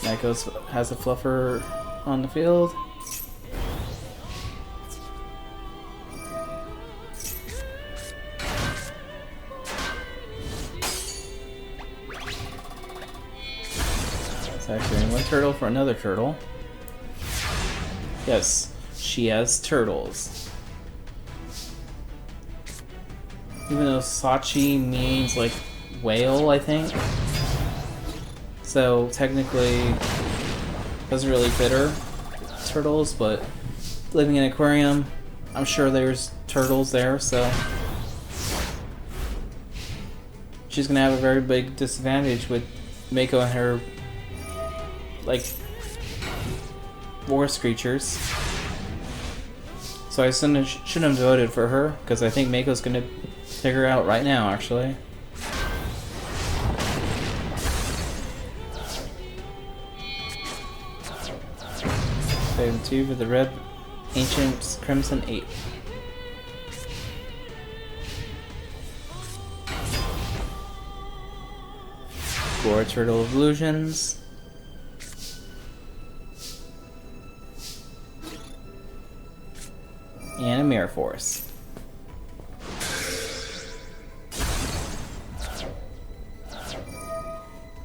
Mako's has a fluffer on the field. It's actually one turtle for another turtle. Yes, she has turtles. Even though Sachi means like whale, I think. So technically doesn't really fit her turtles, but living in an aquarium, I'm sure there's turtles there, so she's gonna have a very big disadvantage with Mako and her like forest creatures. So I shouldn't have voted for her, because I think Mako's gonna take her out right now, actually. Phase 2 for the red ancient crimson 8. Four turtle illusions. And a mirror force.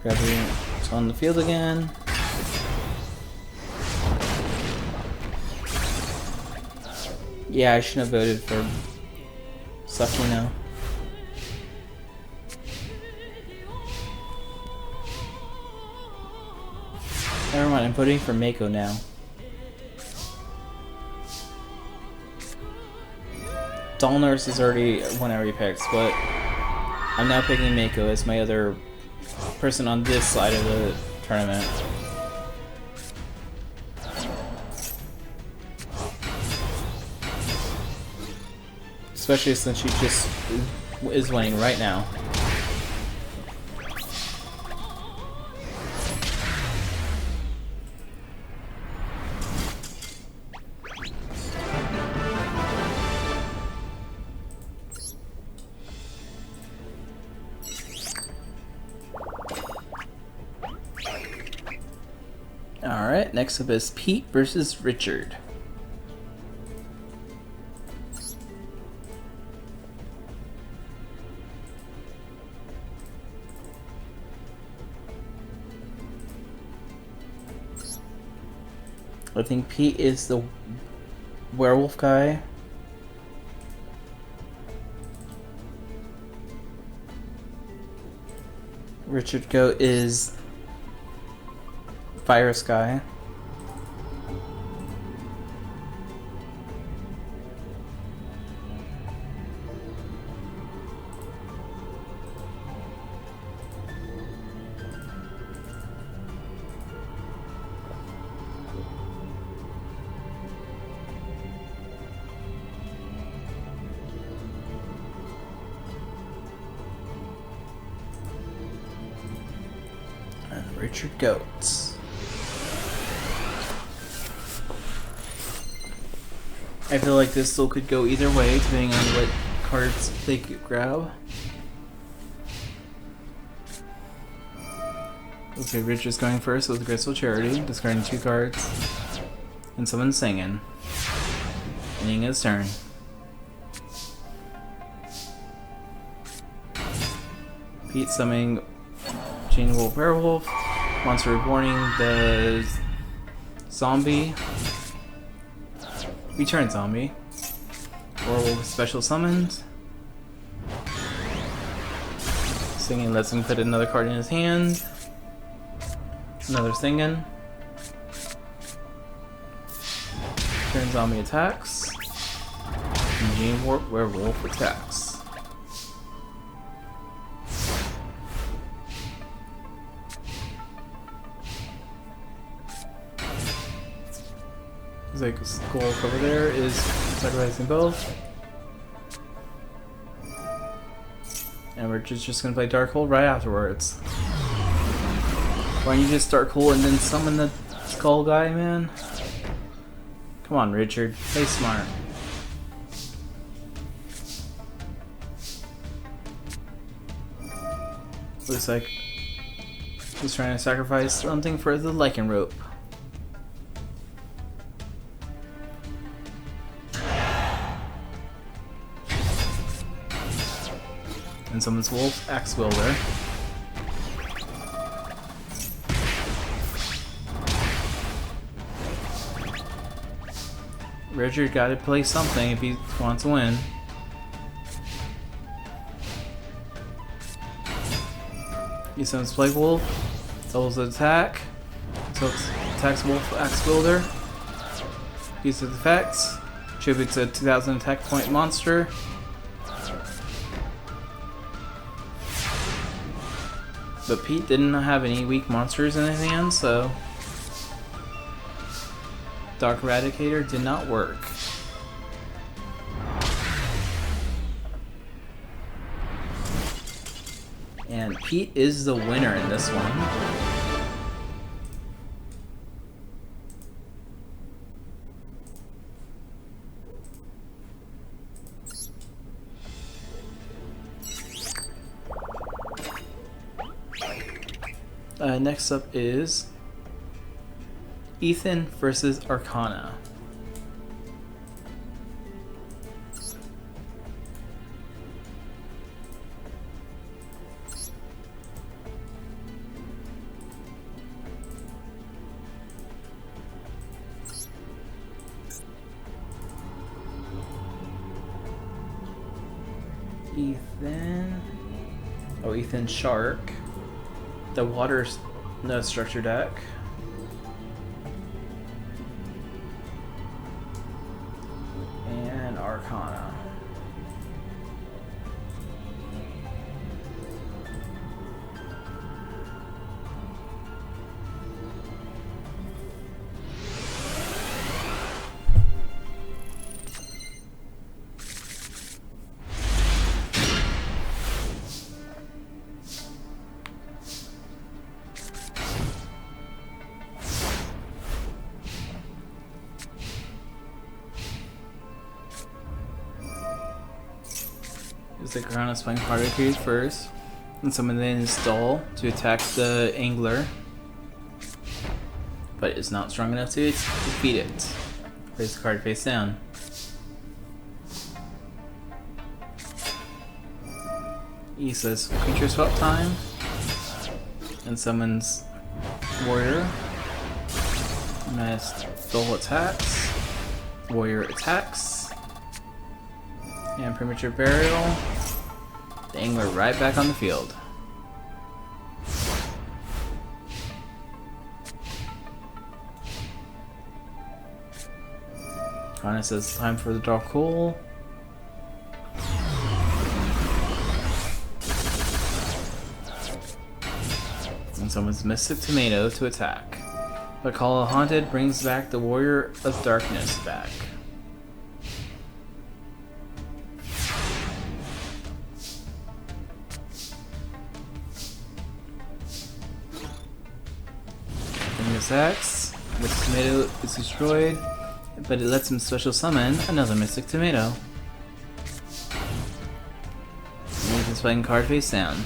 Gravity is on the field again. Yeah, I shouldn't have voted for Sakino. Never mind, I'm voting for Mako now. Doll Nurse is already one I already picked, but I'm now picking Mako as my other person on this side of the tournament. Especially since she just is winning right now. Alright, next up is Pete versus Richard. I think Pete is the werewolf guy. Richard Goat is virus guy. Richard Goats. I feel like this still could go either way, depending on what cards they could grab. Okay, Richard's going first with Graceful Charity, discarding 2 cards, and someone's singing. Ending his turn. Pete summoning Changeable Werewolf. Monster Reborning the zombie. Return zombie. Werewolf special summons. Singing lets him put another card in his hand. Another singing. Turn zombie attacks. And Gene Warp Werewolf attacks. Like skull over there is sacrificing both, and we're just gonna play Darkhold right afterwards. Why don't you just Darkhold and then summon the skull guy, man? Come on, Richard, play smart. Looks like he's trying to sacrifice something for the Lycan rope. And summons Wolf Axe Wielder. Richard got to play something if he wants to win. He sends Plague Wolf, doubles the attack, attacks Wolf Axe Builder, uses effects, tributes a 2000 attack point monster. But Pete didn't have any weak monsters in his hand, so Dark Eradicator did not work. And Pete is the winner in this one. Next up is Ethan versus Arcana. Ethan Shark. The water no structure deck. And Arcana. The Arcana is playing harder creatures first, and summon then install to attack the Angler, but it's not strong enough to defeat it. Place the card face down. E says creature swap time, and summons Warrior. Mass Duel attacks. Warrior attacks. And premature burial. The Angler right back on the field. Kana says time for the draw cool. And someone's Mystic Tomato to attack. But Call of Haunted brings back the Warrior of Darkness back. Attacks. Mystic Tomato is destroyed, but it lets him special summon another Mystic Tomato. And he can playing card face down.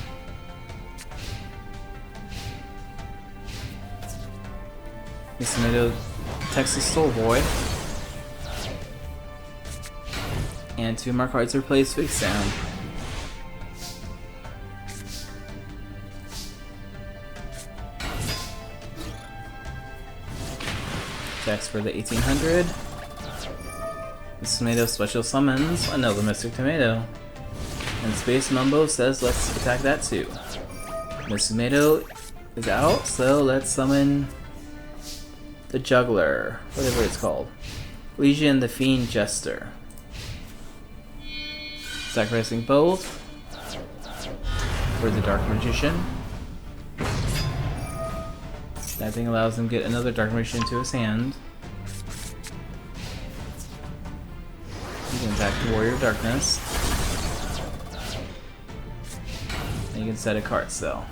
Mystic Tomato attacks the Soul Boy. And 2 more cards are placed face down. Attacks for the 1800. This tomato special summons another Mystic Tomato. And Space Mumbo says let's attack that too. This tomato is out, so let's summon the Juggler, whatever it's called. Legion the Fiend Jester. Sacrificing both for the Dark Magician. That thing allows him to get another Dark Magician into his hand. He can attack the Warrior of Darkness. And you can set a card still.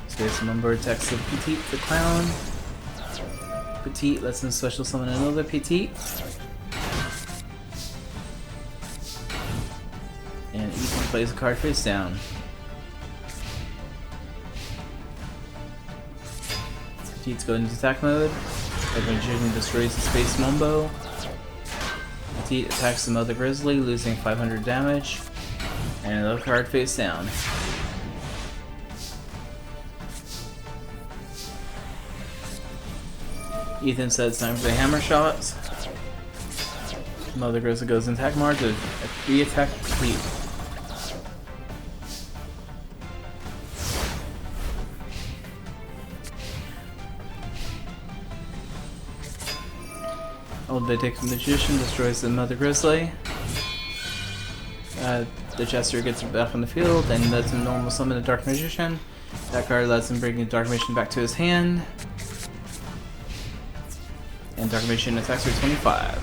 Space Mumbo attacks the Petite the Clown. Petite lets him special summon another Petite. And Ethan plays a card face down. Petite's going into attack mode. The Magician destroys the Space Mumbo. Petite attacks the Mother Grizzly, losing 500 damage. And another card face down. Ethan says time for the hammer shots. Mother Grizzly goes in attack mode to re-attack complete. Old Vindictive Magician destroys the Mother Grizzly. The Jester gets back on the field and lets him normal summon the Dark Magician. That card lets him bring the Dark Magician back to his hand. And Dark Magician attacks for 25.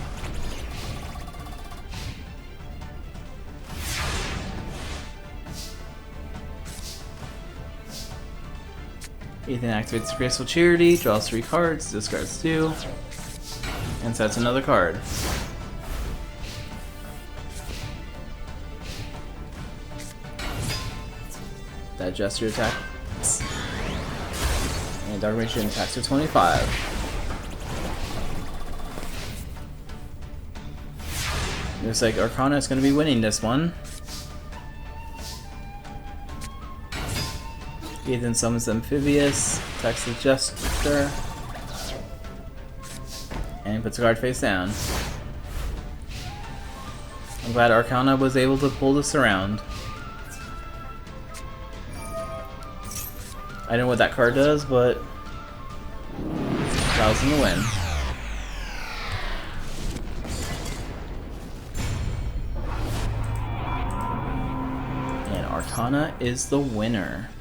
Ethan activates Graceful Charity, draws 3 cards, discards 2, and sets another card. That Jester attacks. And Dark Magician attacks for 25. Looks like Arcana is going to be winning this one. Ethan summons Amphibious, attacks the Jester, and puts a card face down. I'm glad Arcana was able to pull this around. I don't know what that card does, but allows him to win. And Arcana is the winner.